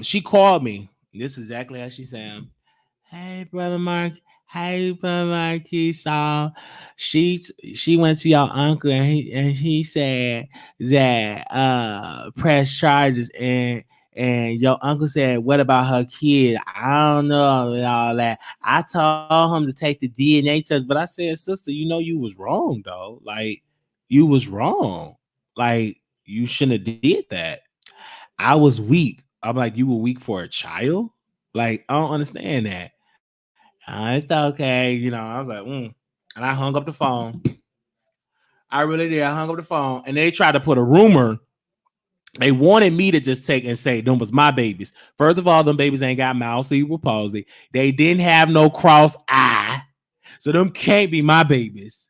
she called me. This is exactly how she sounded. Hey, brother Mark. Hey, brother Marquis. She went to your uncle, and he said that press charges, and your uncle said, what about her kid? I don't know and all that. I told him to take the DNA test, but I said, sister, you know you was wrong, though. Like, you was wrong. Like, you shouldn't have did that. I was weak. I'm like, you were weak for a child? Like, I don't understand that. It's okay, you know. I was like, and I hung up the phone. I really did. I hung up the phone, and they tried to put a rumor. They wanted me to just take and say them was my babies. First of all, them babies ain't got mouth cerebral palsy. They didn't have no cross eye, so them can't be my babies.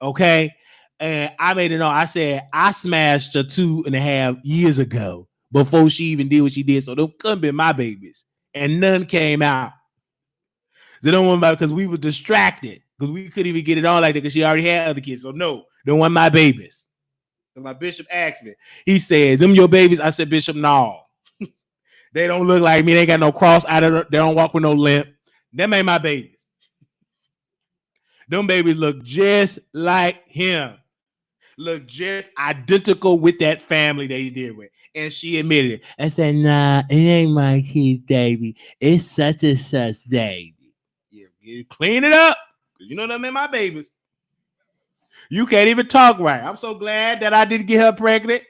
Okay, and I made it know. I said I smashed her 2.5 years ago before she even did what she did, so them couldn't be my babies, and none came out. They don't want about because we were distracted because we couldn't even get it on like that because she already had other kids. So no, don't want my babies. Because my bishop asked me, he said, "Them your babies?" I said, "Bishop, no, they don't look like me. They ain't got no cross out of. They don't walk with no limp. Them ain't my babies. Them babies look just like him. Look just identical with that family they did with." And she admitted it. I said, "Nah, it ain't my kid, baby. It's such and such, baby." You clean it up. You know them ain't my babies. You can't even talk right. I'm so glad that I didn't get her pregnant.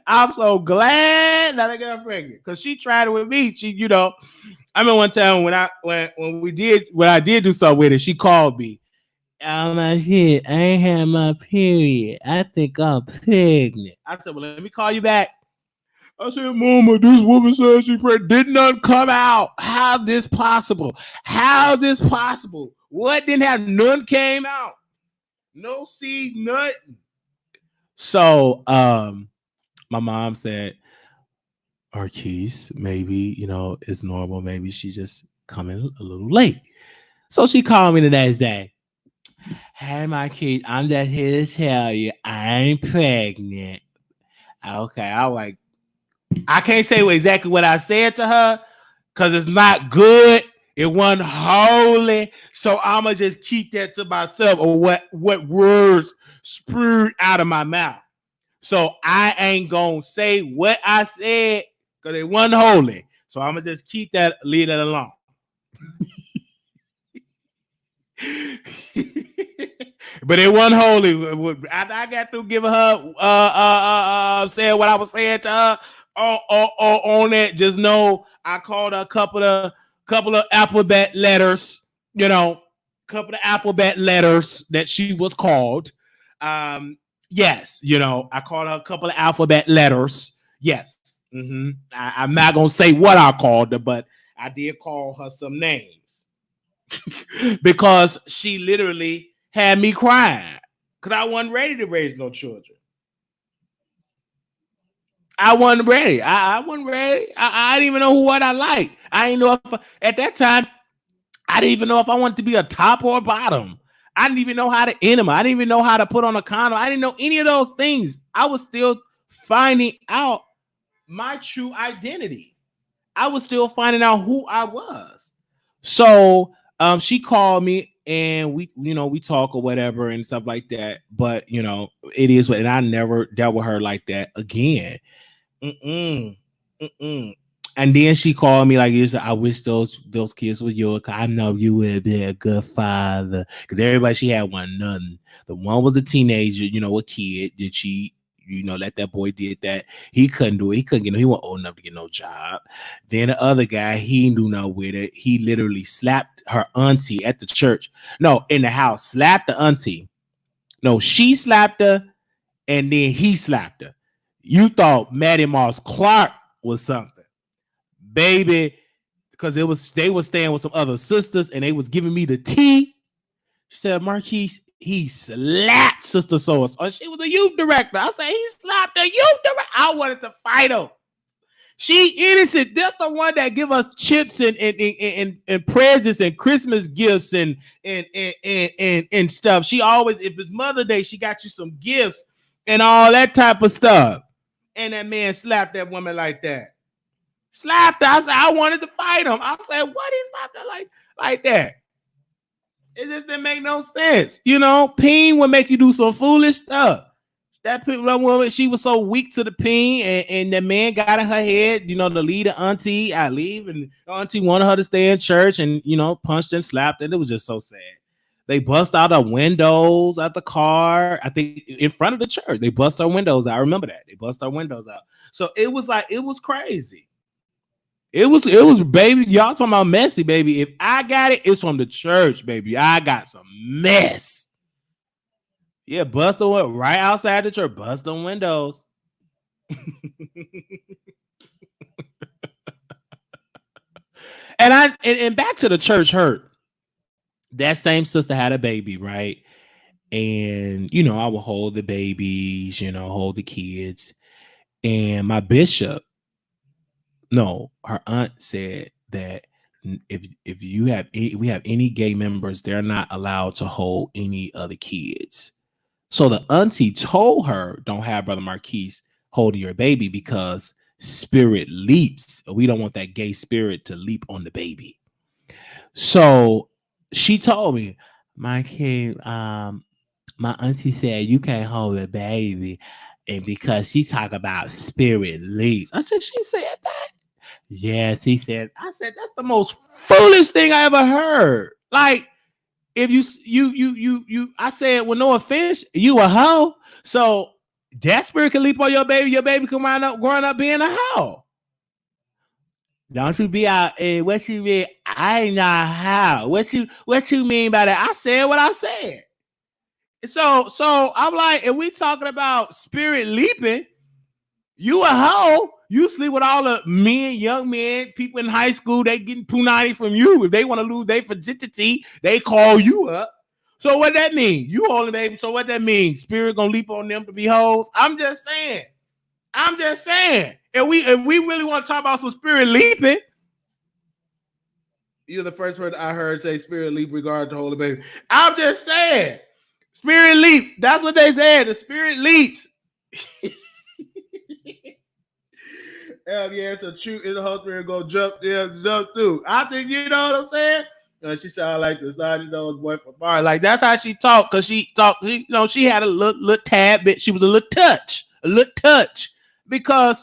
I'm so glad that I got pregnant because she tried it with me. She, you know, I remember one time when I did do something with her, she called me. I'm like, shit, I ain't had my period. I think I'm pregnant. I said, well, let me call you back. I said, Mama, this woman says she pregnant. Did none come out. How this possible? How this possible? What didn't have? None came out. No seed, nothing. So, my mom said, Marquise, maybe, you know, it's normal. Maybe she just coming a little late. So she called me the next day. Hey, Marquise, I'm just here to tell you I ain't pregnant. Okay, I like, I can't say exactly what I said to her because it's not good. It wasn't holy. So I'm going to just keep that to myself or what words spewed out of my mouth. So I ain't going to say what I said because it wasn't holy. So I'm going to just keep that, leave that alone. But it wasn't holy. I got through giving her saying what I was saying to her on that. Just know I called her a couple of alphabet letters, you know, couple of alphabet letters that she was called. Yes, you know, I called her a couple of alphabet letters. Yes. I'm not gonna say what I called her, but I did call her some names because she literally had me crying because I wasn't ready to raise no children. I wasn't ready. I wasn't ready. I didn't even know what I liked. I didn't know if at that time I didn't even know if I wanted to be a top or a bottom. I didn't even know how to enema. I didn't even know how to put on a condom. I didn't know any of those things. I was still finding out my true identity. I was still finding out who I was. So she called me and we talk or whatever and stuff like that. But you know, it is what, and I never dealt with her like that again. And then she called me like this. I wish those kids were yours. I know you would be a good father. Because everybody, she had one, none. The one was a teenager, you know, a kid. Did she, you know, let that boy did that? He couldn't do it. He couldn't get no. He wasn't old enough to get no job. Then the other guy, he didn't do nothing with it. He literally slapped her auntie at the church. No, in the house, slapped the auntie. No, she slapped her, and then he slapped her. You thought Maddie Moss Clark was something. Baby, because they were staying with some other sisters and they was giving me the tea. She said, Marquise, he slapped Sister Source. Oh, she was a youth director. I said, he slapped the youth director. I wanted to fight her. She innocent. That's the one that give us chips and presents and Christmas gifts and stuff. She always, if it's Mother's Day, she got you some gifts and all that type of stuff. And that man slapped that woman like that. Slapped her. I said, I wanted to fight him. I said, what? He slapped her like that. It just didn't make no sense. You know, peen would make you do some foolish stuff. That woman, she was so weak to the peen, and the man got in her head, you know, to lead the auntie. I leave, and the auntie wanted her to stay in church and, you know, punched and slapped, and it was just so sad. They bust out the windows at the car, I think in front of the church. They bust our windows out. I remember that. They bust our windows out. So it was like, it was crazy. It was, baby. Y'all talking about messy, baby. If I got it, it's from the church, baby. I got some mess. Yeah, bust the window right outside the church. Bust the windows. And back to the church hurt. That same sister had a baby, right? And you know, I would hold the babies, you know, hold the kids. And my bishop, no, her aunt said that if you have we have any gay members, they're not allowed to hold any other kids. So the auntie told her, don't have Brother Marquise holding your baby because spirit leaps. We don't want that gay spirit to leap on the baby. So she told me, my kid, my auntie said you can't hold a baby, and because she talk about spirit leaps. I said, she said that? Yes, he said. I said, that's the most foolish thing I ever heard. Like, if you I said, well, no offense, you a hoe. So that spirit can leap on your baby can wind up growing up being a hoe. Don't you be out, what you mean? I ain't not how. What you mean by that? I said what I said. So I'm like, if we talking about spirit leaping, you a hoe. You sleep with all the men, young men, people in high school, they getting punani from you. If they want to lose their virginity, they call you up. So what that mean? You only baby. So what that mean? Spirit gonna leap on them to be hoes? I'm just saying. If we really want to talk about some spirit leaping, you're the first person I heard say spirit leap regard to holy baby. I'm just saying. Spirit leap. That's what they said. The spirit leaps. Hell yeah, it's a truth. It's a whole spirit go jump through. I think you know what I'm saying. She sounded like the $90 boy from bar. Like that's how she talked. Cause she talked. She had a little tad bit. She was a little touch. Because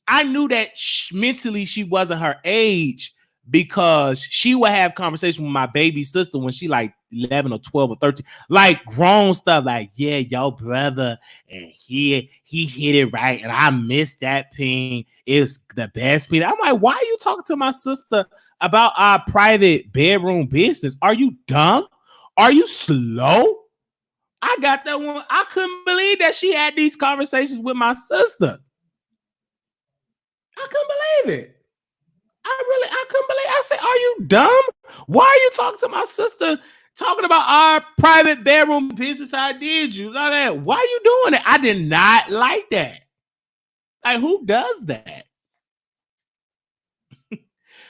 I knew that mentally she wasn't her age. Because she would have conversation with my baby sister when she like 11 or 12 or 13, like grown stuff, like, yeah, your brother, and he hit it right, and I missed that ping. It's the best ping. I'm like, why are you talking to my sister about our private bedroom business? Are you dumb? Are you slow? I got that one. I couldn't believe that she had these conversations with my sister. I couldn't believe it. I couldn't believe it. I said, are you dumb? Why are you talking to my sister talking about our private bedroom business ideas? All that. Why are you doing it? I did not like that. Like, who does that?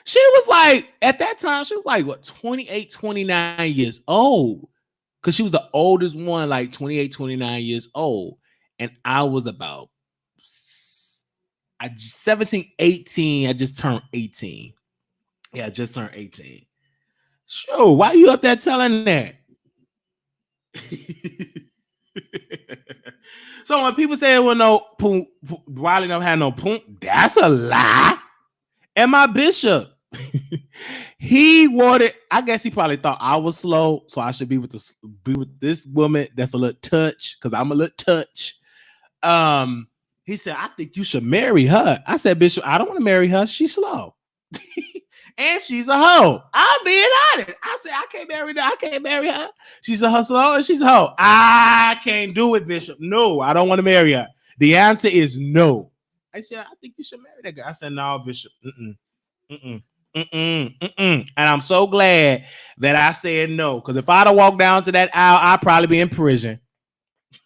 She was like, at that time, she was like, what, 28, 29 years old. Because she was the oldest one, like 28, 29 years old. And I was about 17, 18. I just turned 18. Yeah, I just turned 18. Sure, why are you up there telling that? So when people say, well, no, Wiley don't have no poom, that's a lie. And my bishop, he wanted, I guess he probably thought I was slow, so I should be with this woman that's a little touch, because I'm a little touch. He said, I think you should marry her. I said, Bishop, I don't want to marry her. She's slow. And she's a hoe. I'm being honest. I said, I can't marry her. I can't marry her. She's a slow and she's a hoe. I can't do it, Bishop. No, I don't want to marry her. The answer is no. I said, I think you should marry that girl. I said, no, Bishop. And I'm so glad that I said no. Because if I'd have walked down to that aisle, I'd probably be in prison.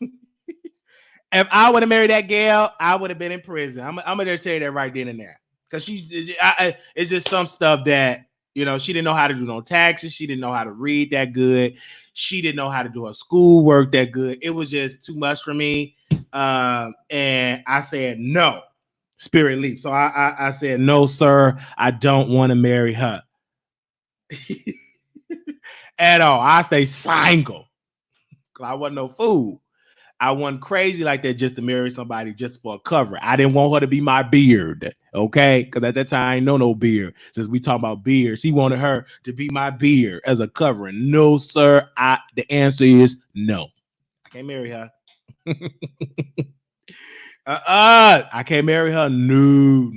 If I would have married that girl, I would have been in prison. I'm going to tell you that right then and there. Because it's just some stuff that, she didn't know how to do no taxes. She didn't know how to read that good. She didn't know how to do her schoolwork that good. It was just too much for me. And I said, no, spirit leap. So I said, no, sir, I don't want to marry her. At all. I stay single. Because I wasn't no fool. I wasn't crazy like that just to marry somebody just for a cover. I didn't want her to be my beard, okay? Because at that time, I ain't know no beard. Since we talk about beards, he wanted her to be my beard as a covering. No, sir. The answer is no. I can't marry her. I can't marry her. No.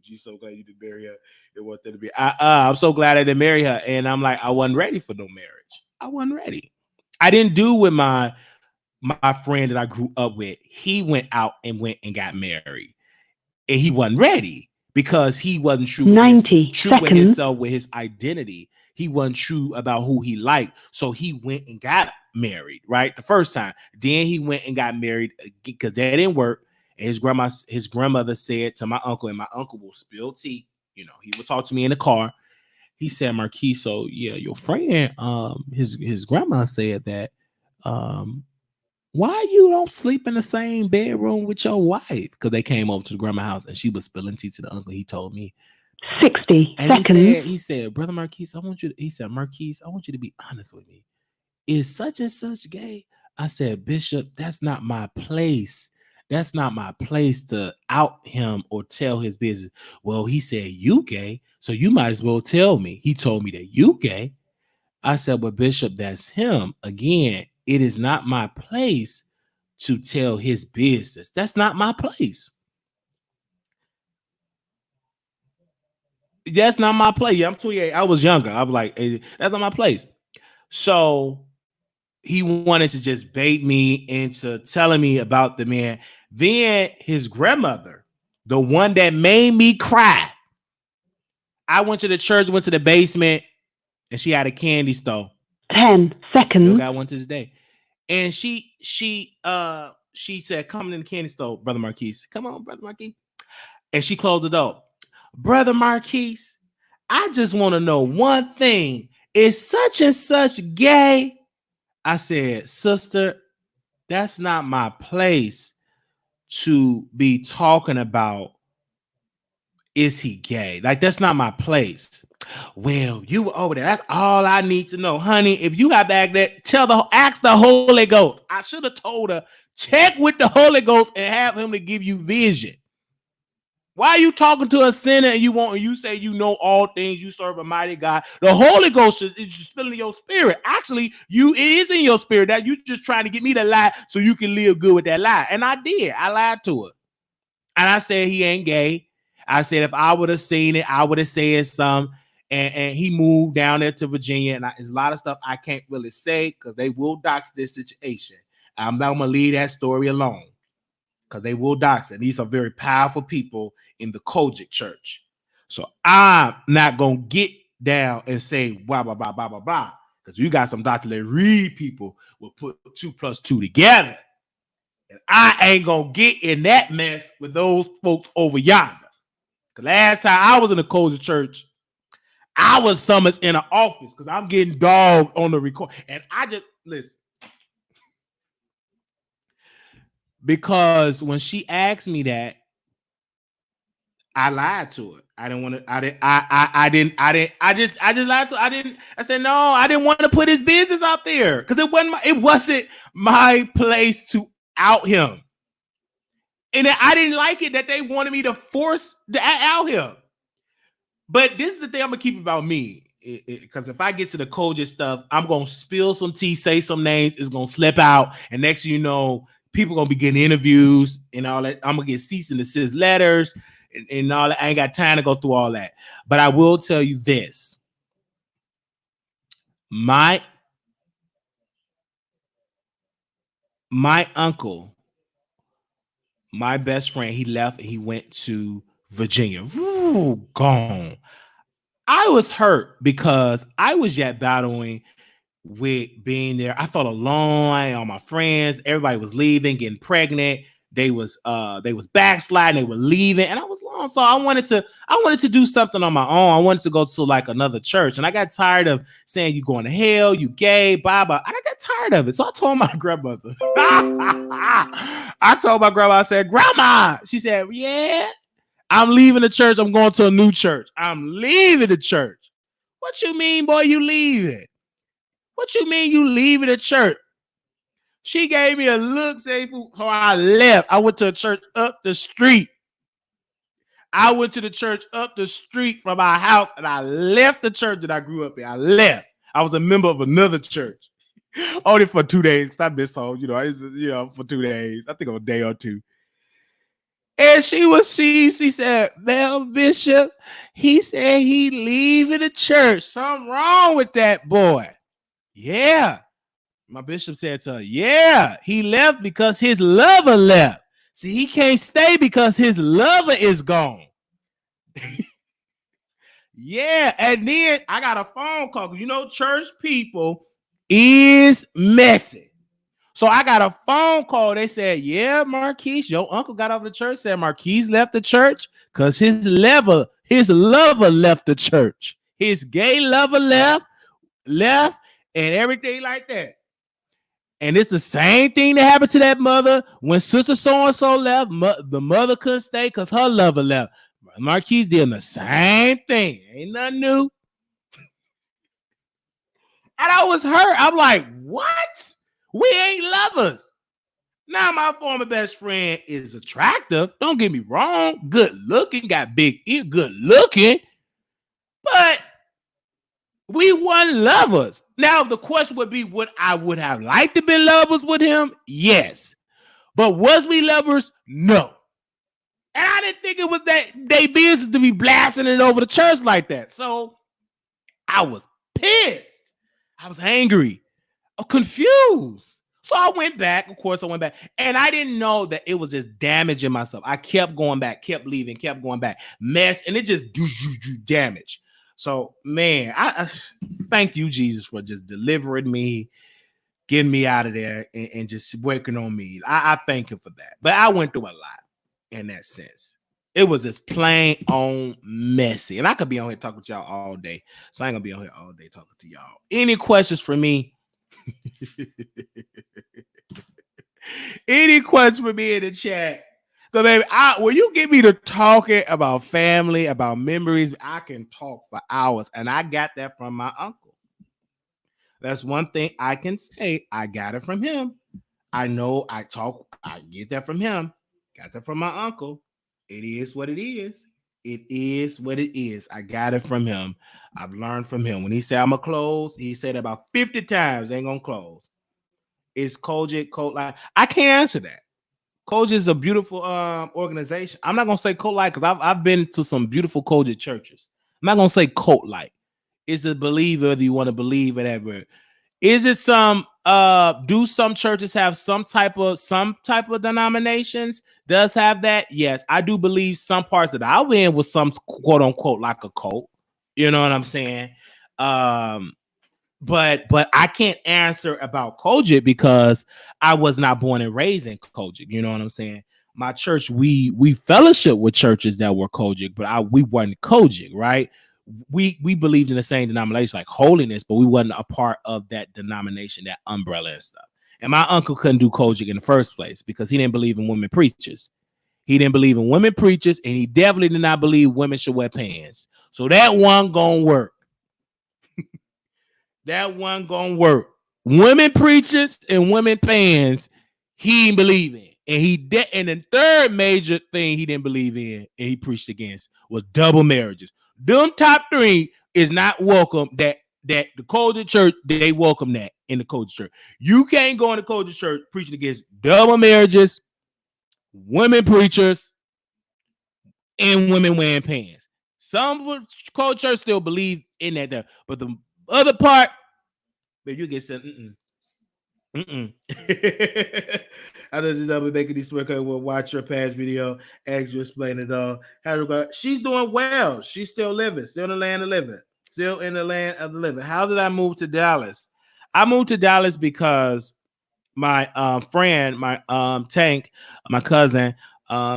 She's so glad you didn't marry her. It wanted to be. I'm so glad I didn't marry her. And I'm like, I wasn't ready for no marriage. I wasn't ready. I didn't do with my friend that I grew up with. He went out and got married. And he wasn't ready because he wasn't true with himself, with his identity. He wasn't true about who he liked. So he went and got married, right? The first time. Then he went and got married because that didn't work. And his grandmother said to my uncle, and my uncle will spill tea. He would talk to me in the car. He said, Marquis, so yeah, your friend, his grandma said that, why you don't sleep in the same bedroom with your wife? Because they came over to the grandma house and she was spilling tea to the uncle. He told me 60 and seconds. He said, Brother Marquis, Marquis, I want you to be honest with me. Is such and such gay? I said, Bishop, that's not my place. That's not my place to out him or tell his business. Well, he said, you gay, so you might as well tell me. He told me that you gay. I said, well, Bishop, that's him. Again, it is not my place to tell his business. That's not my place. That's not my place. I'm 28. I was younger. I was like, hey, that's not my place. So he wanted to just bait me into telling me about the man. Then his grandmother, the one that made me cry. I went to the church, went to the basement, and she had a candy store. 10 seconds. Still got one to this day. And she said, come in the candy store, Brother Marquise. Come on, Brother Marquise. And she closed the door. Brother Marquise, I just want to know one thing. Is such and such gay? I said, sister, that's not my place to be talking about, is he gay? Like, that's not my place. Well, you were over there. That's all I need to know. Honey, if you have to act that, ask the Holy Ghost. I should have told her, check with the Holy Ghost and have him to give you vision. Why are you talking to a sinner and you say you know all things, you serve a mighty God? The Holy Ghost is just filling your spirit. Actually, it is in your spirit that you just trying to get me to lie so you can live good with that lie. And I did. I lied to her. And I said he ain't gay. I said if I would have seen it, I would have said something. And he moved down there to Virginia. And there's a lot of stuff I can't really say because they will dox this situation. I'm not going to leave that story alone because they will dox it. These are very powerful people in the Kojic church. So I'm not going to get down and say blah, blah, blah, blah, blah, blah. Because you got some Dr. Larry people will put 2 + 2 together. And I ain't going to get in that mess with those folks over yonder. Because last time I was in the Kojic church, I was summoned in an office because I'm getting dogged on the record. And I just, listen. Because when she asked me that, I lied to her. I didn't want to. I just lied to her. I said no. I didn't want to put his business out there because it wasn't my place to out him. And I didn't like it that they wanted me to force to out him. But this is the thing I'm gonna keep about me. Because if I get to the Kojic stuff, I'm gonna spill some tea, say some names. It's gonna slip out, and next thing you know, people gonna be getting interviews and all that. I'm gonna get cease and desist letters. And all that. I ain't got time to go through all that. But I will tell you this. My uncle, my best friend, he left and he went to Virginia. Ooh, gone. I was hurt because I was yet battling with being there. I felt alone. All my friends, everybody was leaving, getting pregnant. They was backsliding, they were leaving, and I was long. So I wanted to do something on my own. I wanted to go to like another church, and I got tired of saying you going to hell, you gay, blah blah. And I got tired of it. So I told my grandmother. I said, Grandma. She said, yeah, I'm leaving the church. I'm going to a new church. I'm leaving the church. What you mean, boy? You leaving? What you mean you leaving the church? She gave me a look, saying, how I left. I went to a church up the street. I went to the church up the street from our house, and I left the church that I grew up in. I left. I was a member of another church. Only for 2 days, because I missed home, for 2 days. I think it was a day or two. And she said, well, Bishop, he said he leaving the church. Something wrong with that boy. Yeah. My bishop said to her, yeah, he left because his lover left. See, he can't stay because his lover is gone. Yeah, and then I got a phone call because, church people is messy. So I got a phone call. They said, yeah, Marquise, your uncle got off the church, said Marquise left the church because his lover left the church. His gay lover left, and everything like that. And it's the same thing that happened to that mother when sister so-and-so left. The mother couldn't stay because her lover left. Marquise did the same thing. Ain't nothing new. And I was hurt. I'm like, what? We ain't lovers. Now my former best friend is attractive. Don't get me wrong. Good looking. Got big ear. Good looking. But we weren't lovers. Now, the question would be, would I have liked to be lovers with him? Yes. But was we lovers? No. And I didn't think it was that they business to be blasting it over the church like that. So I was pissed. I was angry. I'm confused. So I went back. Of course, I went back. And I didn't know that it was just damaging myself. I kept going back, kept leaving, kept going back. Mess. And it just do damage. So, man, I thank you, Jesus, for just delivering me, getting me out of there, and just working on me. I thank him for that. But I went through a lot in that sense. It was just plain on messy. And I could be on here talking to y'all all day. So I ain't going to be on here all day talking to y'all. Any questions for me? Any questions for me in the chat? So, baby, when you get me to talking about family, about memories, I can talk for hours. And I got that from my uncle. That's one thing I can say. I got it from him. I know I get that from him. Got that from my uncle. It is what it is. It is what it is. I got it from him. I've learned from him. When he said I'm gonna close, he said about 50 times ain't gonna close. Is Kojic cult like? I can't answer that. Kojic is a beautiful organization. I'm not gonna say cult like because I've been to some beautiful Kojic churches. I'm not gonna say cult like. It's a believe whether you want to believe whatever. Is it some do some churches have some type of denominations? Does have that? Yes, I do believe some parts that I went in was some quote unquote like a cult. You know what I'm saying? But I can't answer about Kojic because I was not born and raised in Kojic. You know what I'm saying? My church, we fellowship with churches that were Kojic, but we weren't Kojic, right? We believed in the same denomination like holiness, but we wasn't a part of that denomination, that umbrella and stuff. And my uncle couldn't do Kojic in the first place because he didn't believe in women preachers. He didn't believe in women preachers, and he definitely did not believe women should wear pants. So that one gonna work. That one gonna work. Women preachers and women pants, he didn't believe in. And the third major thing he didn't believe in and he preached against was double marriages. Them top three is not welcome. That the Kojic church, they welcome that in the Kojic church. You can't go in the Kojic church preaching against double marriages, women preachers, and women wearing pants. Some Kojic church still believe in that, but the other part, baby, you get something. I just be making these work. Will watch your past video, ask you explain it all. She's doing well. She's still living, still in the land of living, still in the land of the living. How did I move to Dallas? I moved to Dallas because my friend, my Tank, my cousin,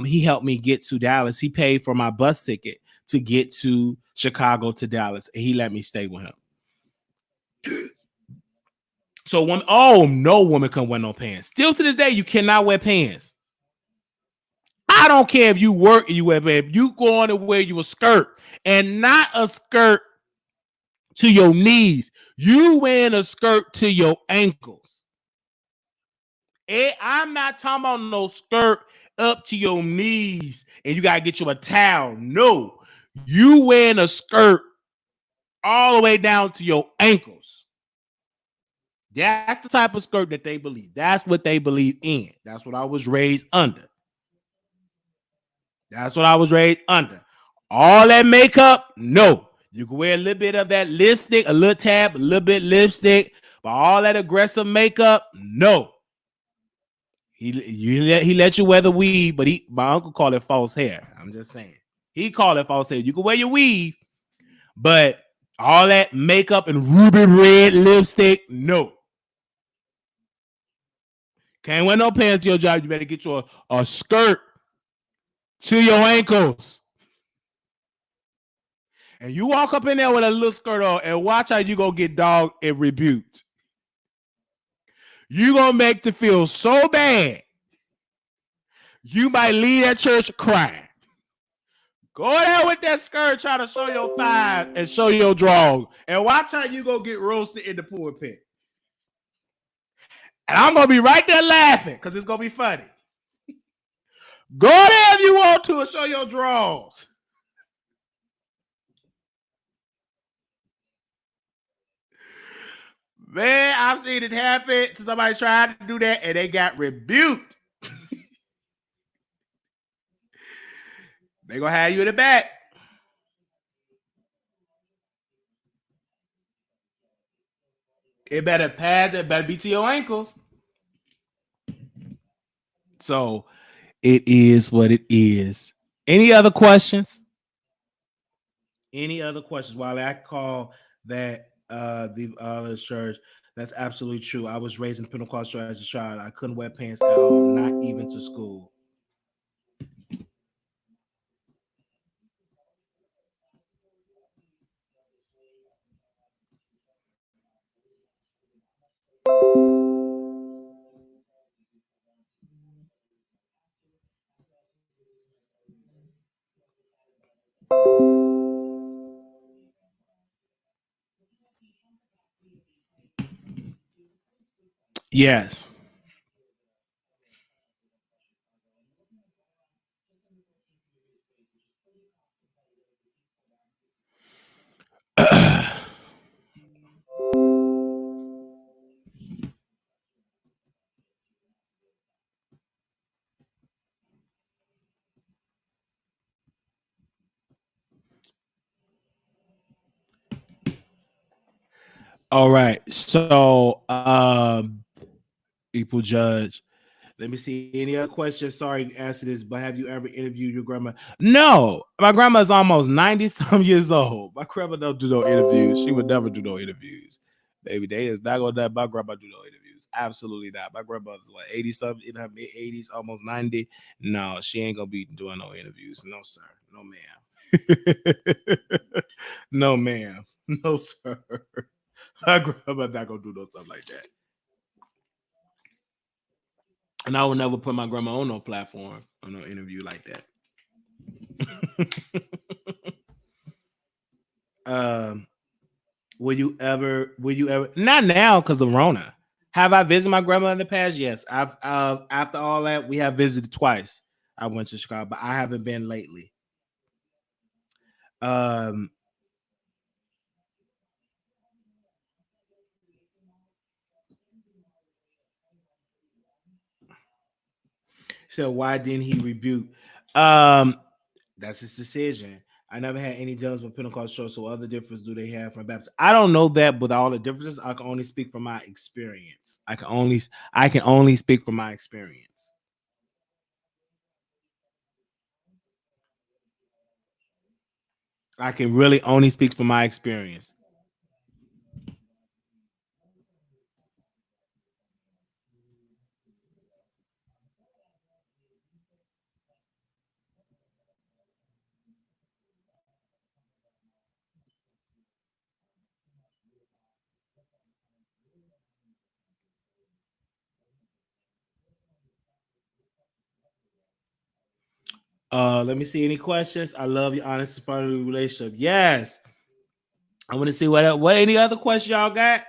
he helped me get to Dallas. He paid for my bus ticket to get to Chicago to Dallas, and he let me stay with him. So no woman can wear no pants. Still to this day, you cannot wear pants. I don't care if you work and you wear pants. You go on and wear you a skirt and not a skirt to your knees. You wearing a skirt to your ankles. I'm not talking about no skirt up to your knees and you got to get you a towel. No, you wearing a skirt all the way down to your ankles. That's the type of skirt that they believe. That's what they believe in. That's what I was raised under. That's what I was raised under. All that makeup, no. You can wear a little bit of that lipstick, a little tab, a little bit lipstick, but all that aggressive makeup, no. He let you wear the weave, but my uncle called it false hair. I'm just saying. He called it false hair. You can wear your weave, but all that makeup and ruby red lipstick, no. Can't wear no pants to your job. You better get you a skirt to your ankles. And you walk up in there with a little skirt on and watch how you gonna get dogged and rebuked. You gonna make them feel so bad. You might leave that church crying. Go there with that skirt trying to show your thighs and show your drawers. And watch how you gonna get roasted in the pulpit. And I'm going to be right there laughing because it's going to be funny. Go there if you want to and show your drawers. Man, I've seen it happen. Somebody tried to do that and they got rebuked. They gonna have you in the back. It better pad, it better be to your ankles. So it is what it is. Any other questions? Any other questions? While I call that the other church, that's absolutely true. I was raised in Pentecostal as a child. I couldn't wear pants at all, not even to school. Yes. All right. So people judge. Let me see any other questions. Sorry to answer this, but have you ever interviewed your grandma? No, my grandma's almost 90-some years old. My grandma don't do no interviews. She would never do no interviews. Baby, they is not gonna let my grandma do no interviews. Absolutely not. My grandmother's what 80-something in her mid-80s, almost 90. No, she ain't gonna be doing no interviews. No, sir. No, ma'am. No, ma'am. No, sir. My grandma not gonna do no stuff like that. And I would never put my grandma on no platform on no interview like that. Will you ever not now because of Rona? Have I visited my grandma in the past? Yes. I've after all that, we have visited twice. I went to Chicago, but I haven't been lately. So why didn't he rebuke? That's his decision. I never had any dealings with Pentecostal, so other difference do they have from Baptist? I don't know that, but all the differences, I can only speak from my experience. I can only speak from my experience. I can really only speak from my experience. Let me see any questions. I love your honest part of the relationship. Yes. I want to see what any other questions y'all got.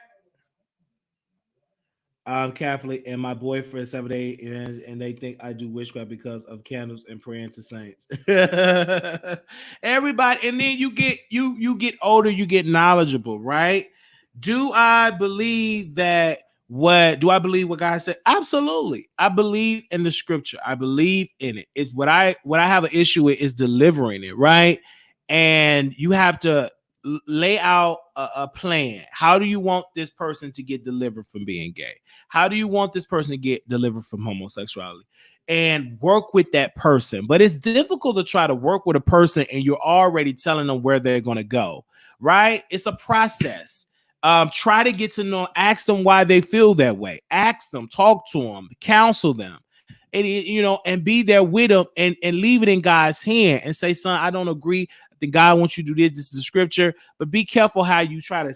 I'm Catholic and my boyfriend 7 days and they think I do witchcraft because of candles and praying to saints. Everybody, and then you get older, you get knowledgeable, right? Do I believe what God said? Absolutely. I believe in the scripture. I believe in it. It's what I have an issue with is delivering it, right? And you have to lay out a plan. How do you want this person to get delivered from being gay? How do you want this person to get delivered from homosexuality? And work with that person. But it's difficult to try to work with a person and you're already telling them where they're going to go, right? It's a process. Try to get to know, ask them why they feel that way. Ask them, talk to them, counsel them. And and be there with them and leave it in God's hand and say, son, I don't agree. I think God wants you to do this. This is the scripture, but be careful how you try to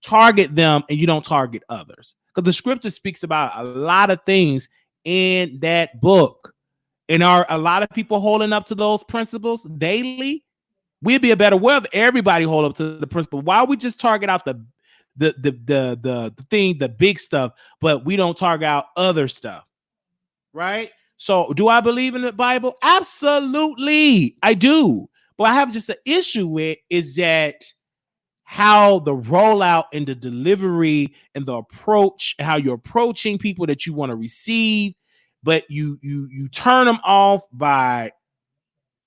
target them and you don't target others. Because the scripture speaks about a lot of things in that book. And are a lot of people holding up to those principles daily? We'd be a better world if everybody hold up to the principle. Why we just target out the thing, the big stuff, but we don't target out other stuff, right? So do I believe in the Bible? Absolutely, I do. But I have just an issue with is that how the rollout and the delivery and the approach and how you're approaching people that you want to receive, but you turn them off by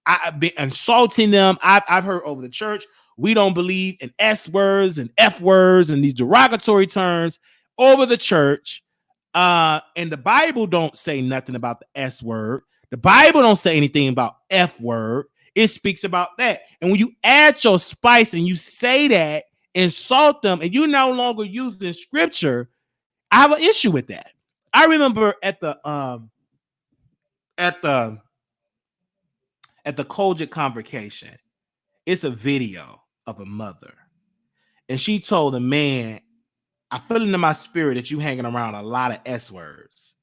I've been insulting them. I've heard over the church, we don't believe in S words and F words and these derogatory terms over the church. And the Bible don't say nothing about the S word. The Bible don't say anything about F word. It speaks about that. And when you add your spice and you say that, insult them, and you're no longer using scripture, I have an issue with that. I remember at the Kojic convocation, it's a video of a mother, and she told a man, I feel into my spirit that you hanging around a lot of S words.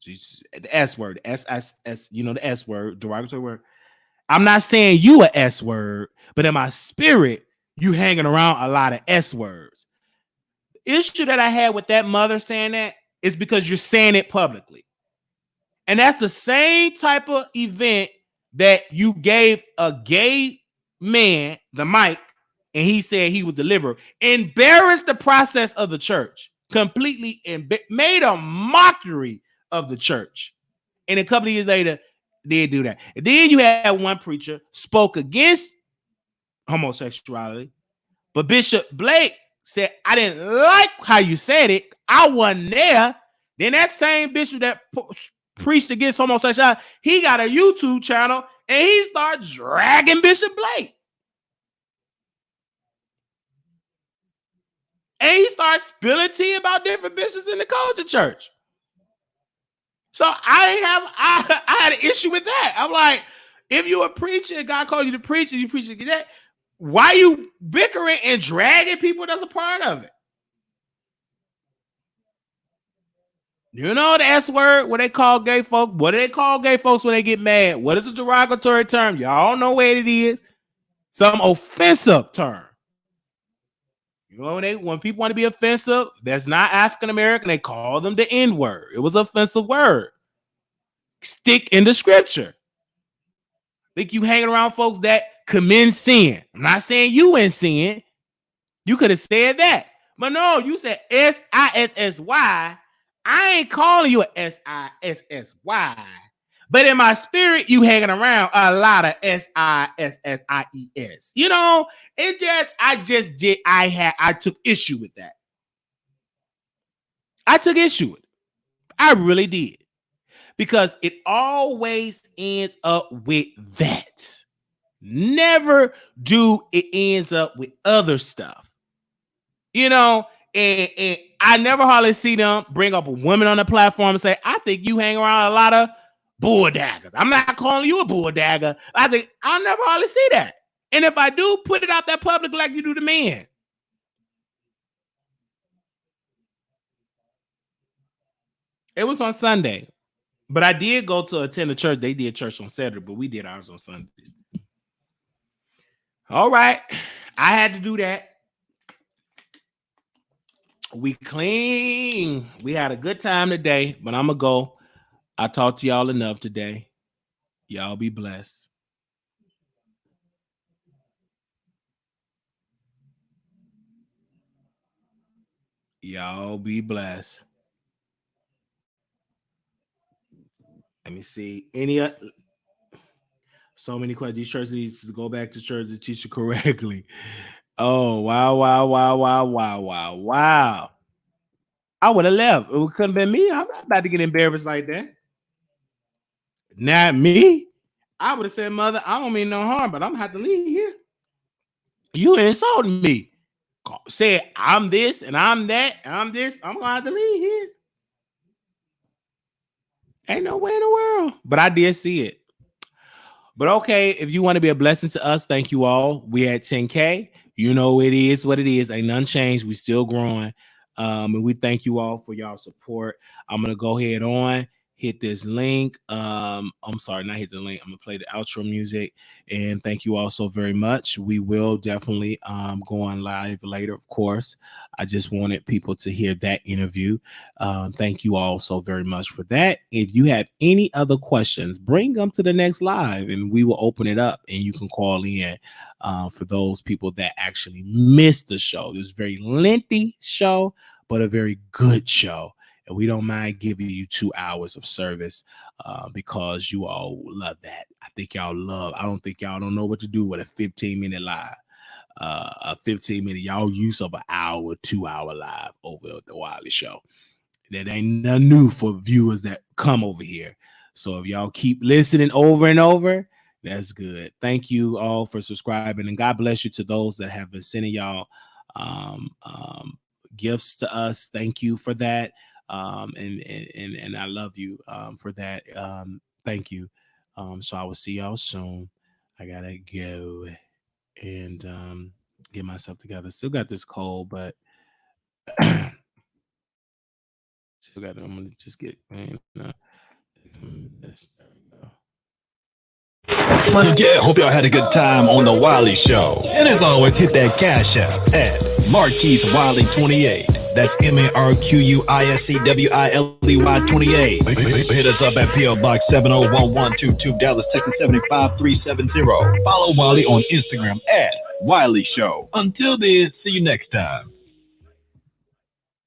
The S word, S, you know, the S word, derogatory word. I'm not saying you a S word, but in my spirit, you hanging around a lot of S words. The issue that I had with that mother saying that is because you're saying it publicly. And that's the same type of event that you gave a gay man the mic and he said he would deliver. Embarrassed the process of the church. Completely made a mockery of the church. And a couple of years later, did do that. And then you had one preacher spoke against homosexuality, but Bishop Blake said, I didn't like how you said it. I wasn't there. Then that same bishop that preached against homosexuality, he got a YouTube channel and he started dragging Bishop Blake. And he started spilling tea about different bishops in the culture church. So I had an issue with that. I'm like, if you a preacher, God called you to preach, and you preach that, why you bickering and dragging people that's a part of it? You know the S word, what they call gay folk. What do they call gay folks when they get mad? What is a derogatory term? Y'all know what it is. Some offensive term. You know, when people want to be offensive, that's not African American, they call them the N word. It was an offensive word. Stick in the scripture. Think you hanging around folks that commit sin. I'm not saying you in sin. You could have said that. But no, you said S-I-S-S-Y. I ain't calling you a S-I-S-S-Y. But in my spirit, you hanging around a lot of S-I-S-S-I-E-S. You know, I took issue with that. I took issue with it. I really did. Because it always ends up with that. Never do it ends up with other stuff. You know, and I never hardly see them bring up a woman on the platform and say, I think you hang around a lot of bull daggers. I'm not calling you a bull dagger. I never hardly see that. And if I do, put it out there public like you do the men. It was on Sunday. But I did go to attend a church. They did church on Saturday, but we did ours on Sundays. All right. I had to do that. We clean. We had a good time today, but I'm going to go. I talked to y'all enough today. Y'all be blessed. Y'all be blessed. Let me see. So many questions. These churches need to go back to church to teach it correctly. Oh, wow. I would have left. It couldn't have been me. I'm not about to get embarrassed like that. Not me. I would have said, Mother, I don't mean no harm, but I'm going to have to leave here. You insulting me. Said, I'm this and I'm that. And I'm this. I'm going to have to leave here. Ain't no way in the world. But I did see it. But okay, if you want to be a blessing to us, thank you all. We at 10K. You know it is what it is. Ain't none changed. We still growing. And we thank you all for y'all support. I'm going to go ahead on. Hit this link. I'm sorry, not hit the link. I'm going to play the outro music. And thank you all so very much. We will definitely go on live later, of course. I just wanted people to hear that interview. Thank you all so very much for that. If you have any other questions, bring them to the next live and we will open it up and you can call in for those people that actually missed the show. It was a very lengthy show, but a very good show. and we don't mind giving you 2 hours of service because you all love that. I think y'all love. I don't think y'all don't know what to do with a 15-minute live. A 15-minute y'all use of an hour, 2-hour live over at the Wiley Show. That ain't nothing new for viewers that come over here. So if y'all keep listening over and over, that's good. Thank you all for subscribing, and God bless you to those that have been sending y'all gifts to us. Thank you for that. And I love you for that. Thank you. So I will see y'all soon. I gotta go and get myself together. Still got this cold, but still got. I'm gonna just get. Yeah, hope y'all had a good time on the Wiley Show. And as always, hit that cash app at Marquise Wiley 28. That's MARQUISCWILEY 28. Hit us up at PO Box 701122 Dallas, Texas 75370. Follow Wiley on Instagram at Wiley Show. Until then, see you next time.